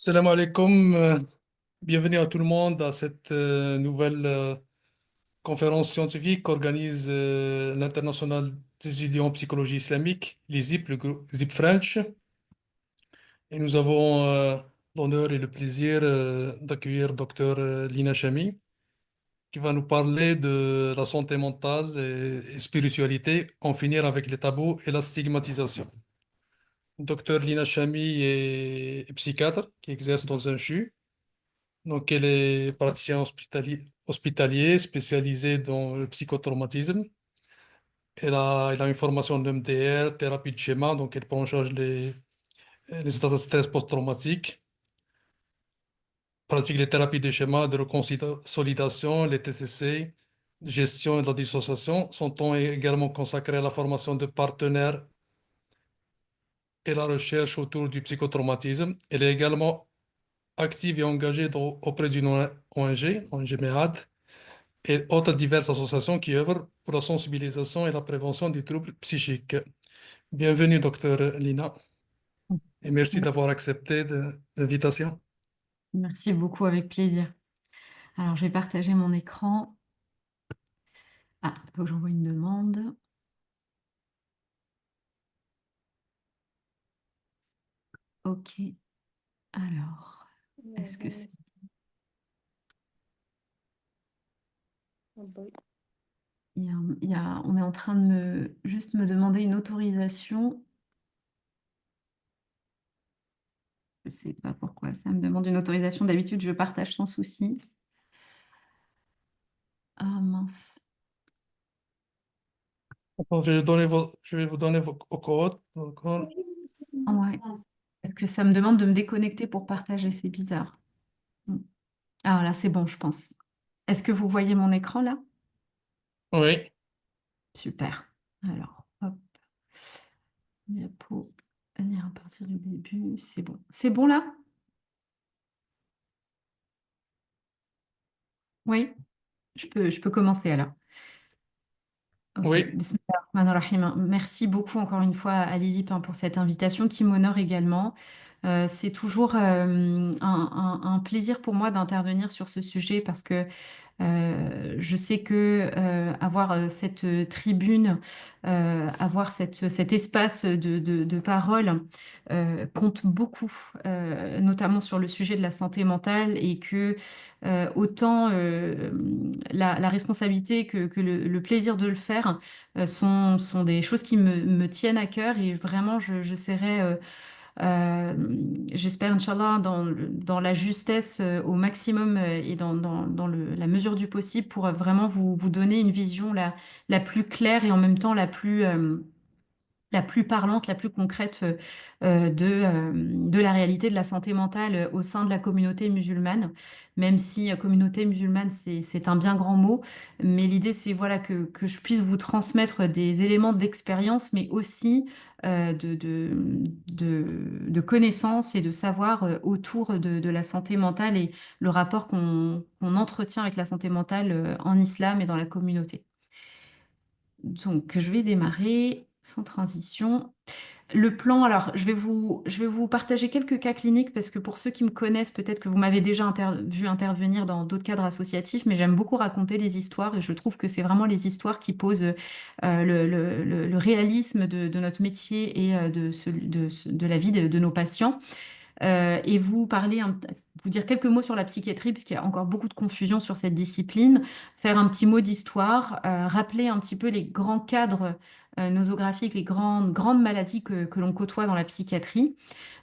Salam alaikum, bienvenue à tout le monde à cette nouvelle conférence scientifique qu'organise l'International des étudiants en psychologie islamique, l'ISIP, le groupe ZIP French. Et nous avons l'honneur et le plaisir d'accueillir Dr Lina Chami, qui va nous parler de la santé mentale et spiritualité, en finir avec les tabous et la stigmatisation. Dr Lina Chami est psychiatre qui exerce dans un CHU. Donc, elle est praticienne hospitalier spécialisée dans le psychotraumatisme. Elle a une formation en MDR, thérapie de schéma, donc elle prend en charge les états de stress post-traumatique, pratique les thérapies de schéma, de reconsolidation, les TCC, gestion de la dissociation. Son temps est également consacré à la formation de partenaires et la recherche autour du psychotraumatisme. Elle est également active et engagée auprès d'une ONG MEHAD, et autres diverses associations qui œuvrent pour la sensibilisation et la prévention des troubles psychiques. Bienvenue, docteur Lina, et merci d'avoir accepté l'invitation. Merci beaucoup, avec plaisir. Alors, je vais partager mon écran. Ah, il faut que j'envoie une demande. OK. Alors, est-ce que c'est... on est en train de juste me demander une autorisation. Je ne sais pas pourquoi ça me demande une autorisation. D'habitude, je partage sans souci. Ah mince. Donc, je vais vous donner vos codes. D'accord. Ouais. Est-ce que ça me demande de me déconnecter pour partager? C'est bizarre. Ah là, c'est bon, je pense. Est-ce que vous voyez mon écran là? Oui, Super. Alors, hop. Diapo, venir à partir du début, c'est bon. C'est bon là? Oui, je peux commencer alors. Ok, oui. Bismillah ar-Rahman ar-Rahim. Merci beaucoup encore une fois à l'ISIP pour cette invitation qui m'honore également. C'est toujours un plaisir pour moi d'intervenir sur ce sujet parce que je sais que avoir cette tribune, avoir cet espace de parole compte beaucoup, notamment sur le sujet de la santé mentale et que autant la responsabilité que le plaisir de le faire sont des choses qui me tiennent à cœur et vraiment je serai euh, j'espère, Inch'Allah, dans la justesse au maximum et dans la mesure du possible pour vraiment vous donner une vision la plus claire et en même temps la plus parlante, la plus concrète de la réalité de la santé mentale au sein de la communauté musulmane, même si communauté musulmane, c'est un bien grand mot, mais l'idée, c'est voilà, que je puisse vous transmettre des éléments d'expérience, mais aussi de connaissances et de savoir autour de la santé mentale et le rapport qu'on entretient avec la santé mentale en islam et dans la communauté. Donc, je vais démarrer sans transition. Le plan, alors, je vais vous partager quelques cas cliniques parce que pour ceux qui me connaissent, peut-être que vous m'avez déjà vu intervenir dans d'autres cadres associatifs, mais j'aime beaucoup raconter des histoires et je trouve que c'est vraiment les histoires qui posent le réalisme de notre métier et de la vie de nos patients. Et vous dire quelques mots sur la psychiatrie, parce qu'il y a encore beaucoup de confusion sur cette discipline, faire un petit mot d'histoire, rappeler un petit peu les grands cadres nosographiques, les grandes maladies que l'on côtoie dans la psychiatrie,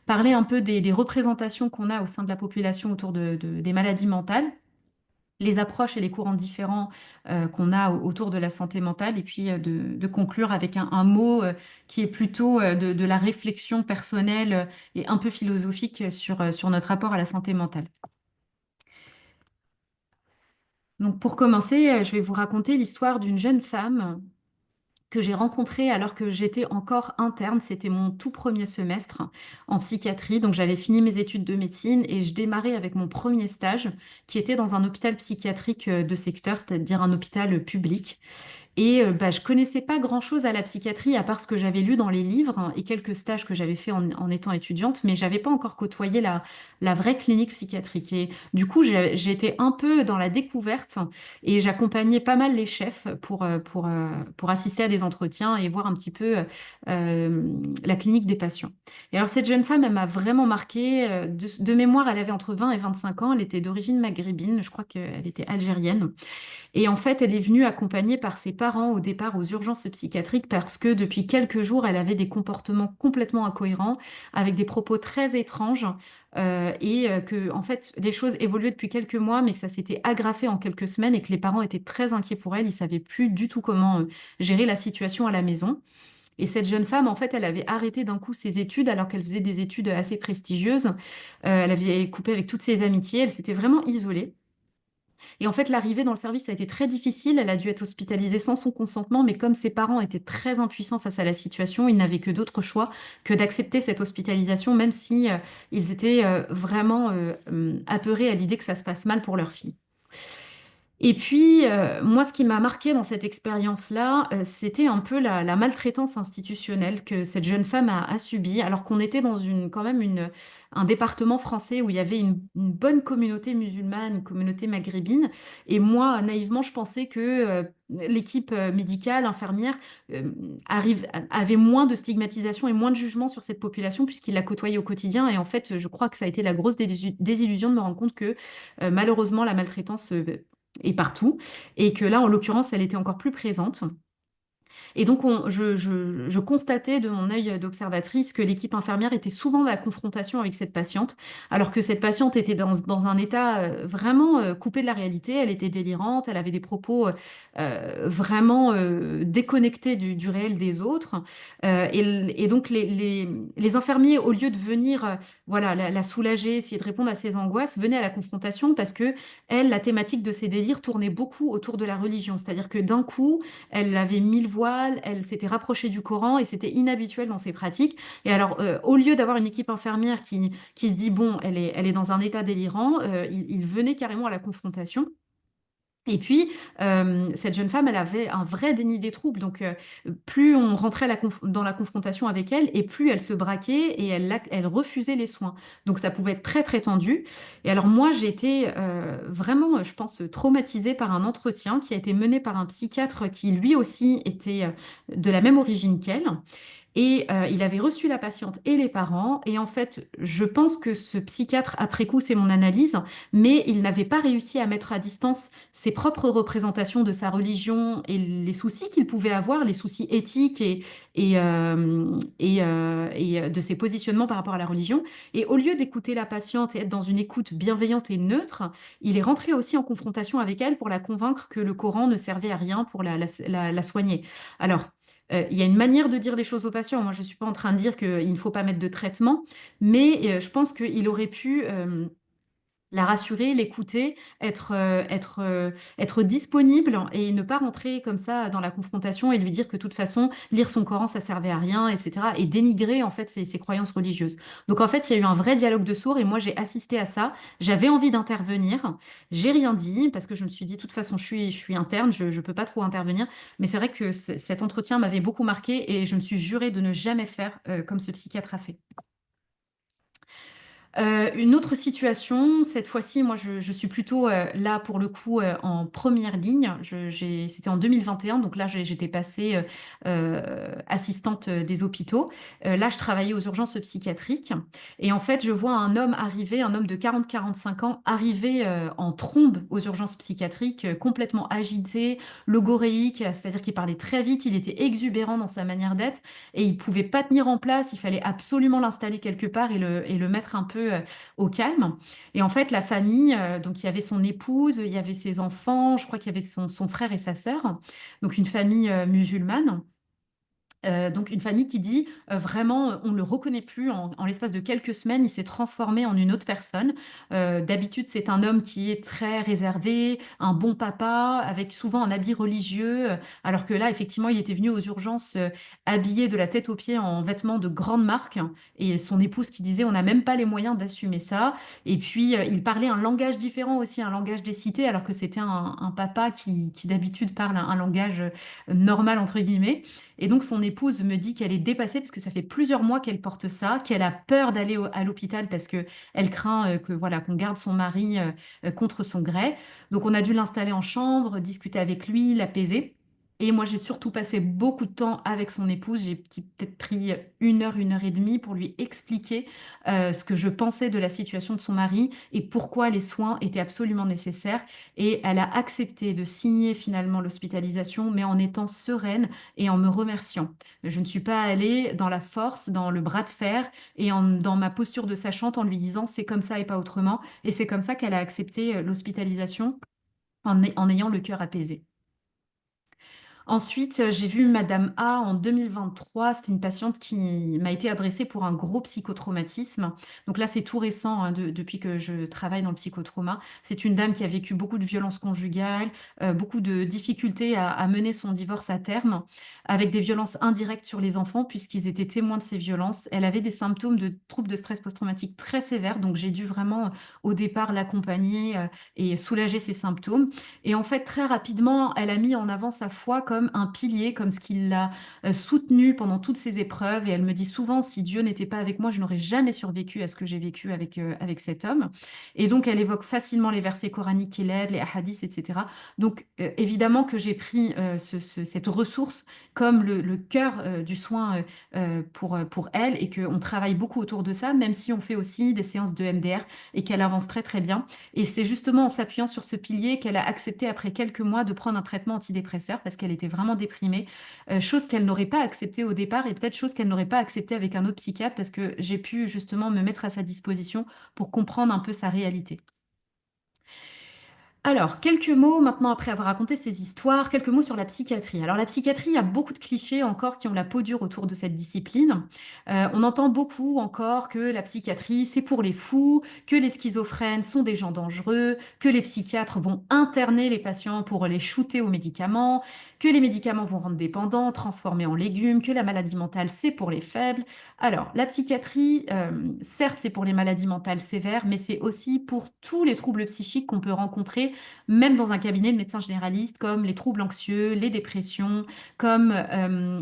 parler un peu des représentations qu'on a au sein de la population autour des maladies mentales, les approches et les courants différents qu'on a autour de la santé mentale, et puis de conclure avec un mot qui est plutôt de la réflexion personnelle et un peu philosophique sur notre rapport à la santé mentale. Donc pour commencer, je vais vous raconter l'histoire d'une jeune femme que j'ai rencontrée alors que j'étais encore interne. C'était mon tout premier semestre en psychiatrie. Donc j'avais fini mes études de médecine et je démarrais avec mon premier stage qui était dans un hôpital psychiatrique de secteur, c'est-à-dire un hôpital public. Et bah, je connaissais pas grand-chose à la psychiatrie à part ce que j'avais lu dans les livres hein, et quelques stages que j'avais fait en étant étudiante, mais j'avais pas encore côtoyé la vraie clinique psychiatrique. Et du coup, j'ai été un peu dans la découverte et j'accompagnais pas mal les chefs pour assister à des entretiens et voir un petit peu la clinique des patients. Et alors, cette jeune femme, elle m'a vraiment marquée. De mémoire, elle avait entre 20 et 25 ans. Elle était d'origine maghrébine. Je crois qu'elle était algérienne. Et en fait, elle est venue accompagnée par ses parents au départ aux urgences psychiatriques parce que depuis quelques jours, elle avait des comportements complètement incohérents, avec des propos très étranges, que en fait, les choses évoluaient depuis quelques mois, mais que ça s'était aggravé en quelques semaines et que les parents étaient très inquiets pour elle. Ils savaient plus du tout comment gérer la situation à la maison. Et cette jeune femme, en fait, elle avait arrêté d'un coup ses études alors qu'elle faisait des études assez prestigieuses. Elle avait coupé avec toutes ses amitiés. Elle s'était vraiment isolée. Et en fait, l'arrivée dans le service a été très difficile. Elle a dû être hospitalisée sans son consentement, mais comme ses parents étaient très impuissants face à la situation, ils n'avaient que d'autre choix que d'accepter cette hospitalisation, même si ils étaient vraiment apeurés à l'idée que ça se passe mal pour leur fille. Et puis, moi, ce qui m'a marqué dans cette expérience-là, c'était un peu la maltraitance institutionnelle que cette jeune femme a subie, alors qu'on était dans quand même un département français où il y avait une bonne communauté musulmane, une communauté maghrébine. Et moi, naïvement, je pensais que l'équipe médicale, infirmière, euh, avait moins de stigmatisation et moins de jugement sur cette population puisqu'il la côtoyait au quotidien. Et en fait, je crois que ça a été la grosse désillusion de me rendre compte que malheureusement, la maltraitance et partout, et que là, en l'occurrence, elle était encore plus présente. Et donc, je constatais de mon œil d'observatrice que l'équipe infirmière était souvent dans la confrontation avec cette patiente, alors que cette patiente était dans un état vraiment coupé de la réalité. Elle était délirante, elle avait des propos vraiment déconnectés du réel des autres. Et donc, les infirmiers, au lieu de venir voilà, la soulager, essayer de répondre à ses angoisses, venaient à la confrontation parce que elle, la thématique de ses délires tournait beaucoup autour de la religion. C'est-à-dire que d'un coup, elle avait mis le voile, elle s'était rapprochée du Coran et c'était inhabituel dans ses pratiques. Et alors, au lieu d'avoir une équipe infirmière qui se dit, bon, elle est dans un état délirant, il venait carrément à la confrontation. Et puis, cette jeune femme, elle avait un vrai déni des troubles. Donc, plus on rentrait dans la confrontation avec elle, et plus elle se braquait et elle refusait les soins. Donc, ça pouvait être très, très tendu. Et alors, moi, j'ai été vraiment, je pense, traumatisée par un entretien qui a été mené par un psychiatre qui, lui aussi, était de la même origine qu'elle. Et il avait reçu la patiente et les parents. Et en fait, je pense que ce psychiatre, après coup, c'est mon analyse, mais il n'avait pas réussi à mettre à distance ses propres représentations de sa religion et les soucis qu'il pouvait avoir, les soucis éthiques et de ses positionnements par rapport à la religion. Et au lieu d'écouter la patiente et être dans une écoute bienveillante et neutre, il est rentré aussi en confrontation avec elle pour la convaincre que le Coran ne servait à rien pour la soigner. Alors, il y a une manière de dire les choses aux patients. Moi, je ne suis pas en train de dire qu'il ne faut pas mettre de traitement, mais je pense qu'il aurait pu la rassurer, l'écouter, être disponible et ne pas rentrer comme ça dans la confrontation et lui dire que de toute façon, lire son Coran, ça servait à rien, etc. Et dénigrer en fait ses croyances religieuses. Donc en fait, il y a eu un vrai dialogue de sourds et moi j'ai assisté à ça. J'avais envie d'intervenir, j'ai rien dit parce que je me suis dit de toute façon, je suis interne, je ne peux pas trop intervenir. Mais c'est vrai que cet entretien m'avait beaucoup marqué et je me suis juré de ne jamais faire comme ce psychiatre a fait. Une autre situation, cette fois-ci, moi je suis plutôt là pour le coup en première ligne. C'était en 2021, donc là j'étais passée assistante des hôpitaux. Là je travaillais aux urgences psychiatriques et en fait je vois un homme arriver, un homme de 40-45 ans arriver en trombe aux urgences psychiatriques, complètement agité, logoréique, c'est-à-dire qu'il parlait très vite, il était exubérant dans sa manière d'être et il pouvait pas tenir en place, il fallait absolument l'installer quelque part et le mettre un peu au calme. Et en fait, la famille, donc il y avait son épouse, il y avait ses enfants, je crois qu'il y avait son frère et sa sœur, donc une famille musulmane. Donc une famille qui dit vraiment on ne le reconnaît plus en l'espace de quelques semaines, il s'est transformé en une autre personne. D'habitude c'est un homme qui est très réservé, un bon papa, avec souvent un habit religieux, alors que là effectivement il était venu aux urgences habillé de la tête aux pieds en vêtements de grande marque, et son épouse qui disait on n'a même pas les moyens d'assumer ça. Et puis il parlait un langage différent aussi, un langage des cités, alors que c'était un papa qui d'habitude parle un langage normal entre guillemets. Et donc son épouse me dit qu'elle est dépassée parce que ça fait plusieurs mois qu'elle porte ça, qu'elle a peur d'aller à l'hôpital parce que elle craint que voilà qu'on garde son mari contre son gré. Donc on a dû l'installer en chambre, discuter avec lui, l'apaiser. Et moi j'ai surtout passé beaucoup de temps avec son épouse. J'ai peut-être pris une heure et demie pour lui expliquer ce que je pensais de la situation de son mari et pourquoi les soins étaient absolument nécessaires. Et elle a accepté de signer finalement l'hospitalisation, mais en étant sereine et en me remerciant. Je ne suis pas allée dans la force, dans le bras de fer et dans ma posture de sachante en lui disant c'est comme ça et pas autrement. Et c'est comme ça qu'elle a accepté l'hospitalisation en ayant le cœur apaisé. Ensuite, j'ai vu Madame A en 2023. C'était une patiente qui m'a été adressée pour un gros psychotraumatisme. Donc là, c'est tout récent, hein, depuis que je travaille dans le psychotrauma. C'est une dame qui a vécu beaucoup de violences conjugales, beaucoup de difficultés à mener son divorce à terme, avec des violences indirectes sur les enfants, puisqu'ils étaient témoins de ces violences. Elle avait des symptômes de troubles de stress post-traumatique très sévères. Donc j'ai dû vraiment, au départ, l'accompagner, et soulager ses symptômes. Et en fait, très rapidement, elle a mis en avant sa foi comme un pilier, comme ce qui l'a soutenue pendant toutes ces épreuves. Et elle me dit souvent, si Dieu n'était pas avec moi, je n'aurais jamais survécu à ce que j'ai vécu avec cet homme. Et donc, elle évoque facilement les versets coraniques qui l'aident, les hadiths, etc. Donc, évidemment que j'ai pris cette ressource comme le cœur du soin pour elle, et qu'on travaille beaucoup autour de ça, même si on fait aussi des séances de MDR et qu'elle avance très très bien. Et c'est justement en s'appuyant sur ce pilier qu'elle a accepté après quelques mois de prendre un traitement antidépresseur parce qu'elle était vraiment déprimée, chose qu'elle n'aurait pas acceptée au départ et peut-être chose qu'elle n'aurait pas acceptée avec un autre psychiatre parce que j'ai pu justement me mettre à sa disposition pour comprendre un peu sa réalité. Alors, quelques mots maintenant après avoir raconté ces histoires, quelques mots sur la psychiatrie. Alors, la psychiatrie, il y a beaucoup de clichés encore qui ont la peau dure autour de cette discipline. On entend beaucoup encore que la psychiatrie, c'est pour les fous, que les schizophrènes sont des gens dangereux, que les psychiatres vont interner les patients pour les shooter aux médicaments, que les médicaments vont rendre dépendants, transformer en légumes, que la maladie mentale, c'est pour les faibles. Alors, la psychiatrie, certes, c'est pour les maladies mentales sévères, mais c'est aussi pour tous les troubles psychiques qu'on peut rencontrer même dans un cabinet de médecins généralistes, comme les troubles anxieux, les dépressions, comme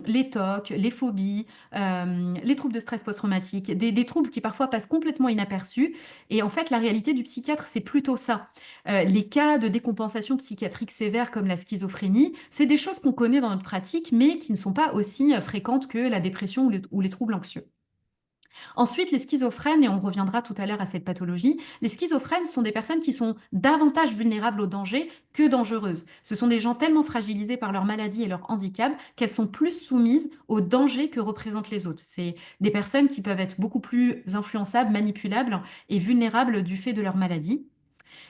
les TOC, les phobies, les troubles de stress post-traumatique, des troubles qui parfois passent complètement inaperçus. Et en fait, la réalité du psychiatre, c'est plutôt ça. Les cas de décompensation psychiatrique sévère comme la schizophrénie, c'est des choses qu'on connaît dans notre pratique, mais qui ne sont pas aussi fréquentes que la dépression ou les troubles anxieux. Ensuite, les schizophrènes, et on reviendra tout à l'heure à cette pathologie, les schizophrènes sont des personnes qui sont davantage vulnérables au danger que dangereuses. Ce sont des gens tellement fragilisés par leur maladie et leur handicap qu'elles sont plus soumises au danger que représentent les autres. C'est des personnes qui peuvent être beaucoup plus influençables, manipulables et vulnérables du fait de leur maladie.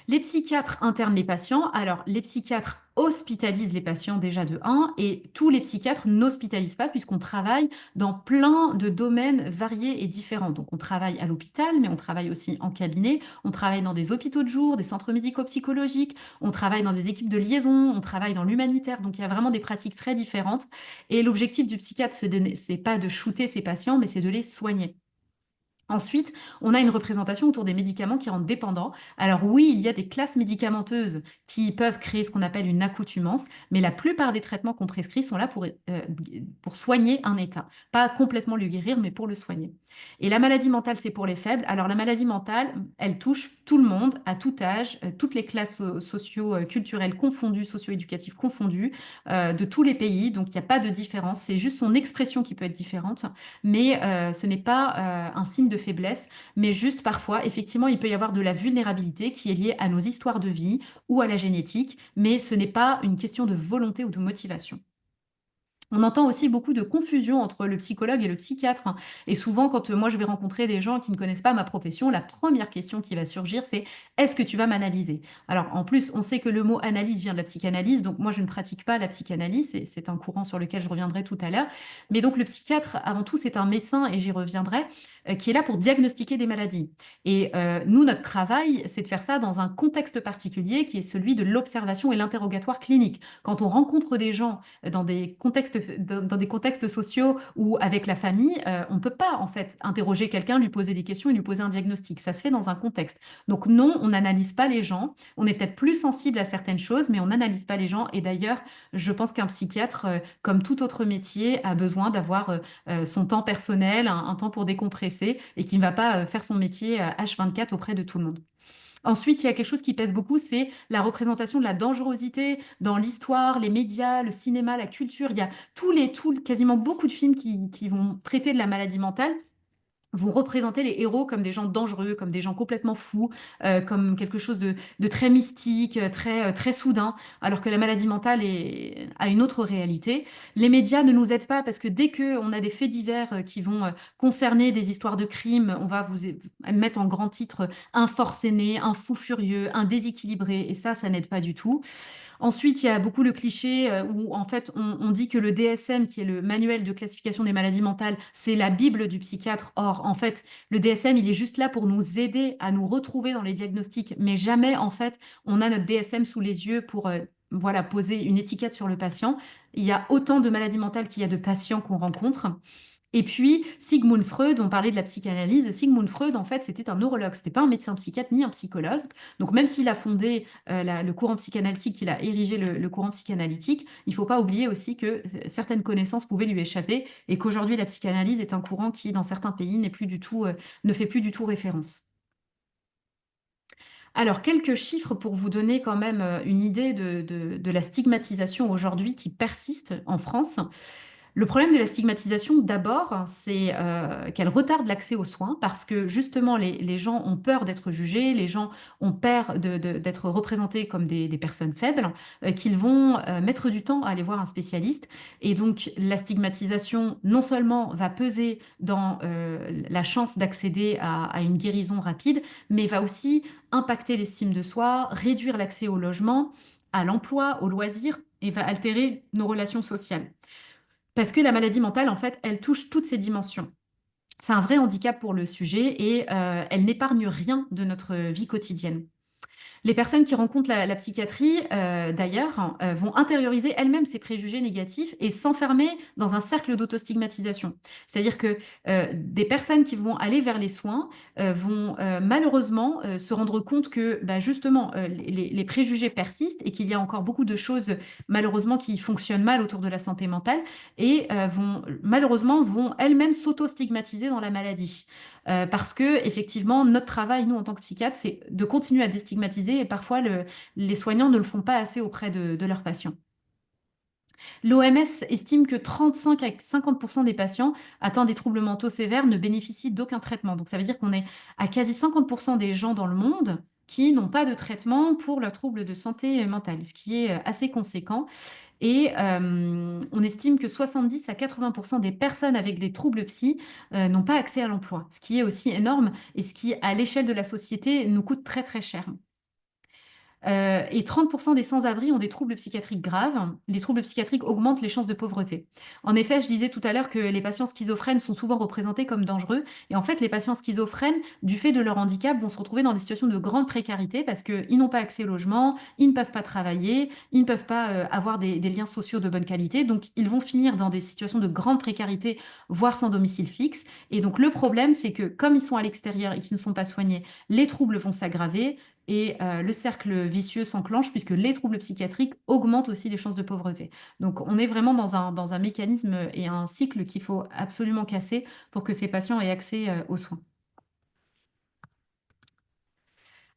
Les psychiatres internent les patients. Alors, les psychiatres hospitalisent les patients déjà de 1 et tous les psychiatres n'hospitalisent pas puisqu'on travaille dans plein de domaines variés et différents. Donc, on travaille à l'hôpital, mais on travaille aussi en cabinet, on travaille dans des hôpitaux de jour, des centres médico-psychologiques, on travaille dans des équipes de liaison, on travaille dans l'humanitaire. Donc, il y a vraiment des pratiques très différentes. Et l'objectif du psychiatre, c'est pas de shooter ses patients, mais c'est de les soigner. Ensuite, on a une représentation autour des médicaments qui rendent dépendants. Alors oui, il y a des classes médicamenteuses qui peuvent créer ce qu'on appelle une accoutumance, mais la plupart des traitements qu'on prescrit sont là pour soigner un état. Pas complètement le guérir, mais pour le soigner. Et la maladie mentale, c'est pour les faibles. Alors la maladie mentale, elle touche tout le monde, à tout âge, toutes les classes socio-culturelles confondues, socio-éducatives confondues, de tous les pays. Donc il n'y a pas de différence. C'est juste son expression qui peut être différente, mais ce n'est pas un signe de faiblesse, mais juste parfois, effectivement, il peut y avoir de la vulnérabilité qui est liée à nos histoires de vie ou à la génétique, mais ce n'est pas une question de volonté ou de motivation. On entend aussi beaucoup de confusion entre le psychologue et le psychiatre, hein. Et souvent, quand moi je vais rencontrer des gens qui ne connaissent pas ma profession, la première question qui va surgir, c'est est-ce que tu vas m'analyser? Alors en plus, on sait que le mot analyse vient de la psychanalyse, donc moi je ne pratique pas la psychanalyse, et c'est un courant sur lequel je reviendrai tout à l'heure. Mais donc le psychiatre, avant tout, c'est un médecin, et j'y reviendrai, qui est là pour diagnostiquer des maladies. Et nous, notre travail, c'est de faire ça dans un contexte particulier qui est celui de l'observation et l'interrogatoire clinique. Quand on rencontre des gens dans des contextes sociaux ou avec la famille, on ne peut pas en fait interroger quelqu'un, lui poser des questions et lui poser un diagnostic. Ça se fait dans un contexte. Donc non, on n'analyse pas les gens. On est peut-être plus sensible à certaines choses, mais on n'analyse pas les gens. Et d'ailleurs, je pense qu'un psychiatre, comme tout autre métier, a besoin d'avoir son temps personnel, un temps pour décompresser et qui ne va pas faire son métier H24 auprès de tout le monde. Ensuite, il y a quelque chose qui pèse beaucoup, c'est la représentation de la dangerosité dans l'histoire, les médias, le cinéma, la culture. Il y a quasiment beaucoup de films qui vont traiter de la maladie mentale vont représenter les héros comme des gens dangereux, comme des gens complètement fous, comme quelque chose de très mystique, très soudain, alors que la maladie mentale a une autre réalité. Les médias ne nous aident pas parce que dès qu'on a des faits divers qui vont concerner des histoires de crimes, on va mettre en grand titre un forcené, un fou furieux, un déséquilibré, et ça n'aide pas du tout. Ensuite, il y a beaucoup le cliché où en fait on dit que le DSM, qui est le manuel de classification des maladies mentales, c'est la Bible du psychiatre. Or, en fait, le DSM, il est juste là pour nous aider à nous retrouver dans les diagnostics, mais jamais en fait on a notre DSM sous les yeux pour voilà, poser une étiquette sur le patient. Il y a autant de maladies mentales qu'il y a de patients qu'on rencontre. Et puis, Sigmund Freud, on parlait de la psychanalyse. Sigmund Freud, en fait, c'était un neurologue. C'était pas un médecin psychiatre ni un psychologue. Donc, même s'il a fondé le courant psychanalytique, il a érigé le courant psychanalytique, il faut pas oublier aussi que certaines connaissances pouvaient lui échapper et qu'aujourd'hui, la psychanalyse est un courant qui, dans certains pays, ne fait plus du tout référence. Alors, quelques chiffres pour vous donner quand même une idée de la stigmatisation aujourd'hui qui persiste en France. Le problème de la stigmatisation, d'abord, c'est qu'elle retarde l'accès aux soins parce que justement, les gens ont peur d'être jugés, les gens ont peur d'être représentés comme des personnes faibles, qu'ils vont mettre du temps à aller voir un spécialiste. Et donc, la stigmatisation, non seulement va peser dans la chance d'accéder à une guérison rapide, mais va aussi impacter l'estime de soi, réduire l'accès au logement, à l'emploi, aux loisirs, et va altérer nos relations sociales. Parce que la maladie mentale, en fait, elle touche toutes ces dimensions. C'est un vrai handicap pour le sujet et elle n'épargne rien de notre vie quotidienne. Les personnes qui rencontrent la psychiatrie, d'ailleurs, vont intérioriser elles-mêmes ces préjugés négatifs et s'enfermer dans un cercle d'autostigmatisation. C'est-à-dire que des personnes qui vont aller vers les soins vont malheureusement se rendre compte que bah, justement les préjugés persistent et qu'il y a encore beaucoup de choses malheureusement qui fonctionnent mal autour de la santé mentale et vont elles-mêmes s'auto-stigmatiser dans la maladie. Parce que effectivement, notre travail, nous, en tant que psychiatres, c'est de continuer à déstigmatiser et parfois les soignants ne le font pas assez auprès de leurs patients. L'OMS estime que 35 à 50% des patients atteints des troubles mentaux sévères ne bénéficient d'aucun traitement. Donc ça veut dire qu'on est à quasi 50% des gens dans le monde qui n'ont pas de traitement pour leurs troubles de santé mentale, ce qui est assez conséquent. Et on estime que 70 à 80% des personnes avec des troubles psy n'ont pas accès à l'emploi, ce qui est aussi énorme et ce qui, à l'échelle de la société, nous coûte très très cher. Et 30% des sans-abri ont des troubles psychiatriques graves. Les troubles psychiatriques augmentent les chances de pauvreté. En effet, je disais tout à l'heure que les patients schizophrènes sont souvent représentés comme dangereux. Et en fait, les patients schizophrènes, du fait de leur handicap, vont se retrouver dans des situations de grande précarité parce qu'ils n'ont pas accès au logement, ils ne peuvent pas travailler, ils ne peuvent pas avoir des liens sociaux de bonne qualité. Donc, ils vont finir dans des situations de grande précarité, voire sans domicile fixe. Et donc, le problème, c'est que comme ils sont à l'extérieur et qu'ils ne sont pas soignés, les troubles vont s'aggraver. Et le cercle vicieux s'enclenche puisque les troubles psychiatriques augmentent aussi les chances de pauvreté. Donc on est vraiment dans un mécanisme et un cycle qu'il faut absolument casser pour que ces patients aient accès aux soins.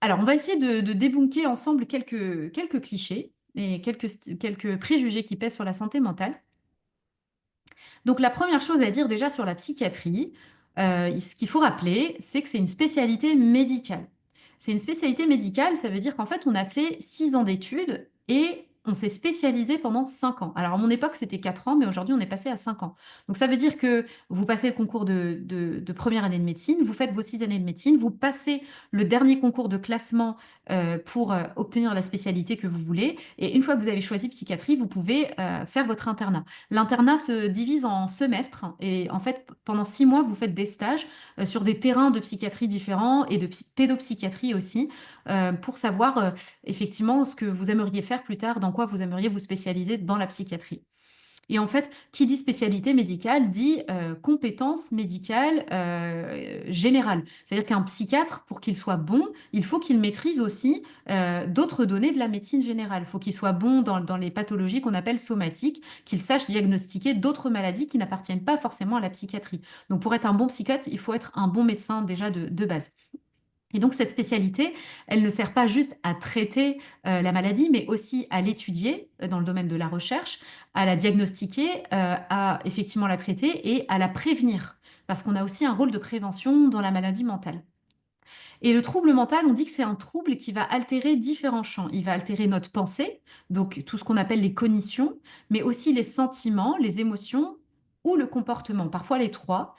Alors on va essayer de débunker ensemble quelques clichés et quelques préjugés qui pèsent sur la santé mentale. Donc la première chose à dire déjà sur la psychiatrie, ce qu'il faut rappeler, c'est que c'est une spécialité médicale. C'est une spécialité médicale, ça veut dire qu'en fait on a fait 6 ans d'études et on s'est spécialisé pendant 5 ans. Alors, à mon époque, c'était 4 ans, mais aujourd'hui, on est passé à 5 ans. Donc, ça veut dire que vous passez le concours de première année de médecine, vous faites vos 6 années de médecine, vous passez le dernier concours de classement pour obtenir la spécialité que vous voulez. Et une fois que vous avez choisi psychiatrie, vous pouvez faire votre internat. L'internat se divise en semestres et en fait, pendant 6 mois, vous faites des stages sur des terrains de psychiatrie différents et de pédopsychiatrie aussi pour savoir effectivement ce que vous aimeriez faire plus tard, dans quoi vous aimeriez vous spécialiser dans la psychiatrie. Et en fait, qui dit spécialité médicale dit compétence médicale générale. C'est-à-dire qu'un psychiatre, pour qu'il soit bon, il faut qu'il maîtrise aussi d'autres données de la médecine générale. Il faut qu'il soit bon dans les pathologies qu'on appelle somatiques, qu'il sache diagnostiquer d'autres maladies qui n'appartiennent pas forcément à la psychiatrie. Donc pour être un bon psychiatre, il faut être un bon médecin déjà de base. Et donc cette spécialité, elle ne sert pas juste à traiter la maladie, mais aussi à l'étudier dans le domaine de la recherche, à la diagnostiquer, à effectivement la traiter et à la prévenir, parce qu'on a aussi un rôle de prévention dans la maladie mentale. Et le trouble mental, on dit que c'est un trouble qui va altérer différents champs. Il va altérer notre pensée, donc tout ce qu'on appelle les cognitions, mais aussi les sentiments, les émotions ou le comportement, parfois les trois.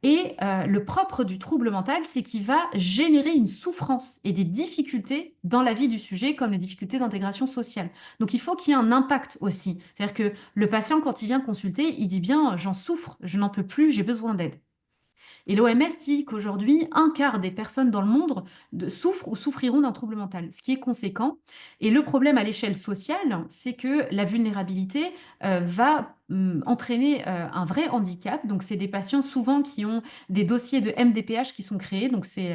Et le propre du trouble mental, c'est qu'il va générer une souffrance et des difficultés dans la vie du sujet, comme les difficultés d'intégration sociale. Donc il faut qu'il y ait un impact aussi. C'est-à-dire que le patient, quand il vient consulter, il dit bien, j'en souffre, je n'en peux plus, j'ai besoin d'aide. Et l'OMS dit qu'aujourd'hui, un quart des personnes dans le monde souffrent ou souffriront d'un trouble mental, ce qui est conséquent. Et le problème à l'échelle sociale, c'est que la vulnérabilité va entraîner un vrai handicap. Donc, c'est des patients souvent qui ont des dossiers de MDPH qui sont créés. Donc, c'est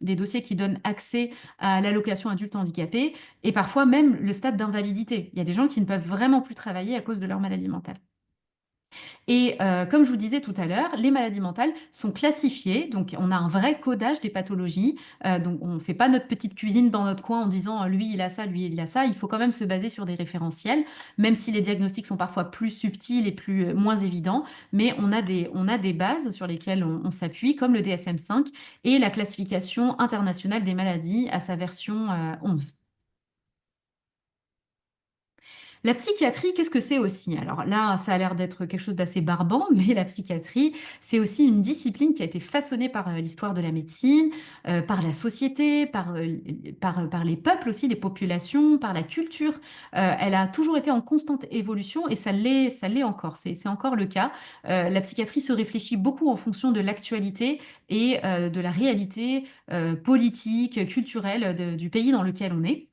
des dossiers qui donnent accès à l'allocation adulte handicapé et parfois même le stade d'invalidité. Il y a des gens qui ne peuvent vraiment plus travailler à cause de leur maladie mentale. Et comme je vous disais tout à l'heure, les maladies mentales sont classifiées, donc on a un vrai codage des pathologies. Donc on ne fait pas notre petite cuisine dans notre coin en disant lui il a ça, lui il a ça. Il faut quand même se baser sur des référentiels, même si les diagnostics sont parfois plus subtils et moins évidents. Mais on a des bases sur lesquelles on s'appuie, comme le DSM-5 et la classification internationale des maladies à sa version 11. La psychiatrie, qu'est-ce que c'est aussi? Alors là, ça a l'air d'être quelque chose d'assez barbant, mais la psychiatrie, c'est aussi une discipline qui a été façonnée par l'histoire de la médecine, par la société, par les peuples aussi, les populations, par la culture. Elle a toujours été en constante évolution et ça l'est encore. C'est encore le cas. La psychiatrie se réfléchit beaucoup en fonction de l'actualité et de la réalité politique, culturelle du pays dans lequel on est.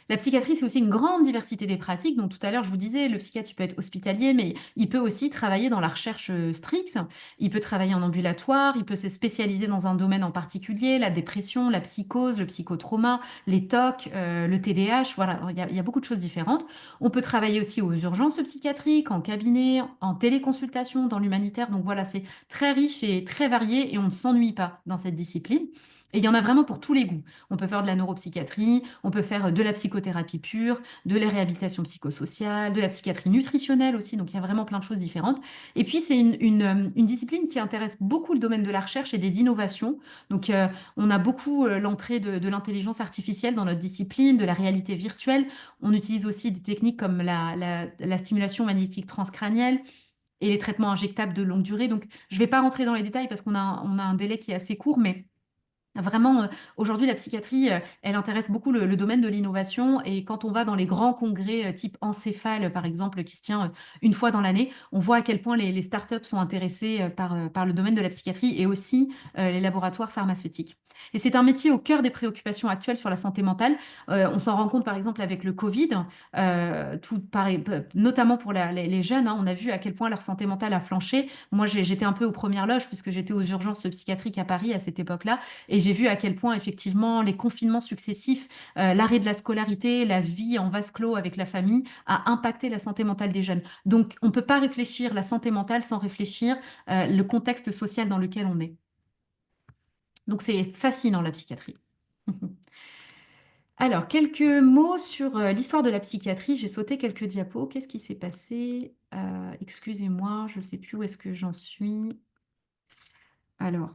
La psychiatrie, c'est aussi une grande diversité des pratiques. Donc, tout à l'heure, je vous disais, le psychiatre, il peut être hospitalier, mais il peut aussi travailler dans la recherche stricte. Il peut travailler en ambulatoire, il peut se spécialiser dans un domaine en particulier, la dépression, la psychose, le psychotrauma, les TOC, le TDAH. Voilà, il y a beaucoup de choses différentes. On peut travailler aussi aux urgences psychiatriques, en cabinet, en téléconsultation, dans l'humanitaire. Donc, voilà, c'est très riche et très varié et on ne s'ennuie pas dans cette discipline. Et il y en a vraiment pour tous les goûts. On peut faire de la neuropsychiatrie, on peut faire de la psychothérapie pure, de la réhabilitation psychosociale, de la psychiatrie nutritionnelle aussi, donc il y a vraiment plein de choses différentes. Et puis c'est une discipline qui intéresse beaucoup le domaine de la recherche et des innovations. Donc on a beaucoup l'entrée de l'intelligence artificielle dans notre discipline, de la réalité virtuelle. On utilise aussi des techniques comme la stimulation magnétique transcrânienne et les traitements injectables de longue durée. Donc je ne vais pas rentrer dans les détails parce on a un délai qui est assez court, mais vraiment, aujourd'hui, la psychiatrie, elle intéresse beaucoup le domaine de l'innovation. Et quand on va dans les grands congrès type Encéphale, par exemple, qui se tient une fois dans l'année, on voit à quel point les startups sont intéressées par le domaine de la psychiatrie et aussi les laboratoires pharmaceutiques. Et c'est un métier au cœur des préoccupations actuelles sur la santé mentale. On s'en rend compte, par exemple, avec le Covid, notamment pour les jeunes. Hein, on a vu à quel point leur santé mentale a flanché. Moi, j'étais un peu aux premières loges puisque j'étais aux urgences psychiatriques à Paris à cette époque-là. Et j'ai vu à quel point, effectivement, les confinements successifs, l'arrêt de la scolarité, la vie en vase clos avec la famille, a impacté la santé mentale des jeunes. Donc, on ne peut pas réfléchir la santé mentale sans réfléchir le contexte social dans lequel on est. Donc, c'est fascinant, la psychiatrie. Alors, quelques mots sur l'histoire de la psychiatrie. J'ai sauté quelques diapos. Qu'est-ce qui s'est passé? Excusez-moi, je ne sais plus où est-ce que j'en suis. Alors,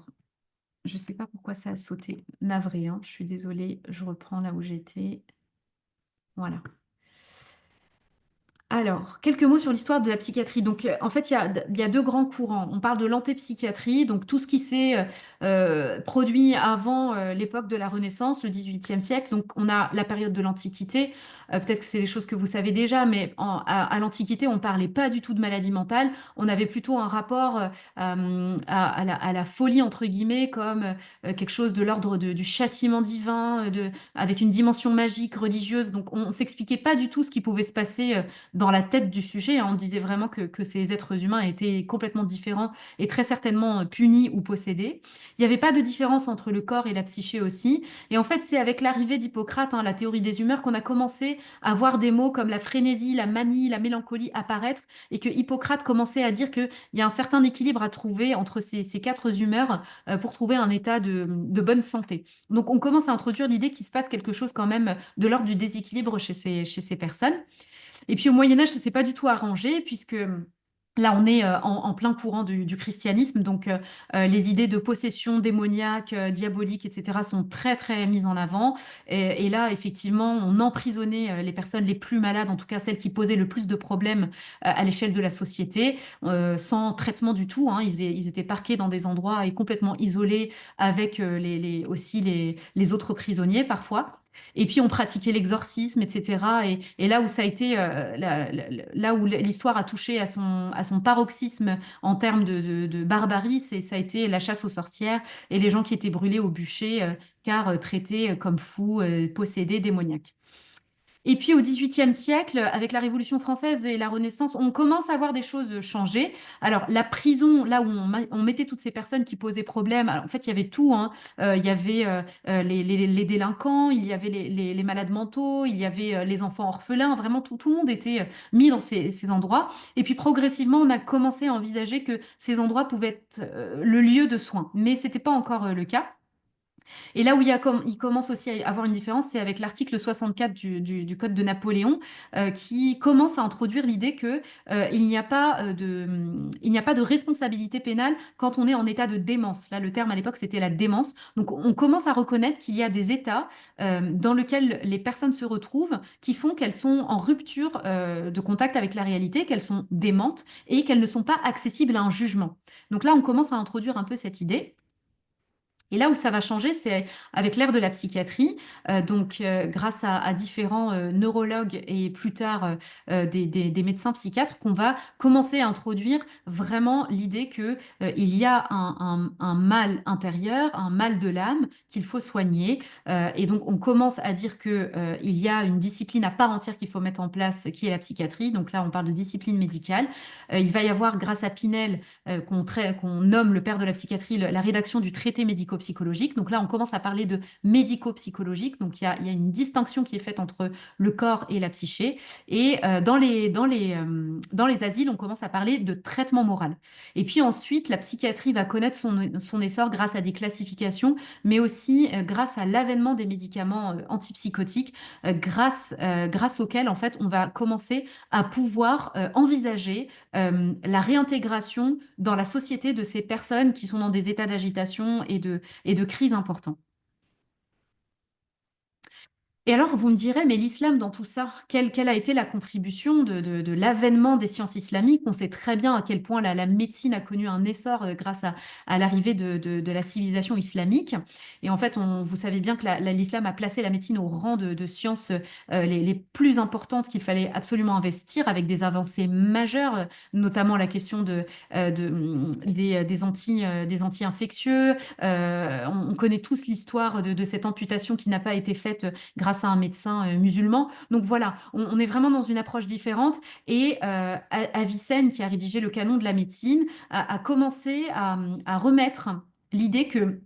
je ne sais pas pourquoi ça a sauté. Navré, hein, je suis désolée, je reprends là où j'étais. Voilà. Alors, quelques mots sur l'histoire de la psychiatrie. Donc, en fait, il y a deux grands courants. On parle de l'antépsychiatrie, donc tout ce qui s'est produit avant l'époque de la Renaissance, le XVIIIe siècle. Donc, on a la période de l'Antiquité. Peut-être que c'est des choses que vous savez déjà, mais à l'Antiquité, on parlait pas du tout de maladie mentale. On avait plutôt un rapport à la folie, entre guillemets, comme quelque chose de l'ordre du châtiment divin, avec une dimension magique, religieuse. Donc, on s'expliquait pas du tout ce qui pouvait se passer dans la tête du sujet, hein. On disait vraiment que ces êtres humains étaient complètement différents et très certainement punis ou possédés. Il n'y avait pas de différence entre le corps et la psyché aussi. Et en fait, c'est avec l'arrivée d'Hippocrate, hein, la théorie des humeurs, qu'on a commencé à voir des mots comme la frénésie, la manie, la mélancolie apparaître et que Hippocrate commençait à dire qu'il y a un certain équilibre à trouver entre ces quatre humeurs pour trouver un état de bonne santé. Donc, on commence à introduire l'idée qu'il se passe quelque chose quand même de l'ordre du déséquilibre chez ces personnes. Et puis au Moyen Âge, ça s'est pas du tout arrangé puisque là, on est en plein courant du christianisme, donc les idées de possession démoniaque, diabolique, etc. sont très très mises en avant. Et là, effectivement, on emprisonnait les personnes les plus malades, en tout cas celles qui posaient le plus de problèmes à l'échelle de la société, sans traitement du tout, hein. Ils étaient parqués dans des endroits et complètement isolés avec aussi les autres prisonniers parfois. Et puis on pratiquait l'exorcisme, etc. Et là où ça a été, là où l'histoire a touché à son paroxysme en termes de barbarie, ça a été la chasse aux sorcières et les gens qui étaient brûlés au bûcher, car traités comme fous, possédés, démoniaques. Et puis au XVIIIe siècle, avec la Révolution française et la Renaissance, on commence à voir des choses changer. Alors la prison, là où on mettait toutes ces personnes qui posaient problème, alors, en fait il y avait tout, hein. Il y avait les délinquants, il y avait les malades mentaux, il y avait les enfants orphelins, vraiment tout le monde était mis dans ces endroits. Et puis progressivement, on a commencé à envisager que ces endroits pouvaient être le lieu de soins, mais c'était pas encore le cas. Et là où il commence aussi à avoir une différence, c'est avec l'article 64 du Code de Napoléon, qui commence à introduire l'idée que il n'y a pas de responsabilité pénale quand on est en état de démence. Là, le terme à l'époque, c'était la démence. Donc, on commence à reconnaître qu'il y a des états dans lesquels les personnes se retrouvent qui font qu'elles sont en rupture de contact avec la réalité, qu'elles sont démentes et qu'elles ne sont pas accessibles à un jugement. Donc là, on commence à introduire un peu cette idée. Et là où ça va changer, c'est avec l'ère de la psychiatrie, grâce à différents neurologues et plus tard des médecins psychiatres, qu'on va commencer à introduire vraiment l'idée que il y a un mal intérieur, un mal de l'âme qu'il faut soigner. Et donc on commence à dire que il y a une discipline à part entière qu'il faut mettre en place, qui est la psychiatrie. Donc là, on parle de discipline médicale. Il va y avoir, grâce à Pinel, qu'on nomme le père de la psychiatrie, la rédaction du traité médico-psychologique. Donc là, on commence à parler de médico-psychologique. Donc il y a une distinction qui est faite entre le corps et la psyché. Et dans les asiles, on commence à parler de traitement moral. Et puis ensuite, la psychiatrie va connaître son essor grâce à des classifications, mais aussi grâce à l'avènement des médicaments antipsychotiques, grâce auxquels, en fait, on va commencer à pouvoir envisager la réintégration dans la société de ces personnes qui sont dans des états d'agitation et de crise importants. Et alors, vous me direz, mais l'islam dans tout ça, quelle a été la contribution de l'avènement des sciences islamiques? On sait très bien à quel point la médecine a connu un essor grâce à l'arrivée de la civilisation islamique. Et en fait, vous savez bien que l'islam a placé la médecine au rang de sciences les plus importantes qu'il fallait absolument investir, avec des avancées majeures, notamment la question des anti-infectieux. On connaît tous l'histoire de cette amputation qui n'a pas été faite grâce à un médecin musulman. Donc voilà, on est vraiment dans une approche différente. Et Avicenne, qui a rédigé le canon de la médecine, a commencé à remettre l'idée que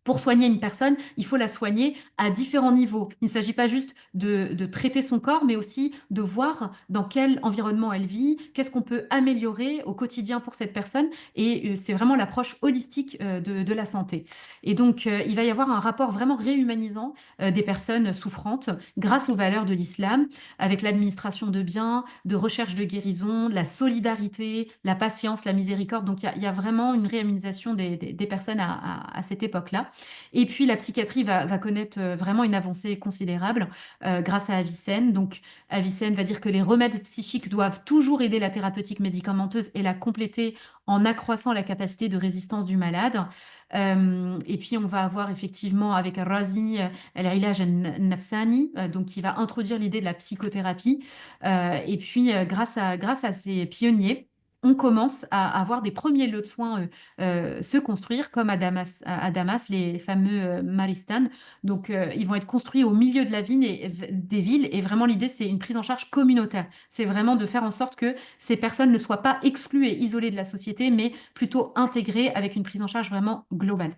pour soigner une personne, il faut la soigner à différents niveaux. Il ne s'agit pas juste de traiter son corps, mais aussi de voir dans quel environnement elle vit, qu'est-ce qu'on peut améliorer au quotidien pour cette personne. Et c'est vraiment l'approche holistique de la santé. Et donc, il va y avoir un rapport vraiment réhumanisant des personnes souffrantes grâce aux valeurs de l'islam, avec l'administration de biens, de recherche de guérison, de la solidarité, la patience, la miséricorde. Donc, il y a vraiment une réhumanisation des personnes à cette époque-là. Et puis la psychiatrie va connaître vraiment une avancée considérable grâce à Avicenne. Donc Avicenne va dire que les remèdes psychiques doivent toujours aider la thérapeutique médicamenteuse et la compléter en accroissant la capacité de résistance du malade. Et puis on va avoir effectivement avec Razi El-Ilaj El-Nafsani, donc qui va introduire l'idée de la psychothérapie. Et puis grâce à ces pionniers, on commence à avoir des premiers lieux de soins se construire, comme à Damas, les fameux Maristan. Donc, ils vont être construits au milieu de la ville des villes. Et vraiment, l'idée, c'est une prise en charge communautaire. C'est vraiment de faire en sorte que ces personnes ne soient pas exclues et isolées de la société, mais plutôt intégrées avec une prise en charge vraiment globale.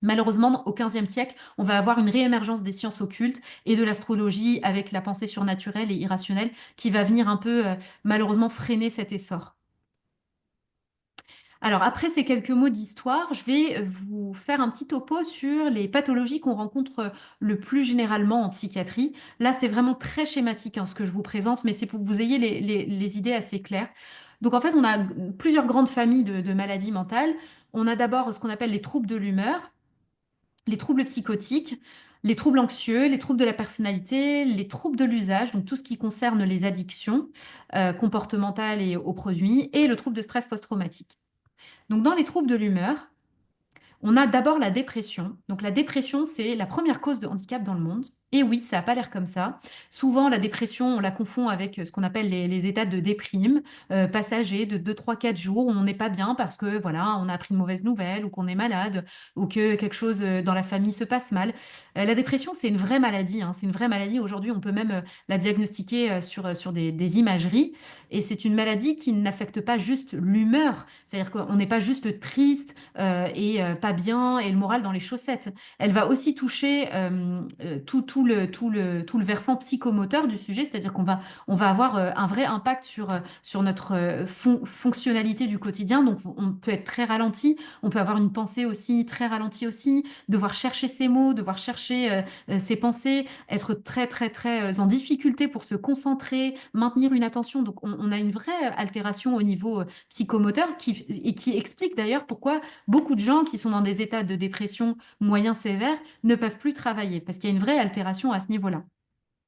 Malheureusement, au XVe siècle, on va avoir une réémergence des sciences occultes et de l'astrologie avec la pensée surnaturelle et irrationnelle qui va venir un peu, malheureusement, freiner cet essor. Alors, après ces quelques mots d'histoire, je vais vous faire un petit topo sur les pathologies qu'on rencontre le plus généralement en psychiatrie. Là, c'est vraiment très schématique hein, ce que je vous présente, mais c'est pour que vous ayez les idées assez claires. Donc, en fait, on a plusieurs grandes familles de maladies mentales. On a d'abord ce qu'on appelle les troubles de l'humeur, les troubles psychotiques, les troubles anxieux, les troubles de la personnalité, les troubles de l'usage, donc tout ce qui concerne les addictions comportementales et aux produits, et le trouble de stress post-traumatique. Donc, dans les troubles de l'humeur, on a d'abord la dépression. Donc, la dépression, c'est la première cause de handicap dans le monde. Et oui, ça n'a pas l'air comme ça. Souvent, la dépression, on la confond avec ce qu'on appelle les états de déprime passagers de 2, 3, 4 jours où on n'est pas bien parce que voilà, on a appris une mauvaise nouvelle ou qu'on est malade ou que quelque chose dans la famille se passe mal. La dépression, c'est une vraie maladie. Hein. C'est une vraie maladie. Aujourd'hui, on peut même la diagnostiquer sur des imageries. Et c'est une maladie qui n'affecte pas juste l'humeur. C'est-à-dire qu'on n'est pas juste triste et pas bien et le moral dans les chaussettes. Elle va aussi toucher tout le versant psychomoteur du sujet, c'est-à-dire on va avoir un vrai impact sur notre fonctionnalité du quotidien. Donc on peut être très ralenti, on peut avoir une pensée aussi très ralentie aussi, devoir chercher ses mots, devoir chercher ses pensées, être très très très en difficulté pour se concentrer, maintenir une attention. Donc on a une vraie altération au niveau psychomoteur et qui explique d'ailleurs pourquoi beaucoup de gens qui sont dans des états de dépression moyen sévère ne peuvent plus travailler parce qu'il y a une vraie altération à ce niveau-là.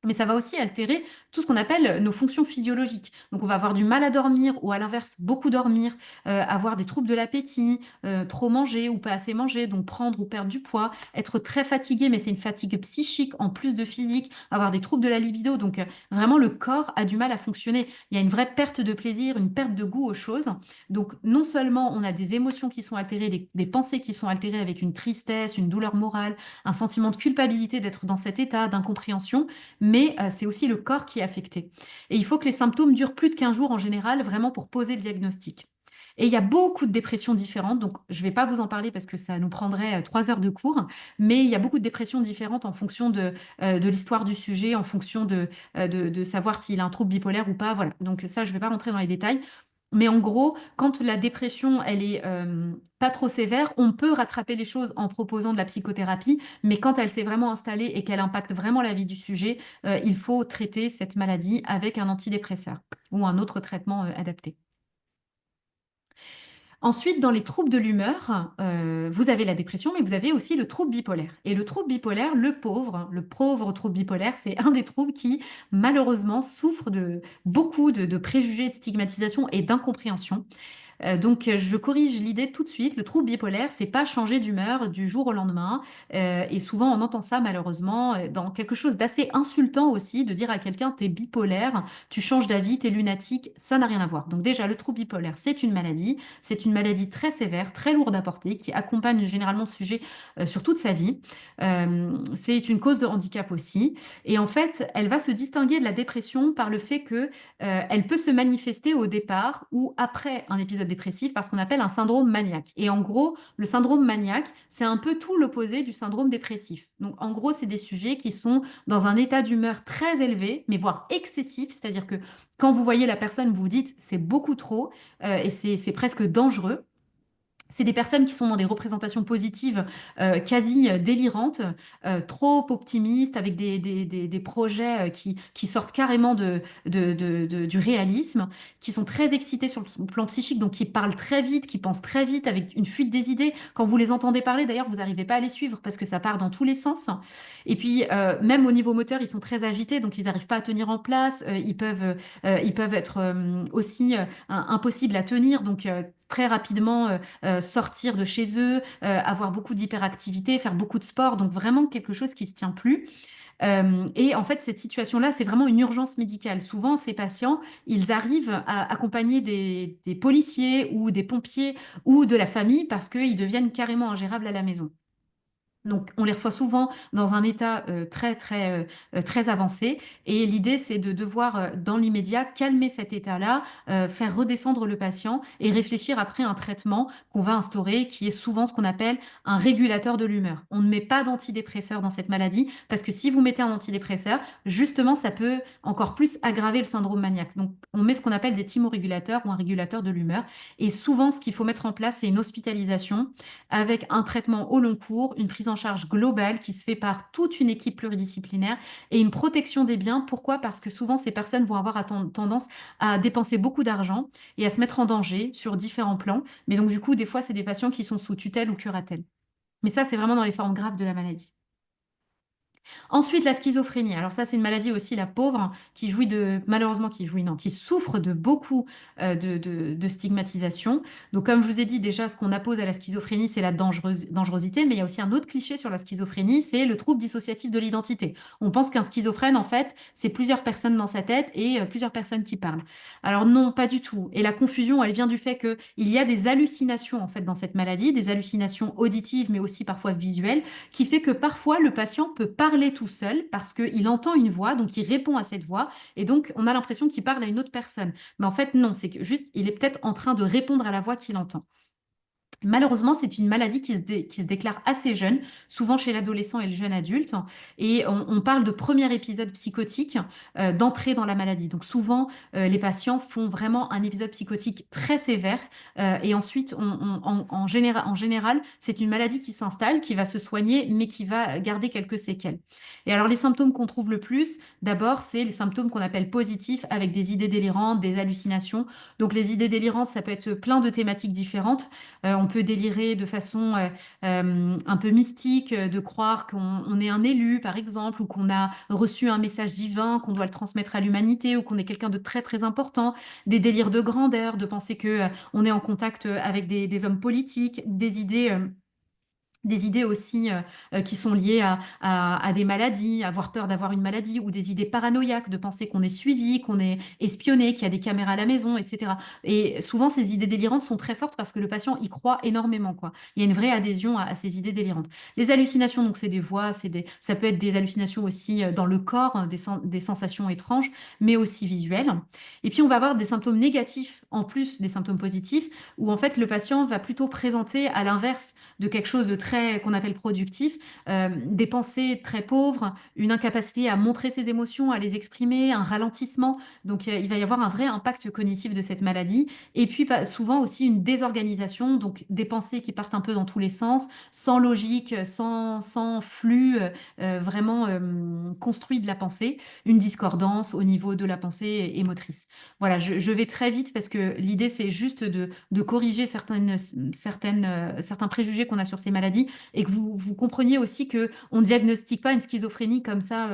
Mais ça va aussi altérer tout ce qu'on appelle nos fonctions physiologiques. Donc on va avoir du mal à dormir ou à l'inverse beaucoup dormir, avoir des troubles de l'appétit, trop manger ou pas assez manger, donc prendre ou perdre du poids, être très fatigué, mais c'est une fatigue psychique en plus de physique, avoir des troubles de la libido. Donc vraiment le corps a du mal à fonctionner. Il y a une vraie perte de plaisir, une perte de goût aux choses. Donc non seulement on a des émotions qui sont altérées, des pensées qui sont altérées avec une tristesse, une douleur morale, un sentiment de culpabilité d'être dans cet état d'incompréhension, mais c'est aussi le corps qui est affecté. Et il faut que les symptômes durent plus de 15 jours en général, vraiment pour poser le diagnostic. Et il y a beaucoup de dépressions différentes, donc je ne vais pas vous en parler parce que ça nous prendrait 3 heures de cours, mais il y a beaucoup de dépressions différentes en fonction de l'histoire du sujet, en fonction de savoir s'il a un trouble bipolaire ou pas. Voilà, donc ça, je ne vais pas rentrer dans les détails. Mais en gros, quand la dépression, elle est pas trop sévère, on peut rattraper les choses en proposant de la psychothérapie, mais quand elle s'est vraiment installée et qu'elle impacte vraiment la vie du sujet, il faut traiter cette maladie avec un antidépresseur ou un autre traitement adapté. Ensuite, dans les troubles de l'humeur, vous avez la dépression, mais vous avez aussi le trouble bipolaire. Et le trouble bipolaire, le pauvre trouble bipolaire, c'est un des troubles qui, malheureusement, souffre de beaucoup de préjugés, de stigmatisation et d'incompréhension. Donc, je corrige l'idée tout de suite. Le trouble bipolaire, c'est pas changer d'humeur du jour au lendemain. Et souvent, on entend ça malheureusement dans quelque chose d'assez insultant aussi, de dire à quelqu'un, t'es bipolaire, tu changes d'avis, t'es lunatique. Ça n'a rien à voir. Donc déjà, le trouble bipolaire, c'est une maladie. C'est une maladie très sévère, très lourde à porter, qui accompagne généralement le sujet sur toute sa vie. C'est une cause de handicap aussi. Et en fait, elle va se distinguer de la dépression par le fait que elle peut se manifester au départ ou après un épisode dépressif par ce qu'on appelle un syndrome maniaque. Et en gros, le syndrome maniaque, c'est un peu tout l'opposé du syndrome dépressif. Donc en gros, c'est des sujets qui sont dans un état d'humeur très élevé, mais voire excessif, c'est-à-dire que quand vous voyez la personne, vous vous dites c'est beaucoup trop et c'est presque dangereux. C'est des personnes qui sont dans des représentations positives quasi délirantes, trop optimistes, avec des projets qui sortent carrément du réalisme, qui sont très excités sur le plan psychique, donc qui parlent très vite, qui pensent très vite, avec une fuite des idées. Quand vous les entendez parler, d'ailleurs, vous n'arrivez pas à les suivre parce que ça part dans tous les sens. Et puis, même au niveau moteur, ils sont très agités, donc ils n'arrivent pas à tenir en place. Ils peuvent être aussi impossibles à tenir, donc très rapidement sortir de chez eux, avoir beaucoup d'hyperactivité, faire beaucoup de sport, donc vraiment quelque chose qui se tient plus. Et en fait, cette situation-là, c'est vraiment une urgence médicale. Souvent, ces patients, ils arrivent à accompagner des policiers ou des pompiers ou de la famille parce qu'ils deviennent carrément ingérables à la maison. Donc, on les reçoit souvent dans un état très avancé. Et l'idée, c'est de devoir, dans l'immédiat, calmer cet état-là, faire redescendre le patient et réfléchir après un traitement qu'on va instaurer, qui est souvent ce qu'on appelle un régulateur de l'humeur. On ne met pas d'antidépresseur dans cette maladie parce que si vous mettez un antidépresseur, justement, ça peut encore plus aggraver le syndrome maniaque. Donc, on met ce qu'on appelle des thymorégulateurs ou un régulateur de l'humeur. Et souvent, ce qu'il faut mettre en place, c'est une hospitalisation avec un traitement au long cours, une prise en charge globale qui se fait par toute une équipe pluridisciplinaire et une protection des biens. Pourquoi? Parce que souvent, ces personnes vont avoir tendance à dépenser beaucoup d'argent et à se mettre en danger sur différents plans. Mais donc, du coup, des fois, c'est des patients qui sont sous tutelle ou curatelle. Mais ça, c'est vraiment dans les formes graves de la maladie. Ensuite, la schizophrénie. Alors ça, c'est une maladie aussi, la pauvre, qui jouit malheureusement, non, qui souffre de beaucoup de stigmatisation. Donc, comme je vous ai dit, déjà, ce qu'on appose à la schizophrénie, c'est la dangerosité, mais il y a aussi un autre cliché sur la schizophrénie, c'est le trouble dissociatif de l'identité. On pense qu'un schizophrène, en fait, c'est plusieurs personnes dans sa tête et plusieurs personnes qui parlent. Alors non, pas du tout. Et la confusion, elle vient du fait qu'il y a des hallucinations, en fait, dans cette maladie, des hallucinations auditives, mais aussi parfois visuelles, qui fait que parfois le patient peut parler tout seul parce qu'il entend une voix, donc il répond à cette voix, et donc on a l'impression qu'il parle à une autre personne. Mais en fait, non, c'est que juste, il est peut-être en train de répondre à la voix qu'il entend. Malheureusement, c'est une maladie qui se déclare assez jeune, souvent chez l'adolescent et le jeune adulte. Et on parle de premier épisode psychotique, d'entrée dans la maladie. Donc souvent, les patients font vraiment un épisode psychotique très sévère. Et ensuite, en général, c'est une maladie qui s'installe, qui va se soigner, mais qui va garder quelques séquelles. Et alors, les symptômes qu'on trouve le plus, d'abord, c'est les symptômes qu'on appelle positifs, avec des idées délirantes, des hallucinations. Donc les idées délirantes, ça peut être plein de thématiques différentes. On peut délirer de façon un peu mystique, de croire qu'on est un élu, par exemple, ou qu'on a reçu un message divin, qu'on doit le transmettre à l'humanité, ou qu'on est quelqu'un de très très important. Des délires de grandeur, de penser que on est en contact avec des hommes politiques, des idées aussi qui sont liées à des maladies, avoir peur d'avoir une maladie, ou des idées paranoïaques, de penser qu'on est suivi, qu'on est espionné, qu'il y a des caméras à la maison, etc. Et souvent, ces idées délirantes sont très fortes parce que le patient y croit énormément, quoi. Il y a une vraie adhésion à ces idées délirantes. Les hallucinations, donc c'est des voix, ça peut être des hallucinations aussi dans le corps, hein, des sensations étranges, mais aussi visuelles. Et puis, on va avoir des symptômes négatifs en plus des symptômes positifs, où en fait, le patient va plutôt présenter à l'inverse de quelque chose de très qu'on appelle productif, des pensées très pauvres, une incapacité à montrer ses émotions, à les exprimer, un ralentissement. Donc il va y avoir un vrai impact cognitif de cette maladie. Et puis souvent aussi une désorganisation, donc des pensées qui partent un peu dans tous les sens, sans logique, sans flux vraiment construit de la pensée, une discordance au niveau de la pensée émotrice. Voilà, je vais très vite parce que l'idée c'est juste de corriger certains préjugés qu'on a sur ces maladies et que vous compreniez aussi que on ne diagnostique pas une schizophrénie comme ça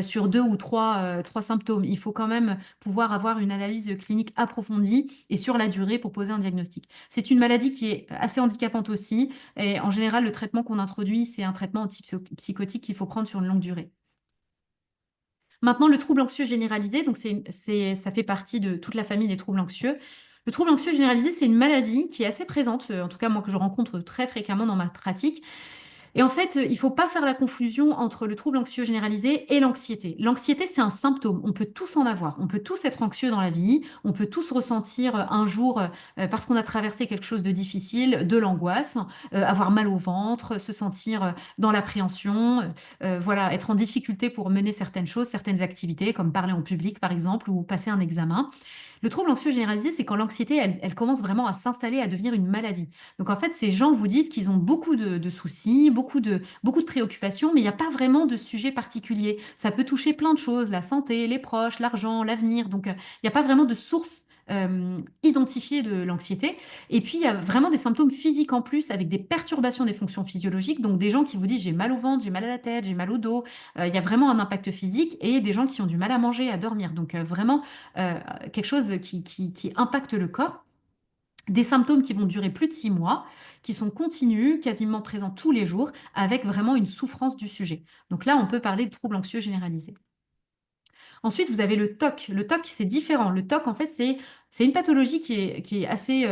sur deux ou trois symptômes. Il faut quand même pouvoir avoir une analyse clinique approfondie et sur la durée pour poser un diagnostic. C'est une maladie qui est assez handicapante aussi et en général, le traitement qu'on introduit, c'est un traitement antipsychotique qu'il faut prendre sur une longue durée. Maintenant, le trouble anxieux généralisé, donc ça fait partie de toute la famille des troubles anxieux. Le trouble anxieux généralisé, c'est une maladie qui est assez présente, en tout cas moi que je rencontre très fréquemment dans ma pratique, Et en fait, il ne faut pas faire la confusion entre le trouble anxieux généralisé et l'anxiété. L'anxiété, c'est un symptôme. On peut tous en avoir. On peut tous être anxieux dans la vie. On peut tous ressentir un jour, parce qu'on a traversé quelque chose de difficile, de l'angoisse, avoir mal au ventre, se sentir dans l'appréhension, voilà, être en difficulté pour mener certaines choses, certaines activités, comme parler en public, par exemple, ou passer un examen. Le trouble anxieux généralisé, c'est quand l'anxiété, elle commence vraiment à s'installer, à devenir une maladie. Donc en fait, ces gens vous disent qu'ils ont beaucoup de soucis, beaucoup de préoccupations, mais il n'y a pas vraiment de sujet particulier. Ça peut toucher plein de choses, la santé, les proches, l'argent, l'avenir. Donc il n'y a pas vraiment de source identifiée de l'anxiété. Et puis, il y a vraiment des symptômes physiques en plus, avec des perturbations des fonctions physiologiques. Donc, des gens qui vous disent j'ai mal au ventre, j'ai mal à la tête, j'ai mal au dos. Il y a vraiment un impact physique et des gens qui ont du mal à manger, à dormir. Donc, vraiment, euh, quelque chose qui impacte le corps. Des symptômes qui vont durer plus de 6 mois, qui sont continus, quasiment présents tous les jours, avec vraiment une souffrance du sujet. Donc là, on peut parler de troubles anxieux généralisés. Ensuite, vous avez le TOC. Le TOC, c'est différent. Le TOC, en fait, c'est une pathologie qui est assez,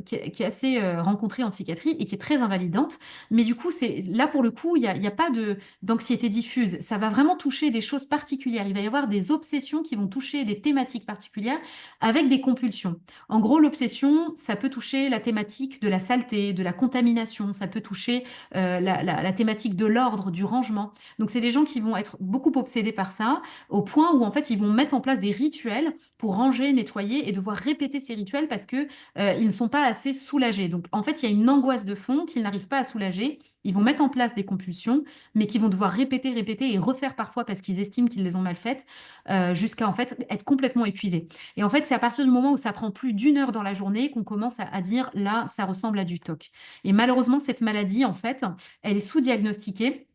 qui est assez rencontrée en psychiatrie et qui est très invalidante. Mais du coup, là, pour le coup, il y a pas d'anxiété diffuse. Ça va vraiment toucher des choses particulières. Il va y avoir des obsessions qui vont toucher des thématiques particulières avec des compulsions. En gros, l'obsession, ça peut toucher la thématique de la saleté, de la contamination. Ça peut toucher la thématique de l'ordre, du rangement. Donc, c'est des gens qui vont être beaucoup obsédés par ça au point où en fait ils vont mettre en place des rituels pour ranger, nettoyer et devoir répéter ces rituels parce que ils ne sont pas assez soulagés. Donc en fait, il y a une angoisse de fond qu'ils n'arrivent pas à soulager. Ils vont mettre en place des compulsions, mais qui vont devoir répéter, répéter et refaire parfois parce qu'ils estiment qu'ils les ont mal faites, jusqu'à en fait être complètement épuisés. Et en fait, c'est à partir du moment où ça prend plus d'1 heure dans la journée qu'on commence à dire là, ça ressemble à du TOC. Et malheureusement, cette maladie, en fait, elle est sous-diagnostiquée.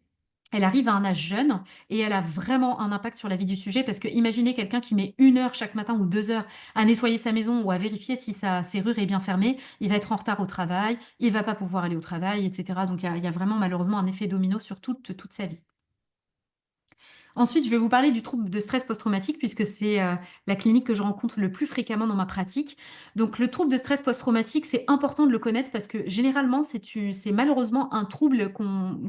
Elle arrive à un âge jeune et elle a vraiment un impact sur la vie du sujet parce que imaginez quelqu'un qui met 1 heure chaque matin ou 2 heures à nettoyer sa maison ou à vérifier si sa serrure est bien fermée, il va être en retard au travail, il va pas pouvoir aller au travail, etc. Donc il y a vraiment malheureusement un effet domino sur toute sa vie. Ensuite, je vais vous parler du trouble de stress post-traumatique puisque c'est la clinique que je rencontre le plus fréquemment dans ma pratique. Donc, le trouble de stress post-traumatique, c'est important de le connaître parce que généralement, c'est malheureusement un trouble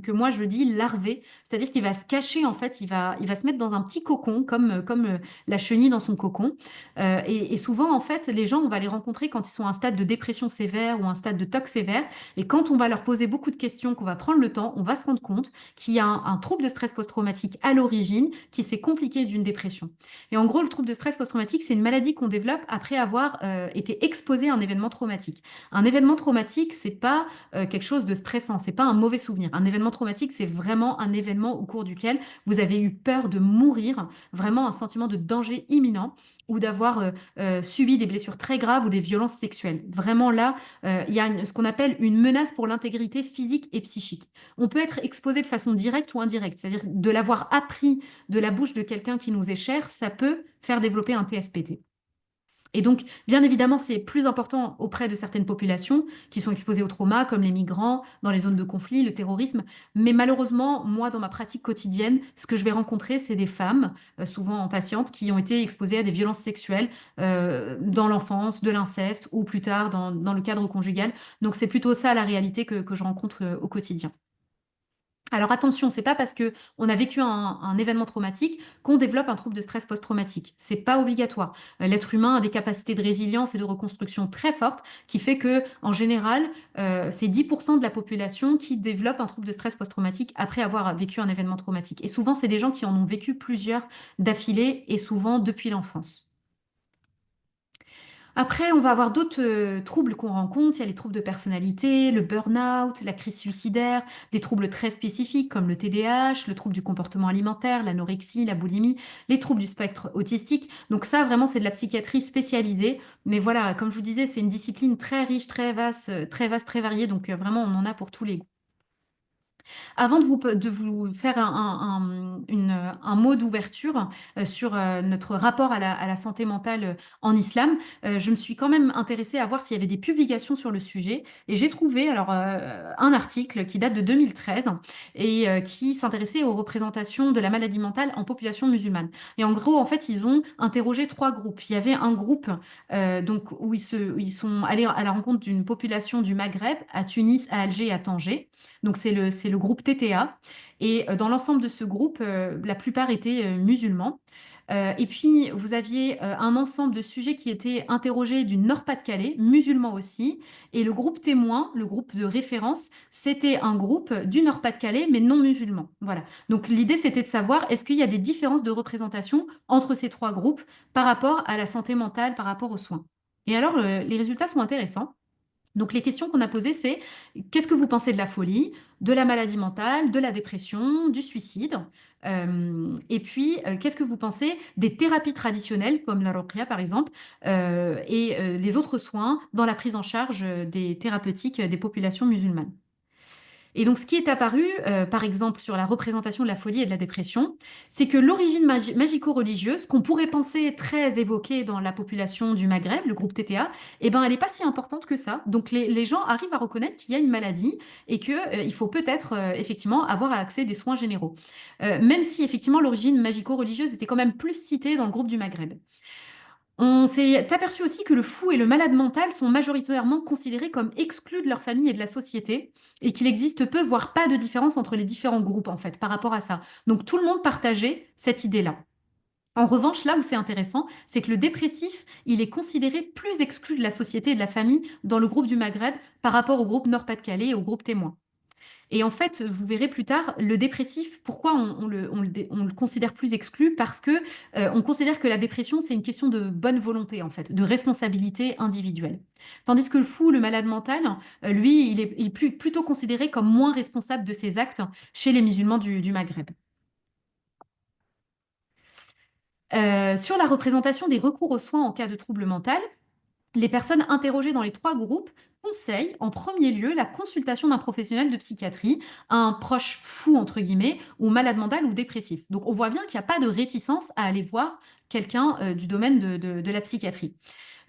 que moi je dis larvé, c'est-à-dire qu'il va se cacher en fait, il va se mettre dans un petit cocon comme la chenille dans son cocon. Et souvent, en fait, les gens, on va les rencontrer quand ils sont à un stade de dépression sévère ou un stade de TOC sévère. Et quand on va leur poser beaucoup de questions, qu'on va prendre le temps, on va se rendre compte qu'il y a un trouble de stress post-traumatique à l'origine qui s'est compliqué d'une dépression. Et en gros, le trouble de stress post-traumatique, c'est une maladie qu'on développe après avoir été exposé à un événement traumatique. Un événement traumatique, c'est pas quelque chose de stressant, c'est pas un mauvais souvenir. Un événement traumatique, c'est vraiment un événement au cours duquel vous avez eu peur de mourir, vraiment un sentiment de danger imminent ou d'avoir subi des blessures très graves ou des violences sexuelles. Vraiment là, il y a ce qu'on appelle une menace pour l'intégrité physique et psychique. On peut être exposé de façon directe ou indirecte, c'est-à-dire de l'avoir appris de la bouche de quelqu'un qui nous est cher, ça peut faire développer un TSPT. Et donc, bien évidemment, c'est plus important auprès de certaines populations qui sont exposées au trauma, comme les migrants, dans les zones de conflit, le terrorisme. Mais malheureusement, moi, dans ma pratique quotidienne, ce que je vais rencontrer, c'est des femmes, souvent patientes, qui ont été exposées à des violences sexuelles dans l'enfance, de l'inceste ou plus tard dans le cadre conjugal. Donc, c'est plutôt ça la réalité que je rencontre au quotidien. Alors attention, c'est pas parce que on a vécu un événement traumatique qu'on développe un trouble de stress post-traumatique. C'est pas obligatoire. L'être humain a des capacités de résilience et de reconstruction très fortes, qui fait que, en général, c'est 10% de la population qui développe un trouble de stress post-traumatique après avoir vécu un événement traumatique. Et souvent, c'est des gens qui en ont vécu plusieurs d'affilée et souvent depuis l'enfance. Après, on va avoir d'autres troubles qu'on rencontre. Il y a les troubles de personnalité, le burn-out, la crise suicidaire, des troubles très spécifiques comme le TDAH, le trouble du comportement alimentaire, l'anorexie, la boulimie, les troubles du spectre autistique. Donc ça, vraiment, c'est de la psychiatrie spécialisée. Mais voilà, comme je vous disais, c'est une discipline très riche, très vaste, très variée. Donc vraiment, on en a pour tous les goûts. Avant de vous faire un mot d'ouverture sur notre rapport à la santé mentale en islam, je me suis quand même intéressée à voir s'il y avait des publications sur le sujet. Et j'ai trouvé alors un article qui date de 2013 et qui s'intéressait aux représentations de la maladie mentale en population musulmane. Et en gros, en fait, ils ont interrogé 3 groupes. Il y avait un groupe donc, où ils sont allés à la rencontre d'une population du Maghreb, à Tunis, à Alger et à Tanger. Donc c'est le groupe TTA. Et dans l'ensemble de ce groupe, la plupart étaient musulmans. Et puis, vous aviez un ensemble de sujets qui étaient interrogés du Nord-Pas-de-Calais, musulmans aussi. Et le groupe témoin, le groupe de référence, c'était un groupe du Nord-Pas-de-Calais, mais non musulman. Voilà. Donc, l'idée, c'était de savoir est-ce qu'il y a des différences de représentation entre ces trois groupes par rapport à la santé mentale, par rapport aux soins. Et alors, les résultats sont intéressants. Donc, les questions qu'on a posées, c'est qu'est-ce que vous pensez de la folie, de la maladie mentale, de la dépression, du suicide? Et puis, qu'est-ce que vous pensez des thérapies traditionnelles, comme la ruqya par exemple, et les autres soins dans la prise en charge des thérapeutiques des populations musulmanes? Et donc, ce qui est apparu, par exemple, sur la représentation de la folie et de la dépression, c'est que l'origine magico-religieuse, qu'on pourrait penser très évoquée dans la population du Maghreb, le groupe TTA, eh ben, elle n'est pas si importante que ça. Donc, les gens arrivent à reconnaître qu'il y a une maladie et qu'il il faut peut-être, effectivement, avoir accès à des soins généraux. Même si, effectivement, l'origine magico-religieuse était quand même plus citée dans le groupe du Maghreb. On s'est aperçu aussi que le fou et le malade mental sont majoritairement considérés comme exclus de leur famille et de la société, et qu'il existe peu, voire pas de différence entre les différents groupes, en fait, par rapport à ça. Donc tout le monde partageait cette idée-là. En revanche, là où c'est intéressant, c'est que le dépressif, il est considéré plus exclu de la société et de la famille dans le groupe du Maghreb par rapport au groupe Nord-Pas-de-Calais et au groupe témoin. Et en fait, vous verrez plus tard, le dépressif, pourquoi on le considère plus exclu? Parce que on considère que la dépression, c'est une question de bonne volonté, en fait, de responsabilité individuelle. Tandis que le fou, le malade mental, lui, il est plutôt considéré comme moins responsable de ses actes chez les musulmans du Maghreb. Sur la représentation des recours aux soins en cas de trouble mental, les personnes interrogées dans les trois groupes conseillent en premier lieu la consultation d'un professionnel de psychiatrie, un proche fou entre guillemets, ou malade mental ou dépressif. Donc on voit bien qu'il n'y a pas de réticence à aller voir quelqu'un du domaine de la psychiatrie.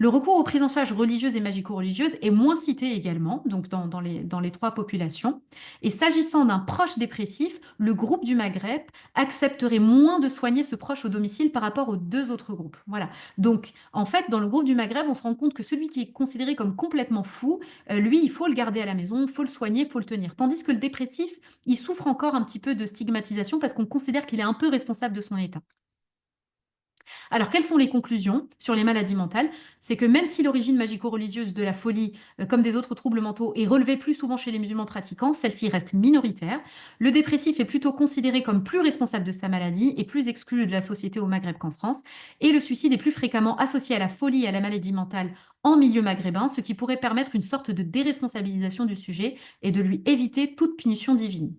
Le recours aux prises en charge religieuses et magico-religieuses est moins cité également, donc dans les trois populations. Et s'agissant d'un proche dépressif, le groupe du Maghreb accepterait moins de soigner ce proche au domicile par rapport aux deux autres groupes. Voilà. Donc, en fait, dans le groupe du Maghreb, on se rend compte que celui qui est considéré comme complètement fou, lui, il faut le garder à la maison, il faut le soigner, il faut le tenir. Tandis que le dépressif, il souffre encore un petit peu de stigmatisation parce qu'on considère qu'il est un peu responsable de son état. Alors, quelles sont les conclusions sur les maladies mentales? C'est que même si l'origine magico-religieuse de la folie, comme des autres troubles mentaux, est relevée plus souvent chez les musulmans pratiquants, celle-ci reste minoritaire. Le dépressif est plutôt considéré comme plus responsable de sa maladie et plus exclu de la société au Maghreb qu'en France. Et le suicide est plus fréquemment associé à la folie et à la maladie mentale en milieu maghrébin, ce qui pourrait permettre une sorte de déresponsabilisation du sujet et de lui éviter toute punition divine.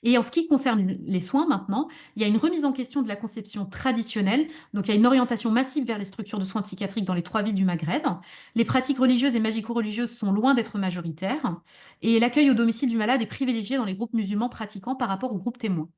Et en ce qui concerne les soins maintenant, il y a une remise en question de la conception traditionnelle. Donc il y a une orientation massive vers les structures de soins psychiatriques dans les trois villes du Maghreb. Les pratiques religieuses et magico-religieuses sont loin d'être majoritaires. Et l'accueil au domicile du malade est privilégié dans les groupes musulmans pratiquants par rapport aux groupes témoins.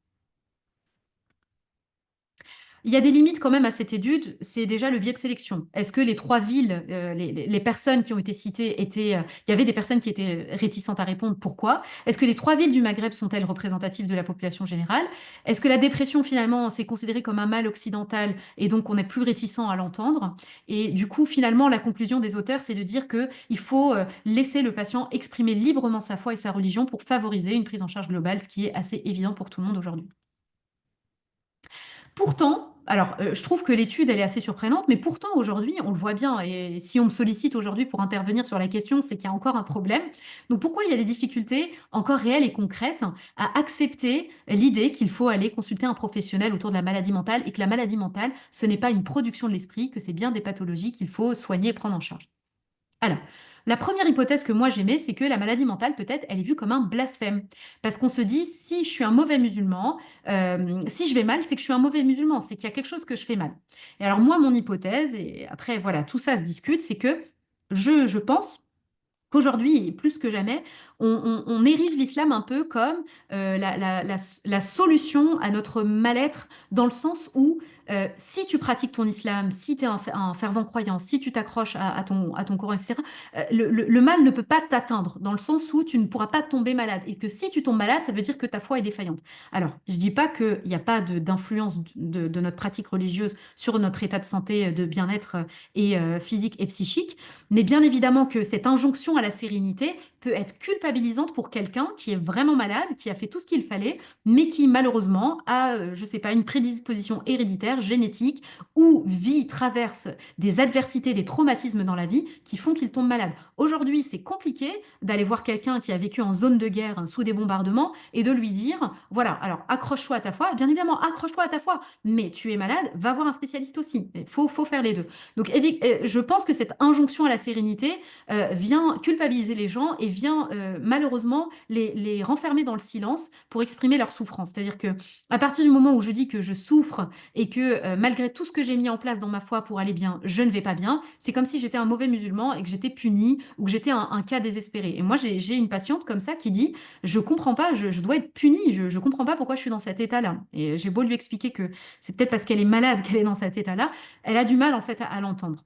Il y a des limites quand même à cette étude, c'est déjà le biais de sélection. Est-ce que les trois villes, les personnes qui ont été citées étaient... il y avait des personnes qui étaient réticentes à répondre, pourquoi? Est-ce que les trois villes du Maghreb sont-elles représentatives de la population générale? Est-ce que la dépression, finalement, c'est considéré comme un mal occidental et donc on est plus réticent à l'entendre? Et du coup, finalement, la conclusion des auteurs, c'est de dire qu'il faut laisser le patient exprimer librement sa foi et sa religion pour favoriser une prise en charge globale, ce qui est assez évident pour tout le monde aujourd'hui. Pourtant, alors je trouve que l'étude, elle est assez surprenante, mais pourtant aujourd'hui, on le voit bien, et si on me sollicite aujourd'hui pour intervenir sur la question, c'est qu'il y a encore un problème. Donc pourquoi il y a des difficultés encore réelles et concrètes à accepter l'idée qu'il faut aller consulter un professionnel autour de la maladie mentale et que la maladie mentale, ce n'est pas une production de l'esprit, que c'est bien des pathologies qu'il faut soigner et prendre en charge. Alors, la première hypothèse que moi j'aimais, c'est que la maladie mentale, peut-être, elle est vue comme un blasphème. Parce qu'on se dit, si je suis un mauvais musulman, si je vais mal, c'est que je suis un mauvais musulman, c'est qu'il y a quelque chose que je fais mal. Et alors moi, mon hypothèse, et après, voilà, tout ça se discute, c'est que je pense qu'aujourd'hui, et plus que jamais, on érige l'islam un peu comme la solution à notre mal-être, dans le sens où si tu pratiques ton islam, si tu es un fervent croyant, si tu t'accroches à ton Coran, etc., le mal ne peut pas t'atteindre, dans le sens où tu ne pourras pas tomber malade. Et que si tu tombes malade, ça veut dire que ta foi est défaillante. Alors, je dis pas qu'il n'y a pas d'influence de notre pratique religieuse sur notre état de santé, de bien-être et physique et psychique, mais bien évidemment que cette injonction à la sérénité peut être culpabilisante pour quelqu'un qui est vraiment malade, qui a fait tout ce qu'il fallait, mais qui malheureusement a, je sais pas, une prédisposition héréditaire, génétique, ou traverse des adversités, des traumatismes dans la vie qui font qu'il tombe malade. Aujourd'hui, c'est compliqué d'aller voir quelqu'un qui a vécu en zone de guerre sous des bombardements et de lui dire, voilà, alors accroche-toi à ta foi, bien évidemment, accroche-toi à ta foi, mais tu es malade, va voir un spécialiste aussi. Il faut faire les deux. Donc, je pense que cette injonction à la sérénité vient culpabiliser les gens et vient malheureusement les renfermer dans le silence pour exprimer leur souffrance. C'est-à-dire que à partir du moment où je dis que je souffre et que malgré tout ce que j'ai mis en place dans ma foi pour aller bien, je ne vais pas bien, c'est comme si j'étais un mauvais musulman et que j'étais puni ou que j'étais un cas désespéré. Et moi, j'ai une patiente comme ça qui dit, je comprends pas, je dois être punie, je comprends pas pourquoi je suis dans cet état-là. Et j'ai beau lui expliquer que c'est peut-être parce qu'elle est malade qu'elle est dans cet état-là, elle a du mal en fait à l'entendre.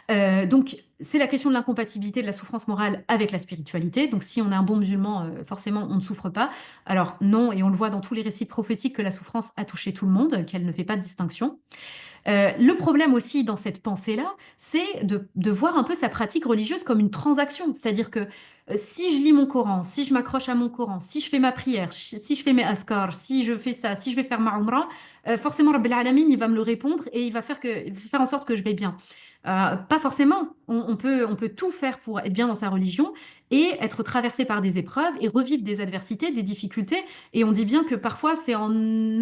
Donc, c'est la question de l'incompatibilité de la souffrance morale avec la spiritualité. Donc, si on est un bon musulman, forcément, on ne souffre pas. Alors, non, et on le voit dans tous les récits prophétiques que la souffrance a touché tout le monde, qu'elle ne fait pas de distinction. Le problème aussi dans cette pensée-là, c'est de voir un peu sa pratique religieuse comme une transaction. C'est-à-dire que si je lis mon Coran, si je m'accroche à mon Coran, si je fais ma prière, si je fais mes askars, si je fais ça, si je vais faire ma umrah, forcément, Rabbil Alamin, il va me le répondre et il va faire en sorte que je vais bien. Pas forcément. On peut tout faire pour être bien dans sa religion et être traversé par des épreuves et revivre des adversités, des difficultés. Et on dit bien que parfois, c'est en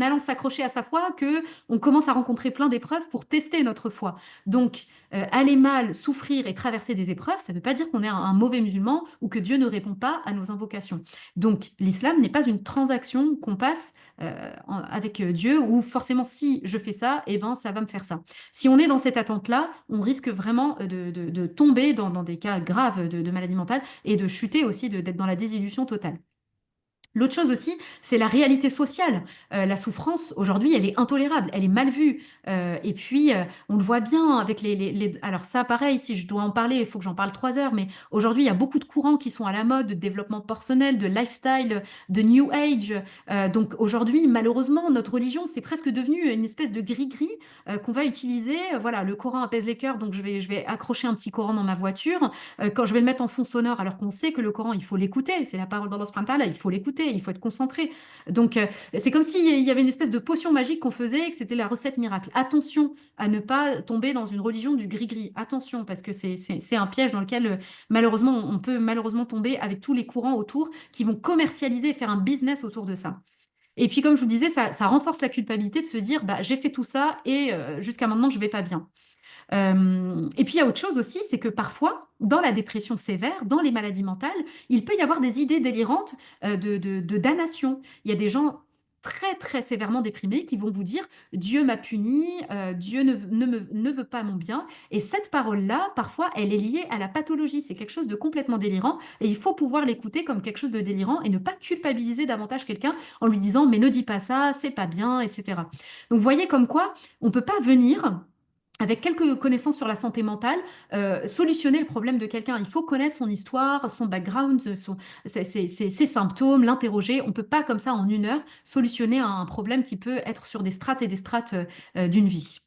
allant s'accrocher à sa foi que on commence à rencontrer plein d'épreuves pour tester notre foi. Donc, aller mal, souffrir et traverser des épreuves, ça ne veut pas dire qu'on est un mauvais musulman ou que Dieu ne répond pas à nos invocations. Donc, l'islam n'est pas une transaction qu'on passe avec Dieu où forcément si je fais ça, eh ben, ça va me faire ça. Si on est dans cette attente-là, on risque vraiment de tomber dans des cas graves de maladie mentale et de chuter aussi, d'être dans la désillusion totale. L'autre chose aussi, c'est la réalité sociale. La souffrance, aujourd'hui, elle est intolérable, elle est mal vue. Et puis, on le voit bien avec Alors ça, pareil, si je dois en parler, il faut que j'en parle 3 heures, mais aujourd'hui, il y a beaucoup de courants qui sont à la mode, de développement personnel, de lifestyle, de New Age. Donc aujourd'hui, malheureusement, notre religion, c'est presque devenu une espèce de gris-gris qu'on va utiliser. Voilà, le Coran apaise les cœurs, donc je vais accrocher un petit Coran dans ma voiture. Quand je vais le mettre en fond sonore, alors qu'on sait que le Coran, il faut l'écouter, c'est la parole d'Allah subhanahu wa ta'ala, il faut l'écouter, il faut être concentré. Donc, c'est comme s'il y avait une espèce de potion magique qu'on faisait et que c'était la recette miracle. Attention à ne pas tomber dans une religion du gris-gris. Attention, parce que c'est un piège dans lequel, malheureusement, on peut malheureusement tomber avec tous les courants autour qui vont commercialiser et faire un business autour de ça. Et puis, comme je vous disais, ça renforce la culpabilité de se dire, bah, j'ai fait tout ça et jusqu'à maintenant, je vais pas bien. Et puis il y a autre chose aussi, c'est que parfois, dans la dépression sévère, dans les maladies mentales, il peut y avoir des idées délirantes de damnation. Il y a des gens très très sévèrement déprimés qui vont vous dire Dieu m'a puni, Dieu ne veut pas mon bien. Et cette parole-là, parfois, elle est liée à la pathologie. C'est quelque chose de complètement délirant et il faut pouvoir l'écouter comme quelque chose de délirant et ne pas culpabiliser davantage quelqu'un en lui disant mais ne dis pas ça, c'est pas bien, etc. Donc, vous voyez comme quoi on peut pas venir avec quelques connaissances sur la santé mentale, solutionner le problème de quelqu'un. Il faut connaître son histoire, son background, ses symptômes, l'interroger. On ne peut pas comme ça en 1 heure solutionner un problème qui peut être sur des strates et des strates d'une vie.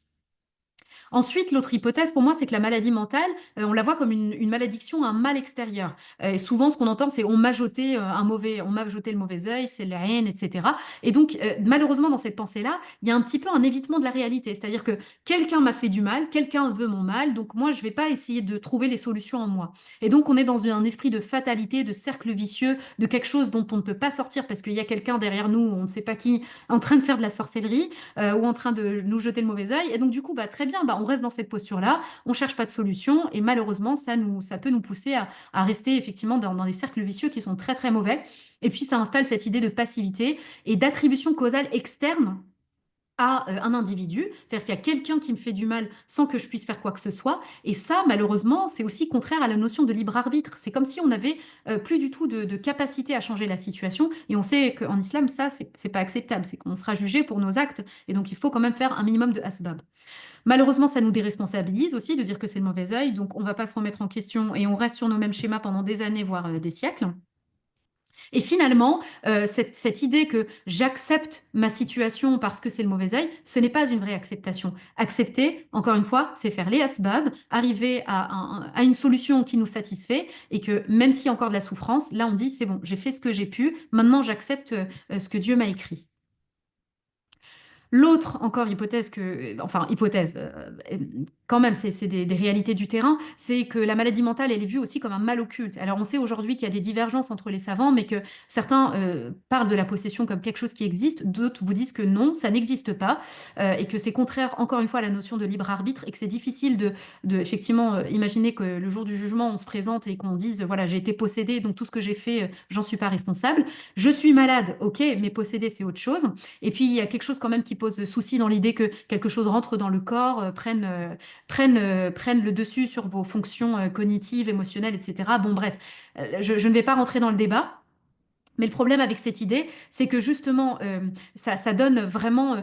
Ensuite, l'autre hypothèse pour moi, c'est que la maladie mentale, on la voit comme une malédiction, un mal extérieur. Et souvent, ce qu'on entend, c'est on m'a jeté le mauvais œil, c'est la haine, etc. Et donc, malheureusement, dans cette pensée-là, il y a un petit peu un évitement de la réalité. C'est-à-dire que quelqu'un m'a fait du mal, quelqu'un veut mon mal, donc moi, je ne vais pas essayer de trouver les solutions en moi. Et donc, on est dans un esprit de fatalité, de cercle vicieux, de quelque chose dont on ne peut pas sortir parce qu'il y a quelqu'un derrière nous, on ne sait pas qui, en train de faire de la sorcellerie ou en train de nous jeter le mauvais œil. Et donc, du coup, bah, très bien, bah, on reste dans cette posture-là, on cherche pas de solution et malheureusement, ça peut nous pousser à rester effectivement dans des cercles vicieux qui sont très, très mauvais. Et puis, ça installe cette idée de passivité et d'attribution causale externe à un individu, c'est-à-dire qu'il y a quelqu'un qui me fait du mal sans que je puisse faire quoi que ce soit. Et ça, malheureusement, c'est aussi contraire à la notion de libre arbitre. C'est comme si on n'avait plus du tout de capacité à changer la situation. Et on sait qu'en islam, ça, c'est pas acceptable. C'est qu'on sera jugé pour nos actes. Et donc, il faut quand même faire un minimum de asbab. Malheureusement, ça nous déresponsabilise aussi de dire que c'est le mauvais œil. Donc, on ne va pas se remettre en question et on reste sur nos mêmes schémas pendant des années, voire des siècles. Et finalement, cette idée que j'accepte ma situation parce que c'est le mauvais œil, ce n'est pas une vraie acceptation. Accepter, encore une fois, c'est faire les asbab, arriver à une solution qui nous satisfait et que même s'il y a encore de la souffrance, là on dit c'est bon, j'ai fait ce que j'ai pu, maintenant j'accepte ce que Dieu m'a écrit. L'autre, encore hypothèse enfin hypothèse, quand même, c'est des réalités du terrain, c'est que la maladie mentale, elle est vue aussi comme un mal occulte. Alors on sait aujourd'hui qu'il y a des divergences entre les savants, mais que certains parlent de la possession comme quelque chose qui existe, d'autres vous disent que non, ça n'existe pas, et que c'est contraire, encore une fois, à la notion de libre arbitre, et que c'est difficile effectivement, imaginer que le jour du jugement, on se présente et qu'on dise, voilà, j'ai été possédé, donc tout ce que j'ai fait, j'en suis pas responsable. Je suis malade, ok, mais possédé, c'est autre chose. Et puis, il y a quelque chose quand même qui pose souci dans l'idée que quelque chose rentre dans le corps, prenne le dessus sur vos fonctions cognitives, émotionnelles, etc. Bon, bref, je ne vais pas rentrer dans le débat. Mais le problème avec cette idée, c'est que justement, ça donne vraiment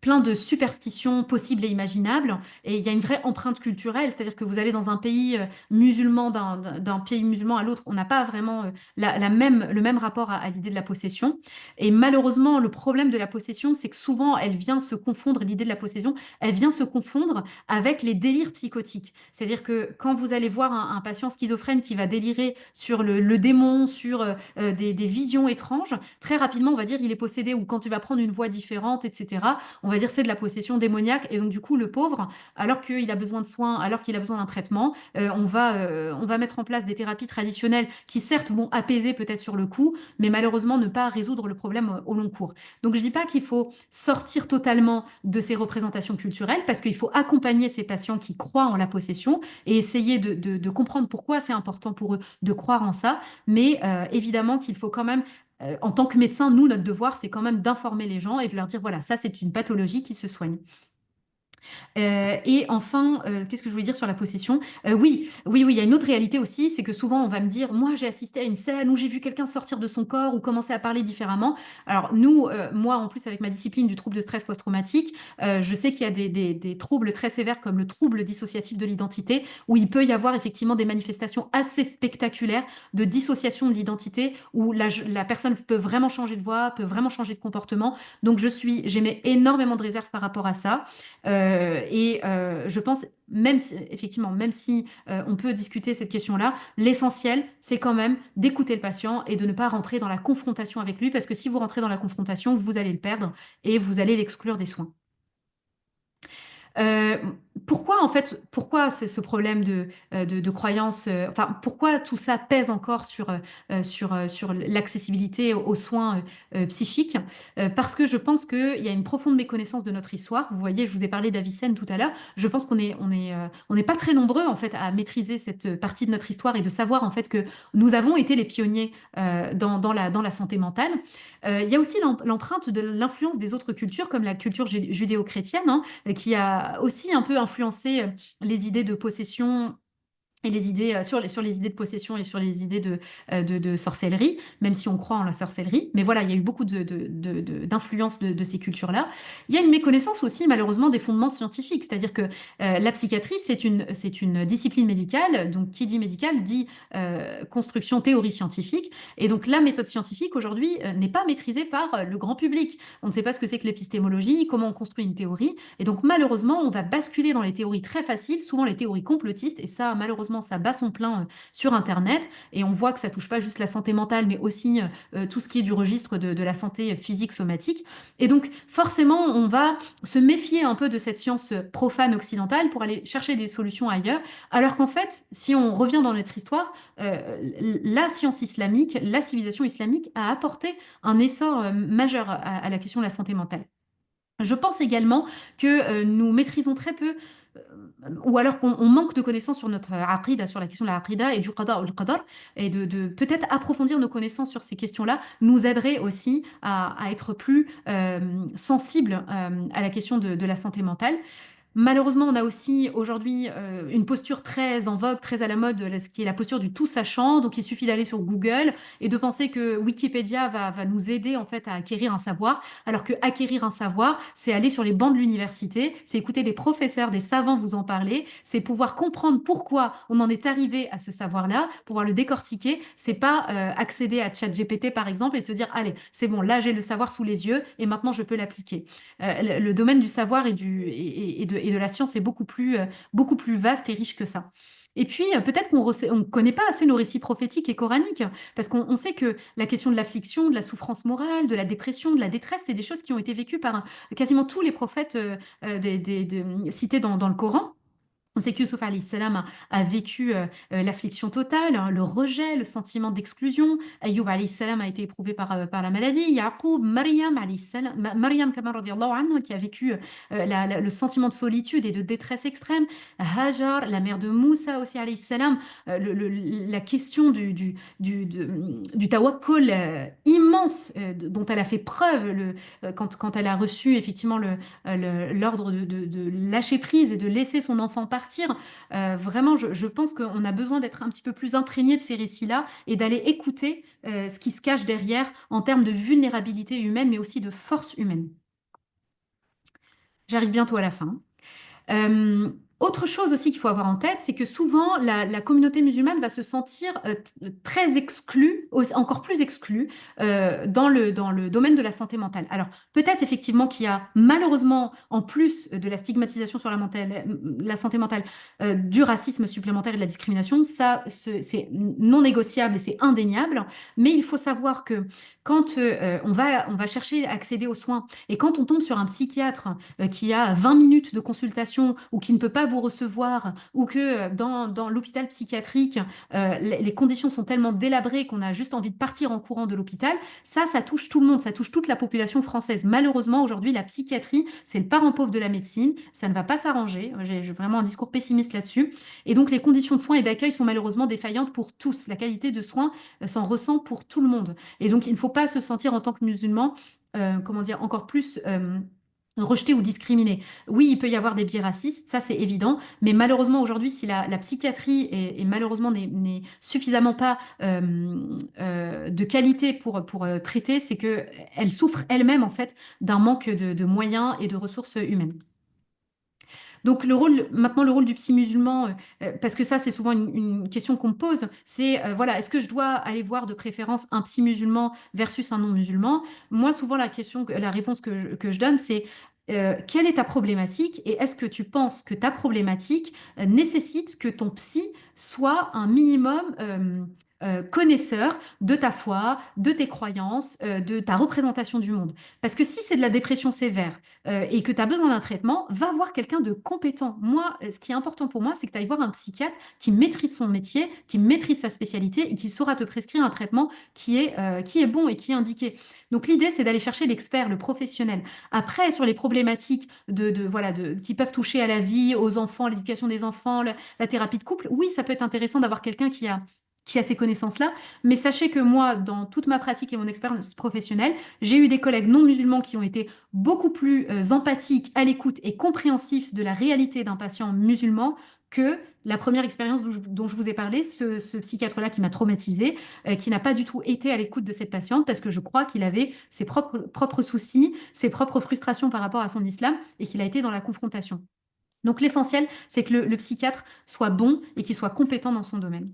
plein de superstitions possibles et imaginables. Et il y a une vraie empreinte culturelle, c'est-à-dire que vous allez dans un pays musulman, d'un pays musulman à l'autre, on n'a pas vraiment le même rapport à l'idée de la possession. Et malheureusement, le problème de la possession, c'est que souvent, elle vient se confondre, l'idée de la possession, elle vient se confondre avec les délires psychotiques. C'est-à-dire que quand vous allez voir un patient schizophrène qui va délirer sur le démon, sur des visions étranges, très rapidement, on va dire il est possédé, ou quand il va prendre une voix différente, etc., on va dire c'est de la possession démoniaque. Et donc, du coup, le pauvre, alors qu'il a besoin de soins, alors qu'il a besoin d'un traitement, on va mettre en place des thérapies traditionnelles qui, certes, vont apaiser peut-être sur le coup, mais malheureusement ne pas résoudre le problème au long cours. Donc, je dis pas qu'il faut sortir totalement de ces représentations culturelles, parce qu'il faut accompagner ces patients qui croient en la possession et essayer de comprendre pourquoi c'est important pour eux de croire en ça. Mais évidemment qu'il faut quand même, en tant que médecin, nous, notre devoir, c'est quand même d'informer les gens et de leur dire, voilà, ça, c'est une pathologie qui se soigne. Et enfin, qu'est-ce que je voulais dire sur la possession? Oui, il y a une autre réalité aussi, c'est que souvent on va me dire, moi j'ai assisté à une scène où j'ai vu quelqu'un sortir de son corps ou commencer à parler différemment. Alors nous, moi en plus avec ma discipline du trouble de stress post-traumatique, je sais qu'il y a des troubles très sévères comme le trouble dissociatif de l'identité, où il peut y avoir effectivement des manifestations assez spectaculaires de dissociation de l'identité, où la personne peut vraiment changer de voix, peut vraiment changer de comportement. Donc j'émets énormément de réserves par rapport à ça. Je pense, même si, effectivement, même si on peut discuter cette question-là, l'essentiel, c'est quand même d'écouter le patient et de ne pas rentrer dans la confrontation avec lui, parce que si vous rentrez dans la confrontation, vous allez le perdre et vous allez l'exclure des soins. Euh, Pourquoi en fait, pourquoi ce problème de croyance, enfin pourquoi tout ça pèse encore sur l'accessibilité aux soins psychiques? Parce que je pense qu'il y a une profonde méconnaissance de notre histoire. Vous voyez, je vous ai parlé d'Avicenne tout à l'heure. Je pense on n'est pas très nombreux en fait à maîtriser cette partie de notre histoire et de savoir en fait que nous avons été les pionniers dans la santé mentale. Il y a aussi l'empreinte de l'influence des autres cultures comme la culture judéo-chrétienne, hein, qui a aussi un peu influencé les idées de possession et les idées sur les idées de possession et sur les idées de sorcellerie, même si on croit en la sorcellerie. Mais voilà, il y a eu beaucoup d'influence de ces cultures-là. Il y a une méconnaissance aussi, malheureusement, des fondements scientifiques. C'est-à-dire que la psychiatrie, c'est une discipline médicale. Donc, qui dit médicale dit construction, théorie scientifique. Et donc, la méthode scientifique, aujourd'hui, n'est pas maîtrisée par le grand public. On ne sait pas ce que c'est que l'épistémologie, comment on construit une théorie. Et donc, malheureusement, on va basculer dans les théories très faciles, souvent les théories complotistes. Et ça, malheureusement, ça bat son plein sur Internet. Et on voit que ça touche pas juste la santé mentale, mais aussi tout ce qui est du registre de la santé physique somatique. Et donc, forcément, on va se méfier un peu de cette science profane occidentale pour aller chercher des solutions ailleurs. Alors qu'en fait, si on revient dans notre histoire, la science islamique, la civilisation islamique a apporté un essor majeur à la question de la santé mentale. Je pense également que nous maîtrisons très peu ou alors qu'on manque de connaissances sur notre aqida, sur la question de la aqida et du qada ou le qadar, et de peut-être approfondir nos connaissances sur ces questions-là, nous aiderait aussi à être plus sensibles à la question de la santé mentale. Malheureusement, on a aussi aujourd'hui une posture très en vogue, très à la mode, ce qui est la posture du tout sachant. Donc, il suffit d'aller sur Google et de penser que Wikipédia va nous aider en fait à acquérir un savoir, alors que acquérir un savoir, c'est aller sur les bancs de l'université, c'est écouter des professeurs, des savants vous en parler, c'est pouvoir comprendre pourquoi on en est arrivé à ce savoir-là, pouvoir le décortiquer. C'est pas accéder à ChatGPT par exemple et de se dire allez, c'est bon, là j'ai le savoir sous les yeux et maintenant je peux l'appliquer. Le domaine du savoir et de la science est beaucoup plus vaste et riche que ça. Et puis, peut-être qu'on ne connaît pas assez nos récits prophétiques et coraniques, parce qu'on sait que la question de l'affliction, de la souffrance morale, de la dépression, de la détresse, c'est des choses qui ont été vécues par quasiment tous les prophètes cités dans le Coran. On sait que Yusuf alayhi salam a vécu l'affliction totale, hein, le rejet, le sentiment d'exclusion. Ayyub alayhi salam a été éprouvé par la maladie. Yaqub, Maryam alayhi salam, Maryam Kamar radiallahu anha, qui a vécu le sentiment de solitude et de détresse extrême. Hajar, la mère de Moussa aussi alayhi salam, la question du tawakkul immense dont elle a fait preuve quand elle a reçu effectivement l'ordre de lâcher prise et de laisser son enfant partir. Vraiment, je pense qu'on a besoin d'être un petit peu plus imprégné de ces récits-là et d'aller écouter ce qui se cache derrière en termes de vulnérabilité humaine, mais aussi de force humaine. J'arrive bientôt à la fin. Euh, Autre chose aussi qu'il faut avoir en tête, c'est que souvent la communauté musulmane va se sentir très exclue, encore plus exclue, dans le domaine de la santé mentale. Alors peut-être effectivement qu'il y a malheureusement, en plus de la stigmatisation sur la santé mentale, du racisme supplémentaire et de la discrimination. Ça, c'est non négociable et c'est indéniable. Mais il faut savoir que quand on va chercher à accéder aux soins et quand on tombe sur un psychiatre qui a 20 minutes de consultation ou qui ne peut pas vous recevoir ou que dans l'hôpital psychiatrique, les conditions sont tellement délabrées qu'on a juste envie de partir en courant de l'hôpital, ça touche tout le monde, ça touche toute la population française. Malheureusement, aujourd'hui, la psychiatrie, c'est le parent pauvre de la médecine, ça ne va pas s'arranger. J'ai vraiment un discours pessimiste là-dessus. Et donc, les conditions de soins et d'accueil sont malheureusement défaillantes pour tous. La qualité de soins s'en ressent pour tout le monde. Et donc, il ne faut pas se sentir en tant que musulman, comment dire, encore plus rejeté ou discriminé. Oui, il peut y avoir des biais racistes, ça c'est évident, mais malheureusement aujourd'hui, si la psychiatrie malheureusement n'est suffisamment pas de qualité pour traiter, c'est que elle souffre elle-même en fait d'un manque de moyens et de ressources humaines. Donc maintenant le rôle du psy musulman, parce que ça c'est souvent une question qu'on me pose, c'est voilà, est-ce que je dois aller voir de préférence un psy musulman versus un non musulman? Moi souvent la réponse que je donne c'est quelle est ta problématique et est-ce que tu penses que ta problématique nécessite que ton psy soit un minimum connaisseur de ta foi, de tes croyances, de ta représentation du monde? Parce que si c'est de la dépression sévère, et que tu as besoin d'un traitement, va voir quelqu'un de compétent. Moi, ce qui est important pour moi, c'est que tu ailles voir un psychiatre qui maîtrise son métier, qui maîtrise sa spécialité et qui saura te prescrire un traitement qui est bon et qui est indiqué. Donc l'idée, c'est d'aller chercher l'expert, le professionnel. Après, sur les problématiques qui peuvent toucher à la vie, aux enfants, l'éducation des enfants, la thérapie de couple, oui, ça peut être intéressant d'avoir quelqu'un qui a ces connaissances-là, mais sachez que moi, dans toute ma pratique et mon expérience professionnelle, j'ai eu des collègues non musulmans qui ont été beaucoup plus empathique, à l'écoute et compréhensif de la réalité d'un patient musulman que la première expérience dont je vous ai parlé, ce psychiatre-là qui m'a traumatisée, qui n'a pas du tout été à l'écoute de cette patiente parce que je crois qu'il avait ses propres soucis, ses propres frustrations par rapport à son islam et qu'il a été dans la confrontation. Donc l'essentiel, c'est que le psychiatre soit bon et qu'il soit compétent dans son domaine.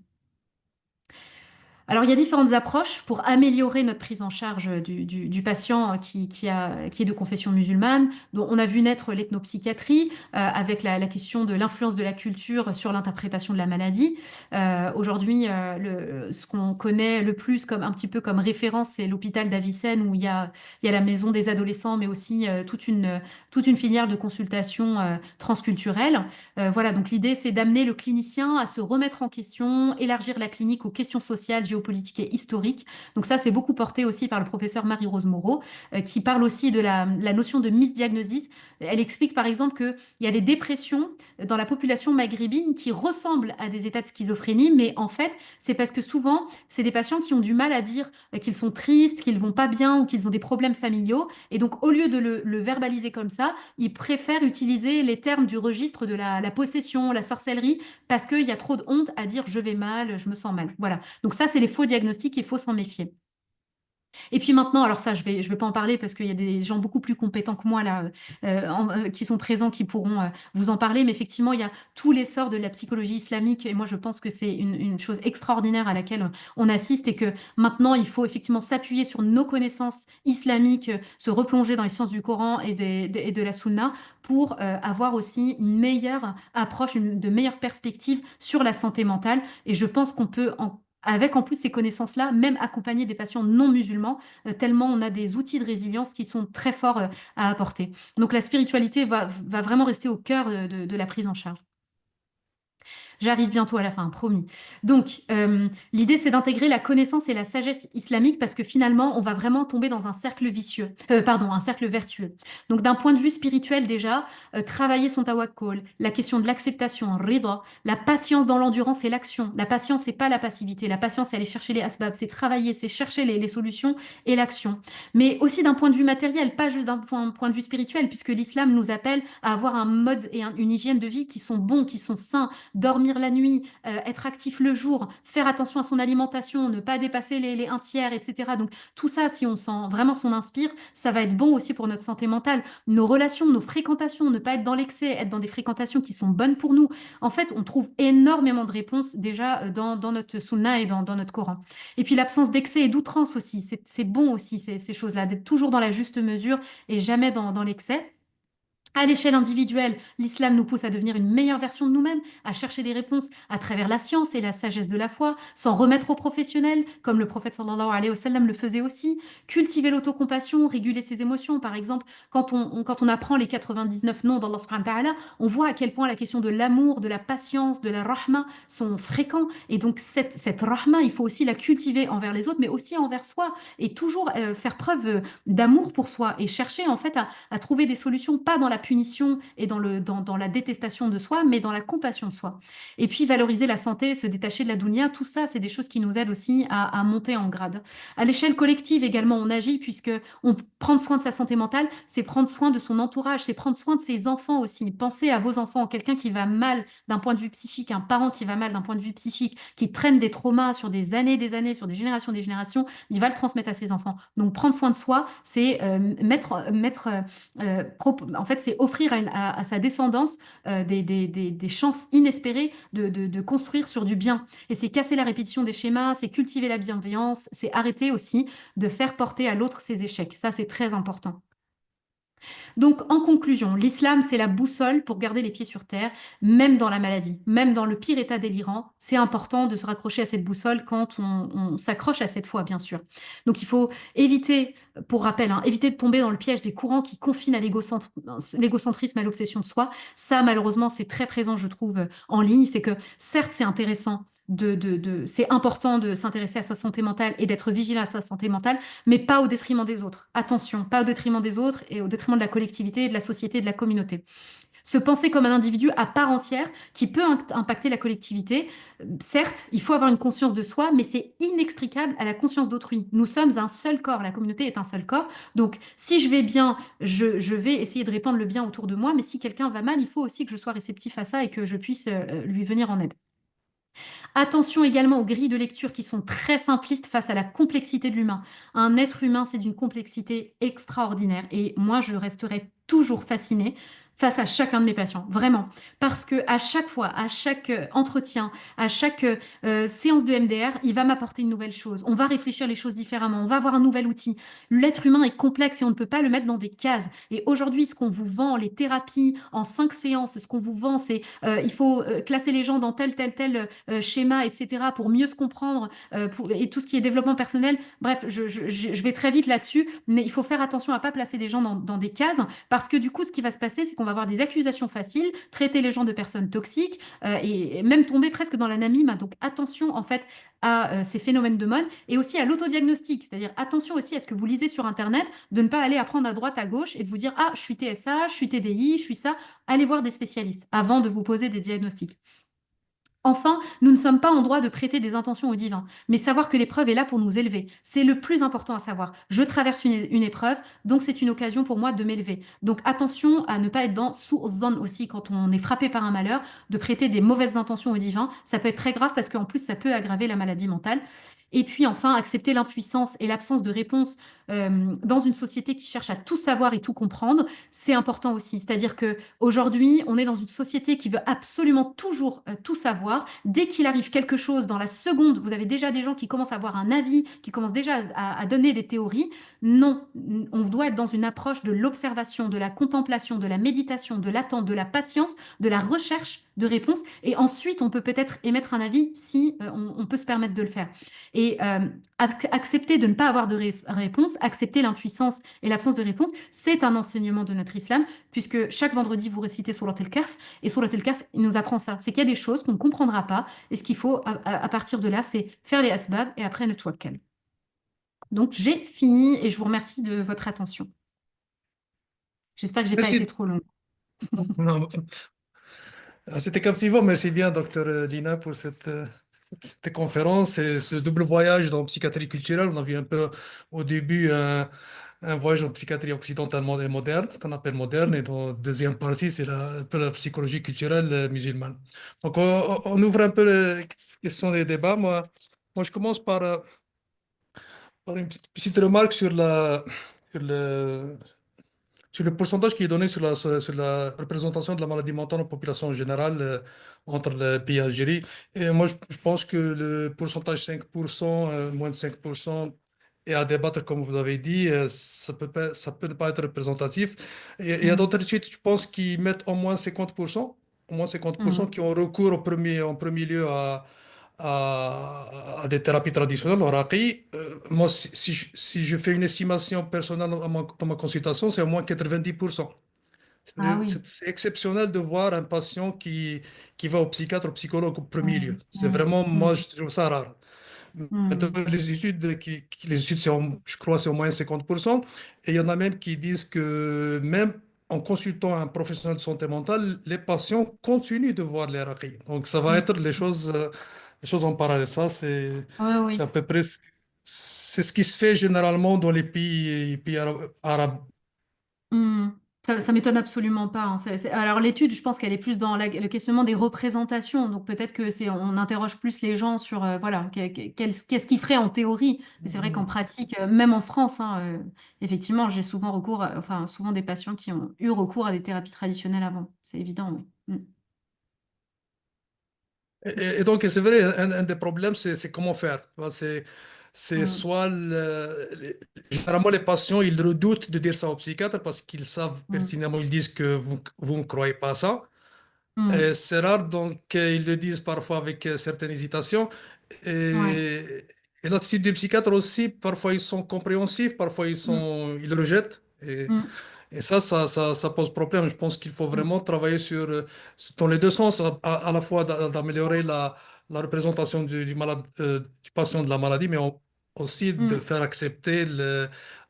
Alors, il y a différentes approches pour améliorer notre prise en charge du patient qui est de confession musulmane. Donc, on a vu naître l'ethnopsychiatrie avec la question de l'influence de la culture sur l'interprétation de la maladie. Aujourd'hui, ce qu'on connaît le plus comme un petit peu comme référence, c'est l'hôpital d'Avicenne où il y a la maison des adolescents, mais aussi toute une filière de consultation transculturelle. Voilà, donc l'idée, c'est d'amener le clinicien à se remettre en question, élargir la clinique aux questions sociales, géopolitiques, géopolitique et historique. Donc ça, c'est beaucoup porté aussi par le professeur Marie-Rose Moreau, qui parle aussi de la notion de misdiagnosis. Elle explique par exemple qu'il y a des dépressions dans la population maghrébine qui ressemblent à des états de schizophrénie, mais en fait, c'est parce que souvent, c'est des patients qui ont du mal à dire qu'ils sont tristes, qu'ils vont pas bien ou qu'ils ont des problèmes familiaux. Et donc, au lieu de le verbaliser comme ça, ils préfèrent utiliser les termes du registre de la possession, la sorcellerie, parce qu'il y a trop de honte à dire je vais mal, je me sens mal. Voilà. Donc ça, c'est les faux diagnostics, il faut s'en méfier. Et puis maintenant, alors ça, je vais pas en parler parce qu'il y a des gens beaucoup plus compétents que moi là, qui sont présents, qui pourront vous en parler. Mais effectivement, il y a tous les sorts de la psychologie islamique. Et moi, je pense que c'est une chose extraordinaire à laquelle on assiste et que maintenant, il faut effectivement s'appuyer sur nos connaissances islamiques, se replonger dans les sciences du Coran et de la Sunna pour avoir aussi une meilleure approche, de meilleures perspectives sur la santé mentale. Et je pense qu'on peut avec en plus ces connaissances-là, même accompagner des patients non musulmans, tellement on a des outils de résilience qui sont très forts à apporter. Donc la spiritualité va vraiment rester au cœur de la prise en charge. J'arrive bientôt à la fin, promis. Donc, l'idée, c'est d'intégrer la connaissance et la sagesse islamique parce que finalement, on va vraiment tomber dans un cercle vicieux, pardon, un cercle vertueux. Donc, d'un point de vue spirituel, déjà, travailler son tawakkul, la question de l'acceptation, rida, la patience dans l'endurance et l'action. La patience, c'est pas la passivité. La patience, c'est aller chercher les asbab, c'est travailler, c'est chercher les solutions et l'action. Mais aussi d'un point de vue matériel, pas juste d'un point de vue spirituel, puisque l'islam nous appelle à avoir un mode et une hygiène de vie qui sont bons, qui sont sains, dormir la nuit, être actif le jour, faire attention à son alimentation, ne pas dépasser les 1 tiers, etc. Donc tout ça, si on sent vraiment s'en inspire, ça va être bon aussi pour notre santé mentale. Nos relations, nos fréquentations, ne pas être dans l'excès, être dans des fréquentations qui sont bonnes pour nous. En fait, on trouve énormément de réponses déjà dans notre sunna et dans notre Coran. Et puis l'absence d'excès et d'outrance aussi, c'est bon aussi ces choses-là, d'être toujours dans la juste mesure et jamais dans l'excès. À l'échelle individuelle, l'islam nous pousse à devenir une meilleure version de nous-mêmes, à chercher des réponses à travers la science et la sagesse de la foi, s'en remettre aux professionnels, comme le prophète sallallahu alayhi wa sallam le faisait aussi, cultiver l'autocompassion, réguler ses émotions. Par exemple, quand on apprend les 99 noms d'Allah subhanahu wa ta'ala, on voit à quel point la question de l'amour, de la patience, de la rahma sont fréquents. Et donc, cette rahma, il faut aussi la cultiver envers les autres, mais aussi envers soi, et toujours faire preuve d'amour pour soi et chercher en fait à trouver des solutions, pas dans la punition et dans la détestation de soi, mais dans la compassion de soi. Et puis valoriser la santé, se détacher de la dunya, tout ça, c'est des choses qui nous aident aussi à monter en grade. À l'échelle collective également, on agit puisque prendre soin de sa santé mentale, c'est prendre soin de son entourage, c'est prendre soin de ses enfants aussi. Pensez à vos enfants, quelqu'un qui va mal d'un point de vue psychique, un parent qui va mal d'un point de vue psychique, qui traîne des traumas sur des années, sur des générations, il va le transmettre à ses enfants. Donc prendre soin de soi, c'est en fait, c'est offrir à sa descendance des chances inespérées de construire sur du bien. Et c'est casser la répétition des schémas, c'est cultiver la bienveillance, c'est arrêter aussi de faire porter à l'autre ses échecs. Ça, c'est très important. Donc, en conclusion, l'islam, c'est la boussole pour garder les pieds sur terre, même dans la maladie, même dans le pire état délirant. C'est important de se raccrocher à cette boussole quand on s'accroche à cette foi, bien sûr. Donc, il faut éviter, pour rappel, hein, éviter de tomber dans le piège des courants qui confinent à l'égocentrisme, à l'obsession de soi. Ça, malheureusement, c'est très présent, je trouve, en ligne. C'est que, certes, c'est intéressant. C'est important de s'intéresser à sa santé mentale et d'être vigilant à sa santé mentale, mais pas au détriment des autres. Attention, pas au détriment des autres et au détriment de la collectivité, de la société, de la communauté. Se penser comme un individu à part entière qui peut impacter la collectivité. Certes, il faut avoir une conscience de soi, mais c'est inextricable à la conscience d'autrui. Nous sommes un seul corps, la communauté est un seul corps. Donc, si je vais bien, je vais essayer de répandre le bien autour de moi, mais si quelqu'un va mal, il faut aussi que je sois réceptif à ça et que je puisse lui venir en aide. Attention également aux grilles de lecture qui sont très simplistes face à la complexité de l'humain. Un être humain, c'est d'une complexité extraordinaire. Et moi, je resterai toujours fascinée face à chacun de mes patients, vraiment. Parce que à chaque fois, à chaque entretien, à chaque séance de MDR, il va m'apporter une nouvelle chose. On va réfléchir les choses différemment. On va avoir un nouvel outil. L'être humain est complexe et on ne peut pas le mettre dans des cases. Et aujourd'hui, ce qu'on vous vend, les thérapies en 5 séances, ce qu'on vous vend, c'est il faut classer les gens dans tel schéma, etc., pour mieux se comprendre et tout ce qui est développement personnel. Bref, je vais très vite là-dessus, mais il faut faire attention à pas placer des gens dans des cases parce que du coup, ce qui va se passer, c'est qu'on va avoir des accusations faciles, traiter les gens de personnes toxiques et même tomber presque dans l'anonymat. Donc attention en fait à ces phénomènes de mode et aussi à l'autodiagnostic, c'est-à-dire attention aussi à ce que vous lisez sur Internet, de ne pas aller apprendre à droite, à gauche et de vous dire, ah, je suis TSA, je suis TDI, je suis ça. Allez voir des spécialistes avant de vous poser des diagnostics. Enfin, nous ne sommes pas en droit de prêter des intentions au divin, mais savoir que l'épreuve est là pour nous élever. C'est le plus important à savoir. Je traverse une épreuve, donc c'est une occasion pour moi de m'élever. Donc attention à ne pas être dans source-zone aussi quand on est frappé par un malheur, de prêter des mauvaises intentions au divin. Ça peut être très grave parce qu'en plus, ça peut aggraver la maladie mentale. Et puis enfin, accepter l'impuissance et l'absence de réponse dans une société qui cherche à tout savoir et tout comprendre, c'est important aussi. C'est-à-dire que aujourd'hui, on est dans une société qui veut absolument toujours tout savoir. Dès qu'il arrive quelque chose, dans la seconde, vous avez déjà des gens qui commencent à avoir un avis, qui commencent déjà à donner des théories. Non, on doit être dans une approche de l'observation, de la contemplation, de la méditation, de l'attente, de la patience, de la recherche de réponses. Et ensuite, on peut peut-être émettre un avis si on peut se permettre de le faire. Et accepter de ne pas avoir de réponse, accepter l'impuissance et l'absence de réponse, c'est un enseignement de notre islam puisque chaque vendredi, vous récitez Surat al-Kahf, et Surat al-Kahf il nous apprend ça. C'est qu'il y a des choses qu'on ne comprendra pas, et ce qu'il faut, à partir de là, c'est faire les asbab, et après, netawakkal. Donc, j'ai fini, et je vous remercie de votre attention. J'espère que j'ai pas été Merci. trop longue. Non, c'était captivant. Merci bien, docteur Lina, pour cette conférence et ce double voyage dans psychiatrie culturelle. On a vu un peu au début un voyage en psychiatrie occidentale et moderne, qu'on appelle moderne, et dans la deuxième partie, c'est un peu la psychologie culturelle musulmane. Donc, on ouvre un peu les questions des débats. Moi, je commence par une petite remarque sur le, sur le pourcentage qui est donné sur la représentation de la maladie mentale en population générale entre le pays et l'Algérie. Et moi, je pense que le pourcentage 5%, moins de 5%, est à débattre, comme vous avez dit, ça peut ne pas être représentatif. Et il y a Mm, d'autres études, je pense, qui mettent au moins 50% mm, qui ont recours en premier lieu à des thérapies traditionnelles, au raqi. Moi, si je fais une estimation personnelle dans ma consultation, c'est au moins 90%. ah oui. C'est exceptionnel de voir un patient qui va au psychiatre, au psychologue au premier lieu. Mm, C'est mm, vraiment, moi, mm, je trouve ça rare. Maintenant, mm, les études, je crois, c'est au moins 50%. Et il y en a même qui disent que même en consultant un professionnel de santé mentale, les patients continuent de voir les RAQI. Donc, ça va mm. être les choses en parallèle. Ça, Ouais, c'est oui. à peu près, c'est ce qui se fait généralement dans les pays arabes. Hmm. Ça m'étonne absolument pas, hein. Alors l'étude, je pense qu'elle est plus dans le questionnement des représentations. Donc peut-être que on interroge plus les gens sur voilà, qu'est-ce qu'ils feraient en théorie. Mais c'est vrai qu'en pratique, même en France, hein, effectivement, j'ai souvent recours, enfin souvent des patients qui ont eu recours à des thérapies traditionnelles avant. C'est évident, oui. Hmm. Et donc, c'est vrai, un des problèmes, c'est comment faire. Tu vois. C'est Hmm. soit, généralement, les patients, ils redoutent de dire ça au psychiatre parce qu'ils savent Hmm. pertinemment, ils disent que vous ne croyez pas à ça. Hmm. Et c'est rare, donc ils le disent parfois avec certaines hésitations. Ouais. Et, et l'attitude des psychiatres aussi, parfois ils sont compréhensifs, parfois Hmm. ils rejettent. Hmm. Et ça pose problème. Je pense qu'il faut Hmm. vraiment travailler dans les deux sens, à la fois d'améliorer la représentation du patient de la maladie, mais aussi de Hmm. faire accepter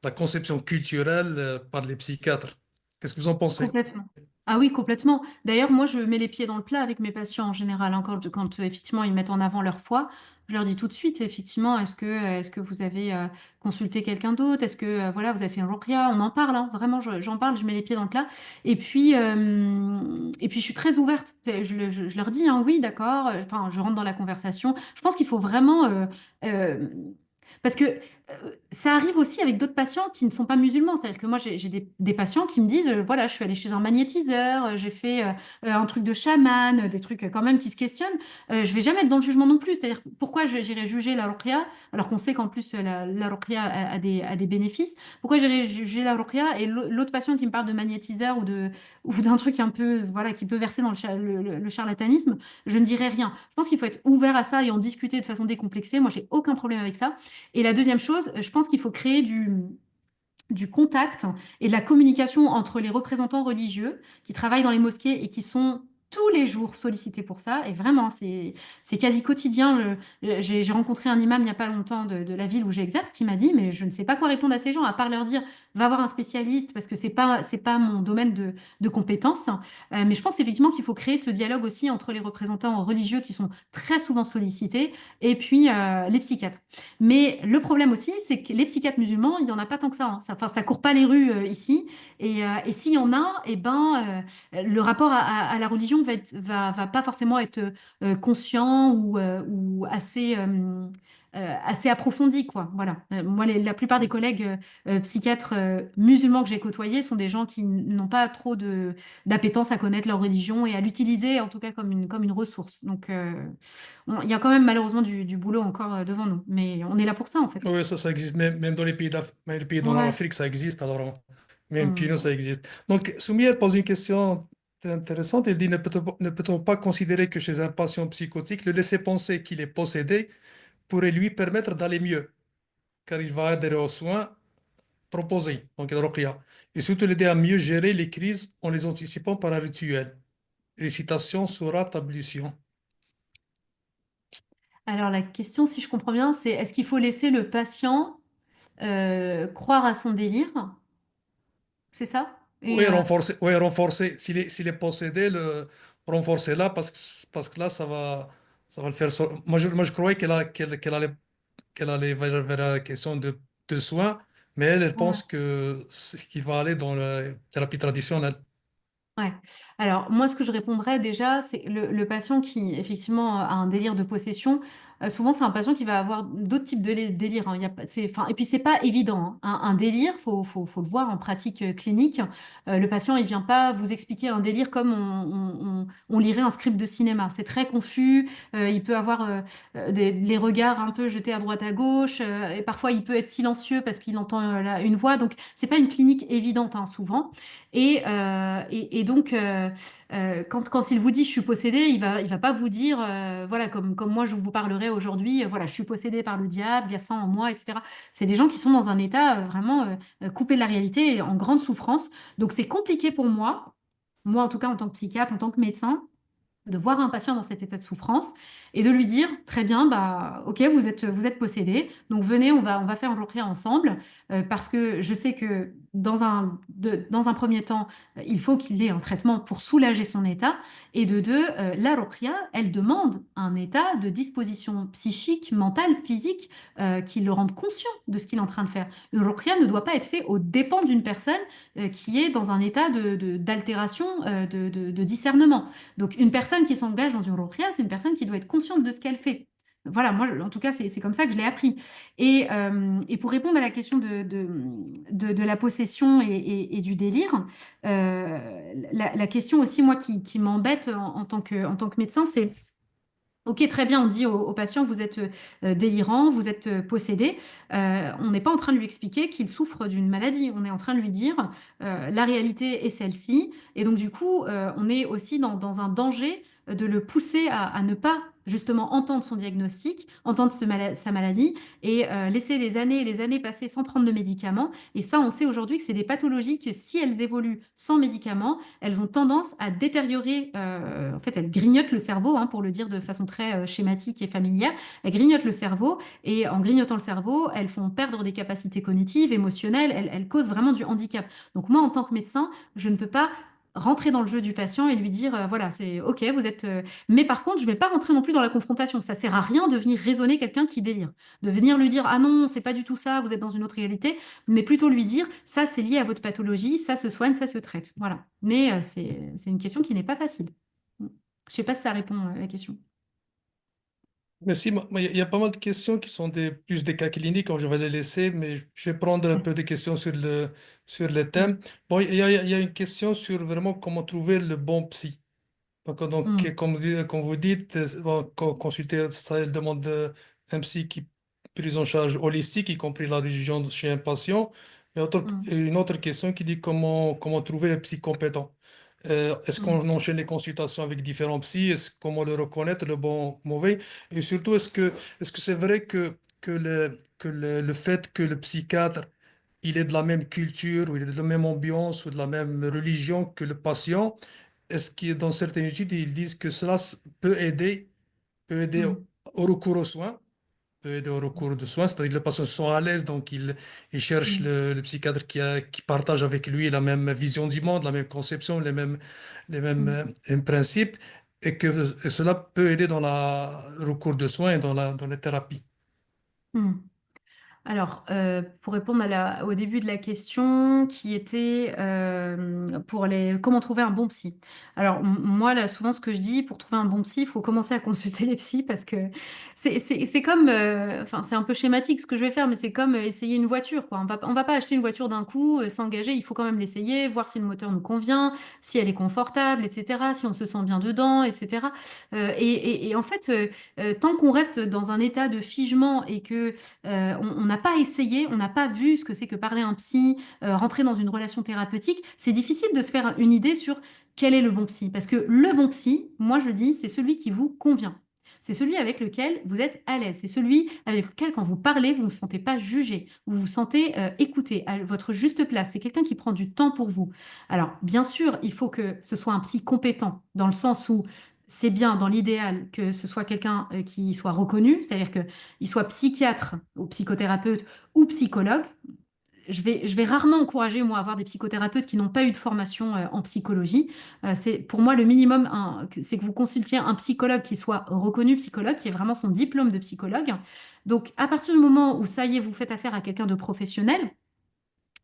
la conception culturelle par les psychiatres. Qu'est-ce que vous en pensez? Complètement. Ah oui, complètement. D'ailleurs, moi, je mets les pieds dans le plat avec mes patients en général, hein, quand effectivement ils mettent en avant leur foi. Je leur dis tout de suite, effectivement, est-ce que vous avez consulté quelqu'un d'autre? Est-ce que voilà, vous avez fait un ruqya? On en parle, hein, vraiment, j'en parle, je mets les pieds dans le plat. Et puis je suis très ouverte. Je leur dis, hein, oui, d'accord. Enfin, je rentre dans la conversation. Je pense qu'il faut vraiment, euh, parce que ça arrive aussi avec d'autres patients qui ne sont pas musulmans. C'est-à-dire que moi, j'ai des patients qui me disent, voilà, je suis allée chez un magnétiseur, j'ai fait un truc de chaman, des trucs quand même qui se questionnent. Je vais jamais être dans le jugement non plus. C'est-à-dire, pourquoi j'irais juger la ruqya, alors qu'on sait qu'en plus, la ruqya a des bénéfices. Pourquoi j'irais juger la ruqya et l'autre patient qui me parle de magnétiseur ou d'un truc un peu, voilà, qui peut verser dans le charlatanisme, je ne dirais rien. Je pense qu'il faut être ouvert à ça et en discuter de façon décomplexée. Moi, j'ai aucun problème avec ça. Et la deuxième chose, je pense qu'il faut créer du contact et de la communication entre les représentants religieux qui travaillent dans les mosquées et qui sont tous les jours sollicités pour ça. Et vraiment, c'est quasi quotidien. J'ai rencontré un imam il n'y a pas longtemps de la ville où j'exerce qui m'a dit, mais je ne sais pas quoi répondre à ces gens, à part leur dire, va voir un spécialiste parce que c'est pas mon domaine de compétences. Mais je pense effectivement qu'il faut créer ce dialogue aussi entre les représentants religieux qui sont très souvent sollicités et puis les psychiatres. Mais le problème aussi, c'est que les psychiatres musulmans, il n'y en a pas tant que ça, hein. Enfin, ça court pas les rues ici. Et s'il y en a, eh ben, le rapport à la religion va pas forcément être conscient ou assez approfondi, quoi. Voilà. Moi, la plupart des collègues psychiatres musulmans que j'ai côtoyés sont des gens qui n'ont pas trop d'appétence à connaître leur religion et à l'utiliser, en tout cas, comme une ressource. Donc, il y a quand même malheureusement du boulot encore devant nous. Mais on est là pour ça, en fait. Oui, ça existe, même dans les pays même les pays dans Ouais. l'Afrique, ça existe, alors même chez nous, Hum. ça existe. Donc, Soumière pose une question intéressante, il dit, ne peut-on pas considérer que chez un patient psychotique, le laisser penser qu'il est possédé pourrait lui permettre d'aller mieux, car il va adhérer aux soins proposés, donc le Ruqya, et surtout l'aider à mieux gérer les crises en les anticipant par un rituel. Récitation, sourate, ablution. Alors la question, si je comprends bien, c'est est-ce qu'il faut laisser le patient croire à son délire? C'est ça? Oui, renforcer. S'il est possédé, renforcer là, parce que là, ça va le faire. Moi, je croyais qu'elle allait vers la question de soins, mais elle Ouais. pense que ce qui va aller dans la thérapie traditionnelle. Ouais. Alors, moi, ce que je répondrais déjà, c'est le patient qui, effectivement, a un délire de possession. Souvent, c'est un patient qui va avoir d'autres types de délires, hein. Il y a pas, enfin, et puis, c'est pas évident, hein. Un délire, faut le voir en pratique clinique. Le patient, il vient pas vous expliquer un délire comme on lirait un script de cinéma. C'est très confus. Il peut avoir les regards un peu jetés à droite à gauche. Et parfois, il peut être silencieux parce qu'il entend une voix. Donc, c'est pas une clinique évidente, hein, souvent. Et donc, quand il vous dit je suis possédé, il va pas vous dire, voilà, comme moi je vous parlerai aujourd'hui, voilà, je suis possédé par le diable, il y a ça en moi, etc. C'est des gens qui sont dans un état vraiment coupé de la réalité et en grande souffrance. Donc c'est compliqué pour moi en tout cas en tant que psychiatre, en tant que médecin, de voir un patient dans cet état de souffrance et de lui dire, très bien, bah, ok, vous êtes possédé, donc venez, on va faire un ruqya ensemble, parce que je sais que dans un premier temps, il faut qu'il ait un traitement pour soulager son état, et de deux, la ruqya, elle demande un état de disposition psychique, mentale, physique, qui le rende conscient de ce qu'il est en train de faire. Une ruqya ne doit pas être fait aux dépens d'une personne qui est dans un état d'altération, de discernement. Donc, une personne qui s'engage dans une ruqya, c'est une personne qui doit être consciente de ce qu'elle fait. Voilà, moi, en tout cas, c'est comme ça que je l'ai appris. Et pour répondre à la question de la possession et du délire, la question aussi, moi, qui m'embête en tant que médecin, c'est ok, très bien, on dit au patient, vous êtes délirant, vous êtes possédé. On n'est pas en train de lui expliquer qu'il souffre d'une maladie. On est en train de lui dire, la réalité est celle-ci. Et donc, du coup, on est aussi dans un danger de le pousser à ne pas justement entendre son diagnostic, entendre sa maladie et laisser des années et des années passer sans prendre de médicaments. Et ça, on sait aujourd'hui que c'est des pathologies que si elles évoluent sans médicaments, elles ont tendance à détériorer, en fait, elles grignotent le cerveau, hein, pour le dire de façon très schématique et familière, elles grignotent le cerveau, et en grignotant le cerveau, elles font perdre des capacités cognitives, émotionnelles, elles causent vraiment du handicap. Donc moi, en tant que médecin, je ne peux pas rentrer dans le jeu du patient et lui dire, voilà, c'est OK, vous êtes... Mais par contre, je ne vais pas rentrer non plus dans la confrontation. Ça sert à rien de venir raisonner quelqu'un qui délire. De venir lui dire, ah non, c'est pas du tout ça, vous êtes dans une autre réalité, mais plutôt lui dire, ça c'est lié à votre pathologie, ça se soigne, ça se traite. Voilà. Mais c'est une question qui n'est pas facile. Je ne sais pas si ça répond à la question. Mais si, il y a pas mal de questions qui sont plus des cas cliniques, donc je vais les laisser, mais je vais prendre un Ouais. peu des questions sur le Mm, thème. Bon, il y a une question sur vraiment comment trouver le bon psy. mm, Comme vous dites, bon, consulter, ça demande un psy qui prise en charge holistique, y compris la religion chez un patient. mm, Une autre question qui dit comment trouver le psy compétent. Est-ce mm. qu'on enchaîne les consultations avec différents psys? Comment le reconnaître, le bon, mauvais? Et surtout, est-ce que c'est vrai que le fait que le psychiatre il est de la même culture, ou il est de la même ambiance, ou de la même religion que le patient, est-ce que dans certaines études, ils disent que cela peut aider Mm. au recours aux soins, peut aider au recours de soins, c'est-à-dire que les patients sont à l'aise, donc ils cherchent Mm. le psychiatre qui partage avec lui la même vision du monde, la même conception, les mêmes Mm. principes, et que cela peut aider dans le recours de soins et dans les thérapies. Mm. Alors, pour répondre au début de la question, qui était pour comment trouver un bon psy. Alors, moi, là, souvent, ce que je dis, pour trouver un bon psy, il faut commencer à consulter les psys parce que c'est comme, enfin, c'est un peu schématique ce que je vais faire, mais c'est comme essayer une voiture, quoi. On va pas acheter une voiture d'un coup, s'engager, il faut quand même l'essayer, voir si le moteur nous convient, si elle est confortable, etc., si on se sent bien dedans, etc. Et en fait, tant qu'on reste dans un état de figement et que on n'a pas essayé, on n'a pas vu ce que c'est que parler à un psy, rentrer dans une relation thérapeutique, c'est difficile de se faire une idée sur quel est le bon psy. Parce que le bon psy, moi je dis, c'est celui qui vous convient. C'est celui avec lequel vous êtes à l'aise. C'est celui avec lequel, quand vous parlez, vous ne vous sentez pas jugé. Vous vous sentez écouté à votre juste place. C'est quelqu'un qui prend du temps pour vous. Alors, bien sûr, il faut que ce soit un psy compétent, dans le sens où c'est bien, dans l'idéal, que ce soit quelqu'un qui soit reconnu, c'est-à-dire qu'il soit psychiatre ou psychothérapeute ou psychologue. Je vais rarement encourager, moi, à avoir des psychothérapeutes qui n'ont pas eu de formation en psychologie. C'est pour moi le minimum, c'est que vous consultiez un psychologue qui soit reconnu psychologue, qui ait vraiment son diplôme de psychologue. Donc, à partir du moment où ça y est, vous faites affaire à quelqu'un de professionnel,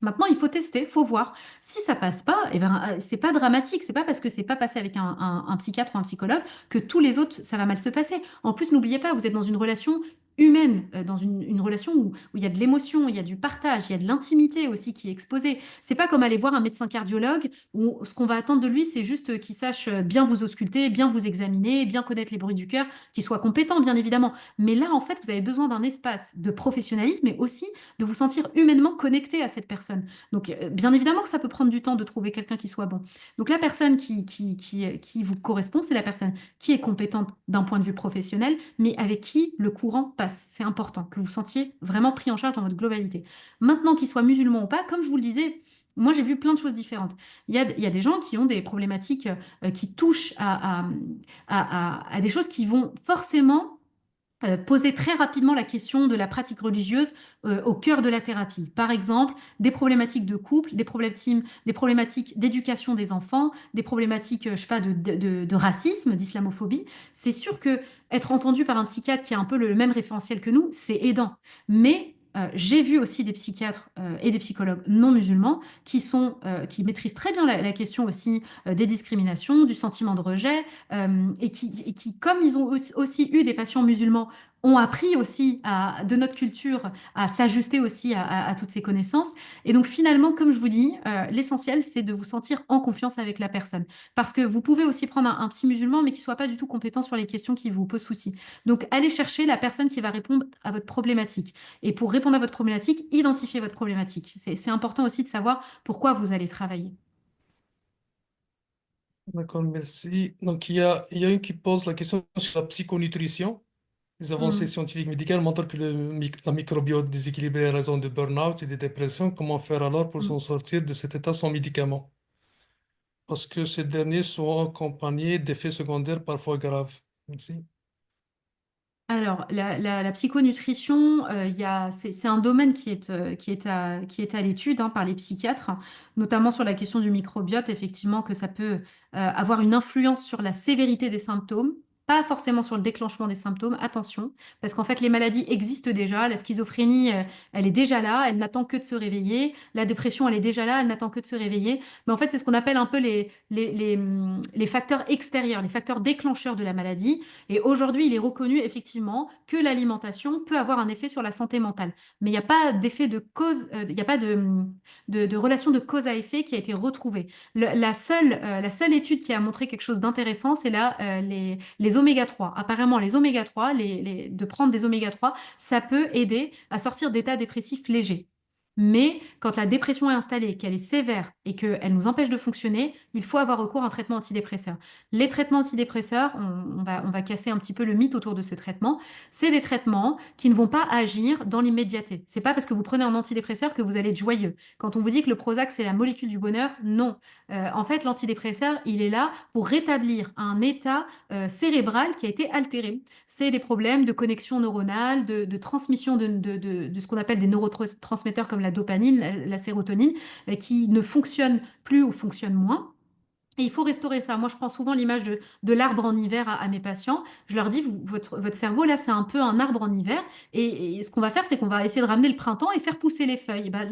maintenant, il faut tester, faut voir. Si ça passe pas, eh ben, c'est pas dramatique. C'est pas parce que c'est pas passé avec un psychiatre ou un psychologue que tous les autres, ça va mal se passer. En plus, n'oubliez pas, vous êtes dans une relation humaine, dans une relation où il y a de l'émotion, il y a du partage, il y a de l'intimité aussi qui est exposée. C'est pas comme aller voir un médecin cardiologue où ce qu'on va attendre de lui, c'est juste qu'il sache bien vous ausculter, bien vous examiner, bien connaître les bruits du cœur, qu'il soit compétent, bien évidemment. Mais là, en fait, vous avez besoin d'un espace de professionnalisme, mais aussi de vous sentir humainement connecté à cette personne. Donc, bien évidemment que ça peut prendre du temps de trouver quelqu'un qui soit bon. Donc, la personne qui vous correspond, c'est la personne qui est compétente d'un point de vue professionnel, mais avec qui le courant passe. C'est important que vous sentiez vraiment pris en charge dans votre globalité. Maintenant, qu'il soit musulman ou pas, comme je vous le disais, moi, j'ai vu plein de choses différentes. Il y a des gens qui ont des problématiques qui touchent à des choses qui vont forcément poser très rapidement la question de la pratique religieuse au cœur de la thérapie. Par exemple, des problématiques de couple, des problématiques d'éducation des enfants, des problématiques, je sais pas, de racisme, d'islamophobie. C'est sûr que être entendu par un psychiatre qui a un peu le même référentiel que nous, c'est aidant. Mais j'ai vu aussi des psychiatres et des psychologues non musulmans qui maîtrisent très bien la question aussi des discriminations, du sentiment de rejet, comme ils ont aussi eu des patients musulmans, ont appris aussi de notre culture à s'ajuster aussi à toutes ces connaissances. Et donc finalement, comme je vous dis, l'essentiel, c'est de vous sentir en confiance avec la personne. Parce que vous pouvez aussi prendre un psy musulman, mais qui soit pas du tout compétent sur les questions qui vous posent souci. Donc allez chercher la personne qui va répondre à votre problématique. Et pour répondre à votre problématique, identifiez votre problématique. C'est important aussi de savoir pourquoi vous allez travailler. D'accord, merci. Donc, il y a une qui pose la question sur la psychonutrition. Les avancées Hmm. scientifiques médicales montrent que la microbiote déséquilibrée est raison de burn-out et de dépression. Comment faire alors pour Hmm. s'en sortir de cet état sans médicaments? Parce que ces derniers sont accompagnés d'effets secondaires parfois graves. Merci. Alors, la psychonutrition, c'est un domaine qui est à l'étude hein, par les psychiatres, notamment sur la question du microbiote, effectivement, que ça peut avoir une influence sur la sévérité des symptômes, pas forcément sur le déclenchement des symptômes, attention, parce qu'en fait, les maladies existent déjà, la schizophrénie, elle est déjà là, elle n'attend que de se réveiller, la dépression, elle est déjà là, elle n'attend que de se réveiller, mais en fait, c'est ce qu'on appelle un peu les facteurs extérieurs, les facteurs déclencheurs de la maladie. Et aujourd'hui, il est reconnu effectivement que l'alimentation peut avoir un effet sur la santé mentale. Mais il n'y a pas d'effet de cause, il n'y a pas de relation de cause à effet qui a été retrouvée. La seule étude qui a montré quelque chose d'intéressant, c'est là les oméga 3. Apparemment, les oméga 3, de prendre des oméga 3, ça peut aider à sortir d'états dépressifs légers. Mais quand la dépression est installée, qu'elle est sévère et qu'elle nous empêche de fonctionner, il faut avoir recours à un traitement antidépresseur. Les traitements antidépresseurs, on va casser un petit peu le mythe autour de ce traitement. C'est des traitements qui ne vont pas agir dans l'immédiateté. C'est pas parce que vous prenez un antidépresseur que vous allez être joyeux. Quand on vous dit que le Prozac, c'est la molécule du bonheur, non. En fait, l'antidépresseur, il est là pour rétablir un état cérébral qui a été altéré. C'est des problèmes de connexion neuronale, de transmission de ce qu'on appelle des neurotransmetteurs comme la dopamine, la sérotonine, qui ne fonctionnent plus ou fonctionnent moins. Et il faut restaurer ça. Moi, je prends souvent l'image de l'arbre en hiver à mes patients. Je leur dis, votre cerveau, là, c'est un peu un arbre en hiver. Et ce qu'on va faire, c'est qu'on va essayer de ramener le printemps et faire pousser les feuilles. Et ben,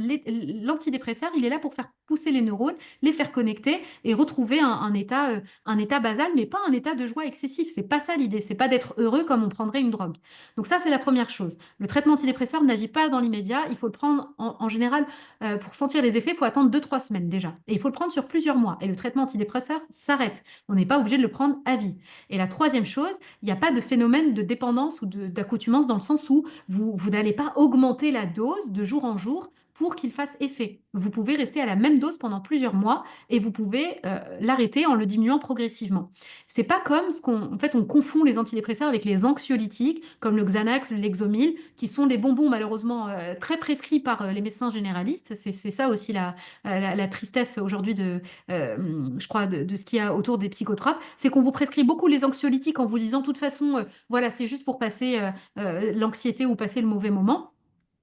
l'antidépresseur, il est là pour faire pousser les neurones, les faire connecter et retrouver un état basal, mais pas un état de joie excessif. C'est pas ça l'idée. C'est pas d'être heureux comme on prendrait une drogue. Donc ça, c'est la première chose. Le traitement antidépresseur n'agit pas dans l'immédiat. Il faut le prendre en général pour sentir les effets. Il faut attendre 2, 3 semaines déjà. Et il faut le prendre sur plusieurs mois. Et le traitement antidépresseur s'arrête. On n'est pas obligé de le prendre à vie. Et la troisième chose, il n'y a pas de phénomène de dépendance ou d'accoutumance dans le sens où vous n'allez pas augmenter la dose de jour en jour pour qu'il fasse effet. Vous pouvez rester à la même dose pendant plusieurs mois et vous pouvez l'arrêter en le diminuant progressivement. C'est pas comme ce qu'on, en fait, on confond les antidépresseurs avec les anxiolytiques, comme le Xanax, le Lexomil, qui sont des bonbons malheureusement très prescrits par les médecins généralistes. C'est ça aussi la tristesse aujourd'hui je crois, de ce qu'il y a autour des psychotropes, c'est qu'on vous prescrit beaucoup les anxiolytiques en vous disant, de toute façon, voilà, c'est juste pour passer l'anxiété ou passer le mauvais moment.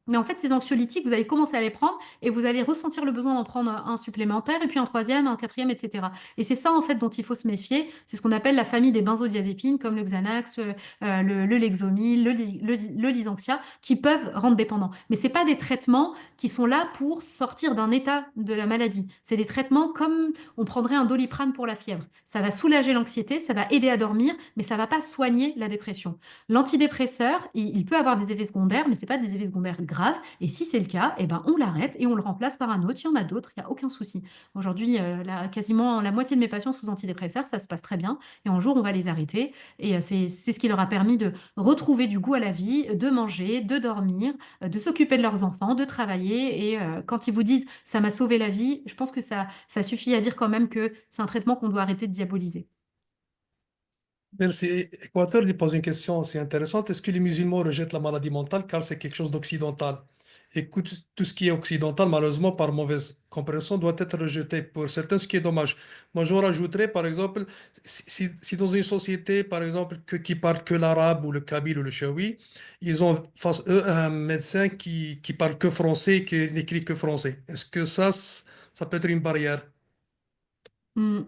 Mais en fait, ces anxiolytiques, vous allez commencer à les prendre et vous allez ressentir le besoin d'en prendre un supplémentaire et puis un troisième, un quatrième, etc. Et c'est ça, en fait, dont il faut se méfier. C'est ce qu'on appelle la famille des benzodiazépines, comme le Xanax, le Lexomil, le Lysanxia, qui peuvent rendre dépendants. Mais c'est pas des traitements qui sont là pour sortir d'un état de la maladie. C'est des traitements comme on prendrait un Doliprane pour la fièvre. Ça va soulager l'anxiété, ça va aider à dormir, mais ça va pas soigner la dépression. L'antidépresseur, il peut avoir des effets secondaires, mais c'est pas des effets secondaires graves. Et si c'est le cas, eh ben, on l'arrête et on le remplace par un autre. Il y en a d'autres, il n'y a aucun souci. Aujourd'hui, quasiment la moitié de mes patients sous antidépresseurs, ça se passe très bien. Et un jour, on va les arrêter. Et c'est ce qui leur a permis de retrouver du goût à la vie, de manger, de dormir, de s'occuper de leurs enfants, de travailler. Et quand ils vous disent ça m'a sauvé la vie, je pense que ça suffit à dire quand même que c'est un traitement qu'on doit arrêter de diaboliser. Merci. Équateur lui pose une question aussi intéressante. Est-ce que les musulmans rejettent la maladie mentale car c'est quelque chose d'occidental? Écoute, tout ce qui est occidental, malheureusement, par mauvaise compréhension, doit être rejeté. Pour certains, ce qui est dommage. Moi, je rajouterais, par exemple, si dans une société, par exemple, qui parle que l'arabe ou le kabyle ou le chaoui, ils ont face eux un médecin qui parle que français, qui n'écrit que français. Est-ce que ça peut être une barrière? Hmm.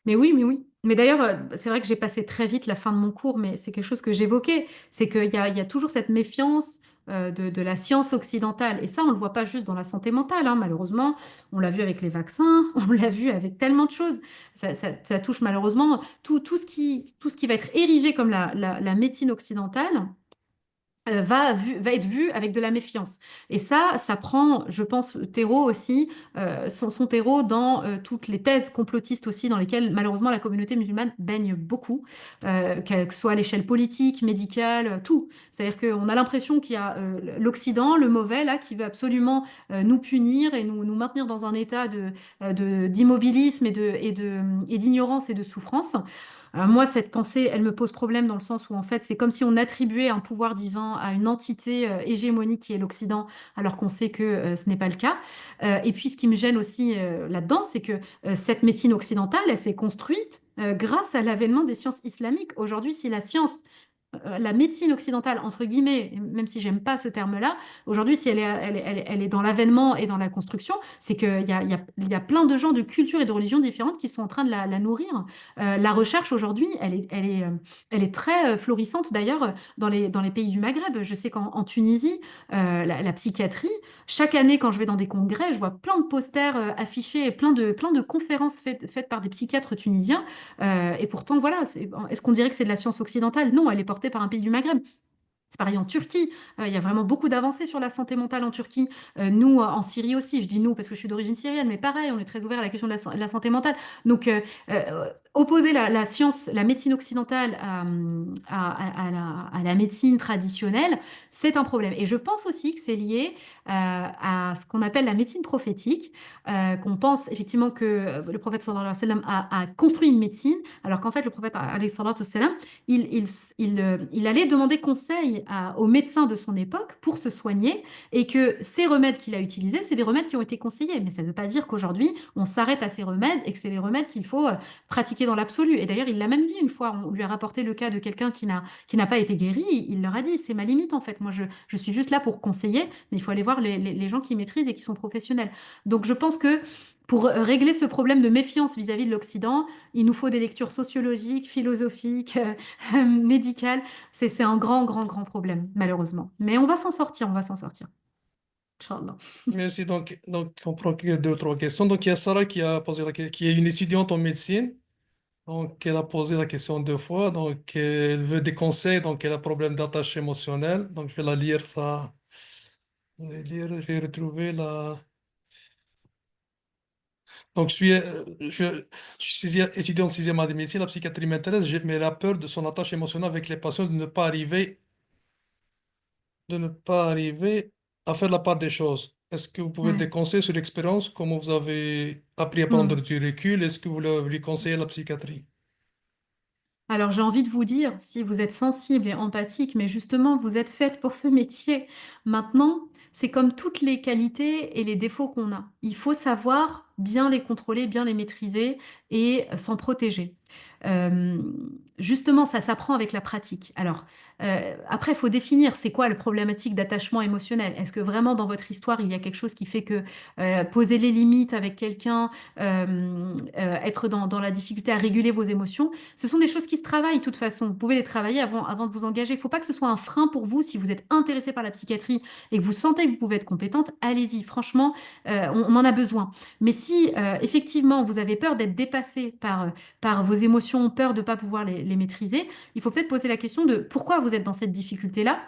Mais oui, mais oui. Mais d'ailleurs, c'est vrai que j'ai passé très vite la fin de mon cours, mais c'est quelque chose que j'évoquais, c'est qu'il y a toujours cette méfiance de la science occidentale. Et ça, on ne le voit pas juste dans la santé mentale, hein, malheureusement. On l'a vu avec les vaccins, on l'a vu avec tellement de choses. Ça touche malheureusement tout ce qui va être érigé comme la médecine occidentale va être vu avec de la méfiance. Et ça prend, je pense, terreau aussi, son terreau dans toutes les thèses complotistes aussi, dans lesquelles malheureusement la communauté musulmane baigne beaucoup, que ce soit à l'échelle politique, médicale, tout. C'est-à-dire qu'on a l'impression qu'il y a l'Occident, le mauvais, là, qui veut absolument nous punir et nous maintenir dans un état d'immobilisme et d'ignorance et de souffrance. Moi, cette pensée, elle me pose problème dans le sens où, en fait, c'est comme si on attribuait un pouvoir divin à une entité hégémonique qui est l'Occident, alors qu'on sait que ce n'est pas le cas. Et puis, ce qui me gêne aussi là-dedans, c'est que cette médecine occidentale, elle s'est construite grâce à l'avènement des sciences islamiques. Aujourd'hui, si la science la médecine occidentale, entre guillemets, même si j'aime pas ce terme-là, aujourd'hui, si elle est dans l'avènement et dans la construction, c'est qu'il y a plein de gens de cultures et de religions différentes qui sont en train de la nourrir. La recherche aujourd'hui, elle est très florissante d'ailleurs dans les pays du Maghreb. Je sais qu'en Tunisie, la psychiatrie, chaque année, quand je vais dans des congrès, je vois plein de posters affichés et plein de conférences faites par des psychiatres tunisiens et pourtant, voilà, est-ce qu'on dirait que c'est de la science occidentale? Non, elle est portée par un pays du Maghreb. C'est pareil en Turquie. Il y a vraiment beaucoup d'avancées sur la santé mentale en Turquie. Nous, en Syrie aussi, je dis nous parce que je suis d'origine syrienne, mais pareil, on est très ouvert à la question de la santé mentale. Donc, opposer la science, la médecine occidentale à la médecine traditionnelle, c'est un problème. Et je pense aussi que c'est lié à ce qu'on appelle la médecine prophétique, qu'on pense effectivement que le prophète sallallahu alayhi wa sallam a construit une médecine, alors qu'en fait le prophète alayhi salatu wa sallam, il allait demander conseil aux médecins de son époque pour se soigner, et que ces remèdes qu'il a utilisés, c'est des remèdes qui ont été conseillés. Mais ça ne veut pas dire qu'aujourd'hui, on s'arrête à ces remèdes et que c'est les remèdes qu'il faut pratiquer dans l'absolu. Et d'ailleurs, il l'a même dit une fois, on lui a rapporté le cas de quelqu'un qui n'a pas été guéri, il leur a dit, c'est ma limite en fait, moi je suis juste là pour conseiller, mais il faut aller voir les gens qui maîtrisent et qui sont professionnels. Donc je pense que pour régler ce problème de méfiance vis-à-vis de l'Occident, il nous faut des lectures sociologiques, philosophiques, médicales. C'est un grand, grand, grand problème, malheureusement. Mais on va s'en sortir, on va s'en sortir. Inch'Allah. Merci. Donc, on prend que deux, trois questions. Donc, il y a Sarah qui a posé qui est une étudiante en médecine. Donc, elle a posé la question deux fois. Donc, elle veut des conseils. Donc, elle a un problème d'attache émotionnelle. Donc, je vais la lire ça. Je vais retrouver la. Donc, je suis étudiant en sixième année de médecine. La psychiatrie m'intéresse, mais elle a peur de son attache émotionnelle avec les patients, de ne pas arriver à faire la part des choses. Est-ce que vous pouvez Ouais. des conseils sur l'expérience, comment vous avez appris à prendre Hmm. du recul? Est-ce que vous lui conseillez la psychiatrie? Alors j'ai envie de vous dire, si vous êtes sensible et empathique, mais justement vous êtes faite pour ce métier. Maintenant, c'est comme toutes les qualités et les défauts qu'on a. Il faut savoir bien les contrôler, bien les maîtriser et s'en protéger. Euh, Justement, ça s'apprend avec la pratique. Alors, après, il faut définir c'est quoi la problématique d'attachement émotionnel. Est-ce que vraiment dans votre histoire, il y a quelque chose qui fait que poser les limites avec quelqu'un, être dans la difficulté à réguler vos émotions, ce sont des choses qui se travaillent de toute façon. Vous pouvez les travailler avant de vous engager. Il ne faut pas que ce soit un frein pour vous. Si vous êtes intéressé par la psychiatrie et que vous sentez que vous pouvez être compétente, allez-y. Franchement, on en a besoin. Mais si effectivement vous avez peur d'être dépassé par vos émotions, peur de ne pas pouvoir les maîtriser, il faut peut-être poser la question de pourquoi vous êtes dans cette difficulté-là.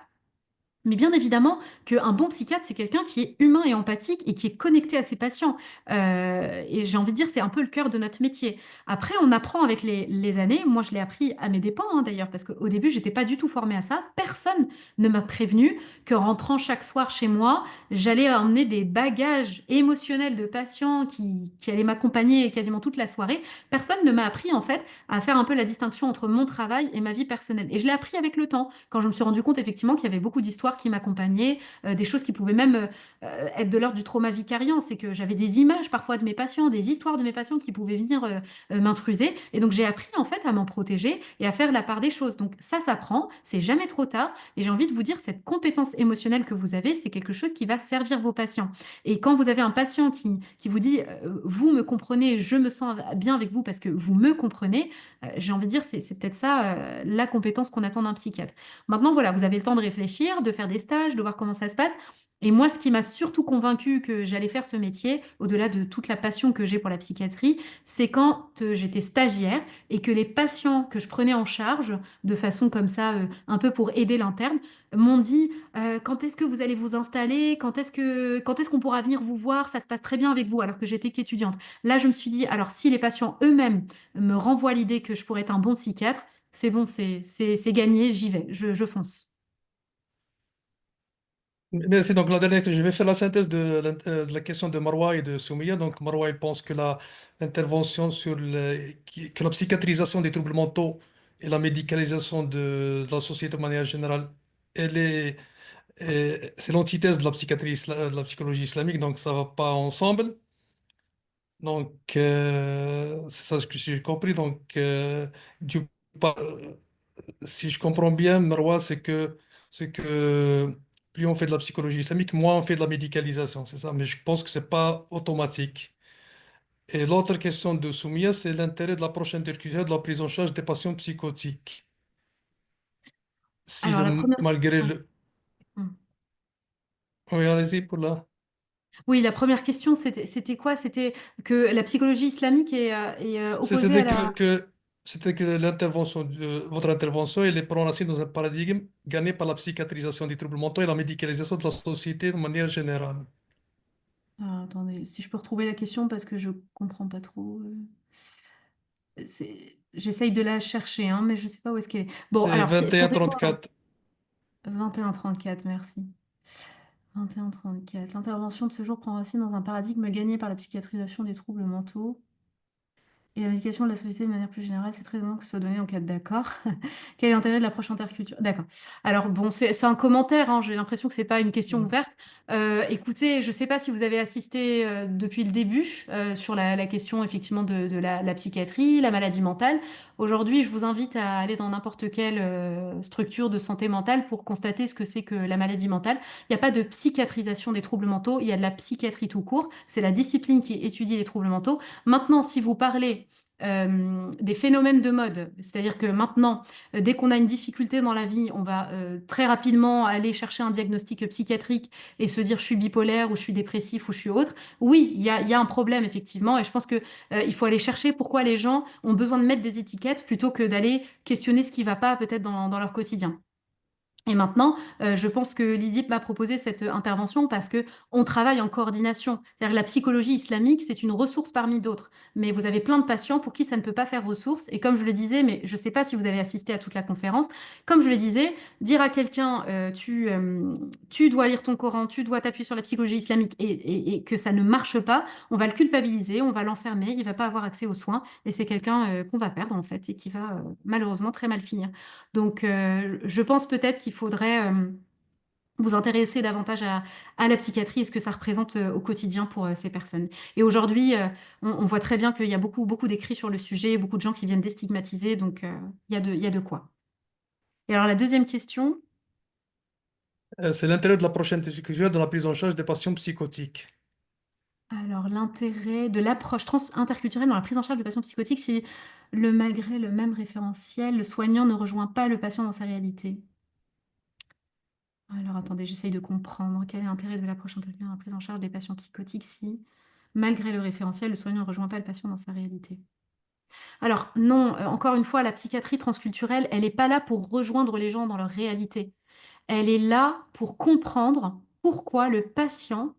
Mais bien évidemment qu'un bon psychiatre, c'est quelqu'un qui est humain et empathique et qui est connecté à ses patients. Et j'ai envie de dire, c'est un peu le cœur de notre métier. Après, on apprend avec les années. Moi, je l'ai appris à mes dépens, hein, d'ailleurs, parce qu'au début, j'étais pas du tout formée à ça. Personne ne m'a prévenu qu'en rentrant chaque soir chez moi, j'allais emmener des bagages émotionnels de patients qui allaient m'accompagner quasiment toute la soirée. Personne ne m'a appris, en fait, à faire un peu la distinction entre mon travail et ma vie personnelle. Et je l'ai appris avec le temps, quand je me suis rendu compte effectivement qu'il y avait beaucoup d'histoires qui m'accompagnaient, des choses qui pouvaient même être de l'ordre du trauma vicariant. C'est que j'avais des images parfois de mes patients, des histoires de mes patients qui pouvaient venir m'intruser. Et donc j'ai appris en fait à m'en protéger et à faire la part des choses. Donc ça s'apprend, c'est jamais trop tard. Et j'ai envie de vous dire, cette compétence émotionnelle que vous avez, c'est quelque chose qui va servir vos patients. Et quand vous avez un patient qui vous dit, vous me comprenez, je me sens bien avec vous parce que vous me comprenez, j'ai envie de dire, c'est peut-être ça la compétence qu'on attend d'un psychiatre. Maintenant, voilà, vous avez le temps de réfléchir, de faire des stages, de voir comment ça se passe. Et moi, ce qui m'a surtout convaincu que j'allais faire ce métier, au-delà de toute la passion que j'ai pour la psychiatrie, c'est quand j'étais stagiaire et que les patients que je prenais en charge, de façon comme ça, un peu pour aider l'interne, m'ont dit quand est-ce que vous allez vous installer, quand est-ce qu'on pourra venir vous voir, ça se passe très bien avec vous, alors que j'étais qu'étudiante. Là, je me suis dit, alors si les patients eux-mêmes me renvoient l'idée que je pourrais être un bon psychiatre, c'est bon, c'est gagné, j'y vais, je fonce. Merci. Donc, je vais faire la synthèse de la question de Marwa et de Soumiya. Donc, Marwa, il pense que l'intervention que la psychiatrisation des troubles mentaux et la médicalisation de la société de manière générale, c'est l'antithèse de la de la psychologie islamique. Donc, ça va pas ensemble. Donc, c'est ça ce que j'ai compris. Donc, du, si je comprends bien, Marwa, c'est que plus on fait de la psychologie islamique, moins on fait de la médicalisation, c'est ça. Mais je pense que c'est pas automatique. Et l'autre question de Soumia, c'est l'intérêt de l'approche interculturelle de la prise en charge des patients psychotiques. Si Alors, la première... malgré ouais. le... Hmm. Oui, allez-y pour là. Oui, la première question, c'était quoi? C'était que la psychologie islamique est opposée à C'était la... c'était que votre intervention, elle prend racine dans un paradigme gagné par la psychiatrisation des troubles mentaux et la médicalisation de la société de manière générale. Ah, attendez, si je peux retrouver la question parce que je comprends pas trop. J'essaye de la chercher, hein, mais je ne sais pas où est-ce qu'elle est. Bon, C'est alors, 21-34. 21-34, merci. 21-34. L'intervention de ce jour prend racine dans un paradigme gagné par la psychiatrisation des troubles mentaux. Et la médication de la société de manière plus générale, c'est très étonnant que ce soit donné en cas d'accord. Quel est l'intérêt de l'approche interculture? D'accord. Alors bon, c'est un commentaire, hein, j'ai l'impression que c'est pas une question Mm. ouverte. Écoutez, je ne sais pas si vous avez assisté depuis le début sur la question effectivement de la psychiatrie, la maladie mentale. Aujourd'hui, je vous invite à aller dans n'importe quelle structure de santé mentale pour constater ce que c'est que la maladie mentale. Il n'y a pas de psychiatrisation des troubles mentaux, il y a de la psychiatrie tout court. C'est la discipline qui étudie les troubles mentaux. Maintenant, si vous parlez des phénomènes de mode, c'est-à-dire que maintenant, dès qu'on a une difficulté dans la vie, on va très rapidement aller chercher un diagnostic psychiatrique et se dire je suis bipolaire ou je suis dépressif ou je suis autre. Oui, il y a un problème effectivement, et je pense que il faut aller chercher pourquoi les gens ont besoin de mettre des étiquettes plutôt que d'aller questionner ce qui ne va pas peut-être dans leur quotidien. Et maintenant, je pense que l'ISIP m'a proposé cette intervention parce que on travaille en coordination. C'est-à-dire que la psychologie islamique, c'est une ressource parmi d'autres. Mais vous avez plein de patients pour qui ça ne peut pas faire ressource. Et comme je le disais, mais je ne sais pas si vous avez assisté à toute la conférence, comme je le disais, dire à quelqu'un, tu dois lire ton Coran, tu dois t'appuyer sur la psychologie islamique et que ça ne marche pas, on va le culpabiliser, on va l'enfermer, il ne va pas avoir accès aux soins. Et c'est quelqu'un qu'on va perdre en fait et qui va malheureusement très mal finir. Donc, je pense peut-être qu'il faudrait vous intéresser davantage à la psychiatrie et ce que ça représente au quotidien pour ces personnes. Et aujourd'hui, on voit très bien qu'il y a beaucoup, beaucoup d'écrits sur le sujet, beaucoup de gens qui viennent déstigmatiser, donc il y a de quoi. Et alors, la deuxième question, C'est l'intérêt de la prochaine discussion dans la prise en charge des patients psychotiques. alors l'intérêt de l'approche interculturelle dans la prise en charge du patient psychotique, si malgré le même référentiel, le soignant ne rejoint pas le patient dans sa réalité. Alors attendez, j'essaye de comprendre. Quel est l'intérêt de l'approche intégrée dans la prise en charge des patients psychotiques si, malgré le référentiel, le soignant ne rejoint pas le patient dans sa réalité? Alors non, encore une fois, la psychiatrie transculturelle, elle n'est pas là pour rejoindre les gens dans leur réalité. Elle est là pour comprendre pourquoi le patient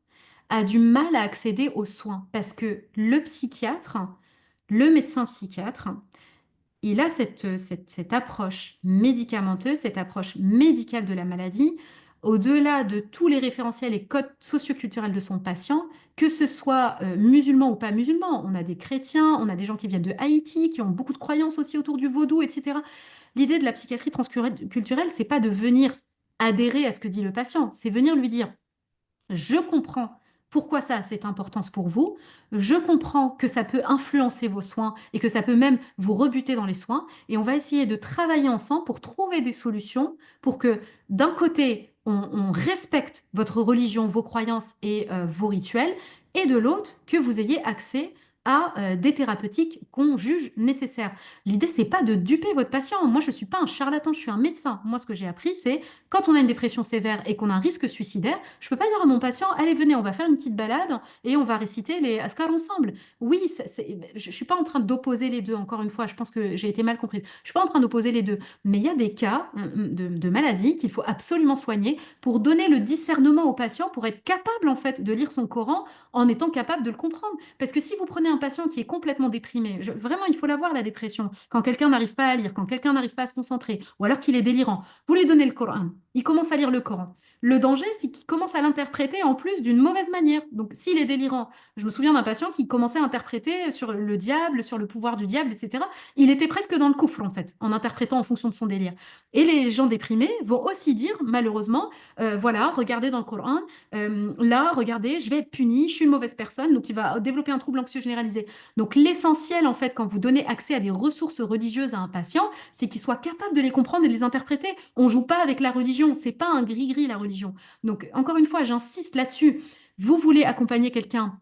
a du mal à accéder aux soins. Parce que le psychiatre, le médecin psychiatre, il a cette approche médicamenteuse, cette approche médicale de la maladie, au-delà de tous les référentiels et codes socioculturels de son patient, que ce soit musulman ou pas musulman. On a des chrétiens, on a des gens qui viennent de Haïti, qui ont beaucoup de croyances aussi autour du vaudou, etc. L'idée de la psychiatrie transculturelle, c'est pas de venir adhérer à ce que dit le patient, c'est venir lui dire je comprends pourquoi ça a cette importance pour vous. Je comprends que ça peut influencer vos soins et que ça peut même vous rebuter dans les soins. Et on va essayer de travailler ensemble pour trouver des solutions pour que d'un côté, on respecte votre religion, vos croyances et vos rituels, et de l'autre, que vous ayez accès à des thérapeutiques qu'on juge nécessaires. L'idée, c'est pas de duper votre patient. Moi, je suis pas un charlatan, je suis un médecin. Moi, ce que j'ai appris, c'est quand on a une dépression sévère et qu'on a un risque suicidaire, je peux pas dire à mon patient, allez, venez, on va faire une petite balade et on va réciter les askars ensemble. Oui, je suis pas en train d'opposer les deux, encore une fois, je pense que j'ai été mal comprise. Je suis pas en train d'opposer les deux, mais il y a des cas de maladies qu'il faut absolument soigner pour donner le discernement au patient, pour être capable, en fait, de lire son Coran en étant capable de le comprendre. Parce que si vous prenez un patient qui est complètement déprimé, vraiment, il faut la voir, la dépression. Quand quelqu'un n'arrive pas à lire, quand quelqu'un n'arrive pas à se concentrer, ou alors qu'il est délirant, vous lui donnez le Coran, il commence à lire le Coran. Le danger, c'est qu'il commence à l'interpréter en plus d'une mauvaise manière. Donc, s'il est délirant, je me souviens d'un patient qui commençait à interpréter sur le diable, sur le pouvoir du diable, etc. Il était presque dans le coufre, en fait, en interprétant en fonction de son délire. Et les gens déprimés vont aussi dire, malheureusement, voilà, regardez dans le Coran, là, regardez, je vais être puni, je suis une mauvaise personne, donc il va développer un trouble anxieux généralisé. Donc, l'essentiel, en fait, quand vous donnez accès à des ressources religieuses à un patient, c'est qu'il soit capable de les comprendre et de les interpréter. On joue pas avec la religion, c'est pas un gris-gris la religion. Donc encore une fois, j'insiste là-dessus. Vous voulez accompagner quelqu'un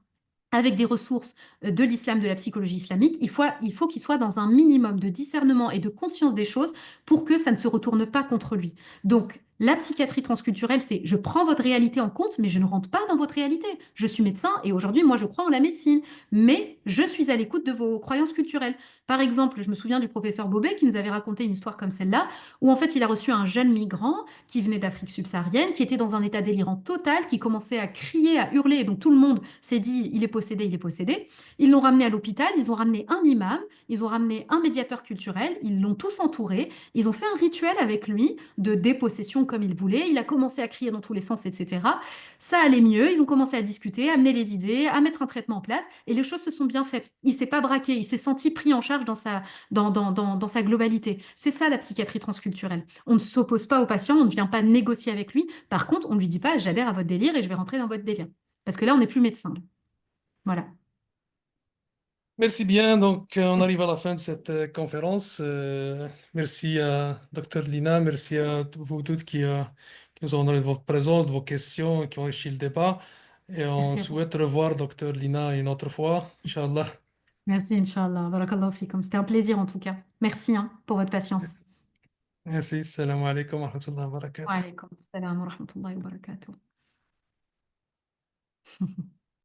avec des ressources de l'islam, de la psychologie islamique, il faut qu'il soit dans un minimum de discernement et de conscience des choses pour que ça ne se retourne pas contre lui. Donc, La psychiatrie transculturelle, c'est je prends votre réalité en compte, mais je ne rentre pas dans votre réalité. Je suis médecin et aujourd'hui, moi, je crois en la médecine, mais je suis à l'écoute de vos croyances culturelles. Par exemple, je me souviens du professeur Bobet qui nous avait raconté une histoire comme celle-là, où en fait, il a reçu un jeune migrant qui venait d'Afrique subsaharienne, qui était dans un état délirant total, qui commençait à crier, à hurler, et donc tout le monde s'est dit, il est possédé, il est possédé. Ils l'ont ramené à l'hôpital, ils ont ramené un imam, ils ont ramené un médiateur culturel, ils l'ont tous entouré, ils ont fait un rituel avec lui de dépossession comme il voulait. Il a commencé à crier dans tous les sens, etc. Ça allait mieux. Ils ont commencé à discuter, à amener les idées, à mettre un traitement en place. Et les choses se sont bien faites. Il s'est pas braqué. Il s'est senti pris en charge dans sa globalité. C'est ça la psychiatrie transculturelle. On ne s'oppose pas au patient. On ne vient pas négocier avec lui. Par contre, on ne lui dit pas j'adhère à votre délire et je vais rentrer dans votre délire. Parce que là, on n'est plus médecin. Voilà. Merci bien. Donc, on arrive à la fin de cette conférence. Merci à Dr. Lina. Merci à vous toutes qui nous ont donné de votre présence, de vos questions, qui ont enrichi le débat. Et on Merci à vous. souhaite revoir Dr. Lina une autre fois, Inch'Allah. Merci, Inch'Allah. Barakallahu fikum. C'était un plaisir en tout cas. Merci hein, pour votre patience. Merci. Salam alaikum wa rahmatullahi wa Wa barakatuh. alaikum salam wa rahmatullahi wa barakatuh.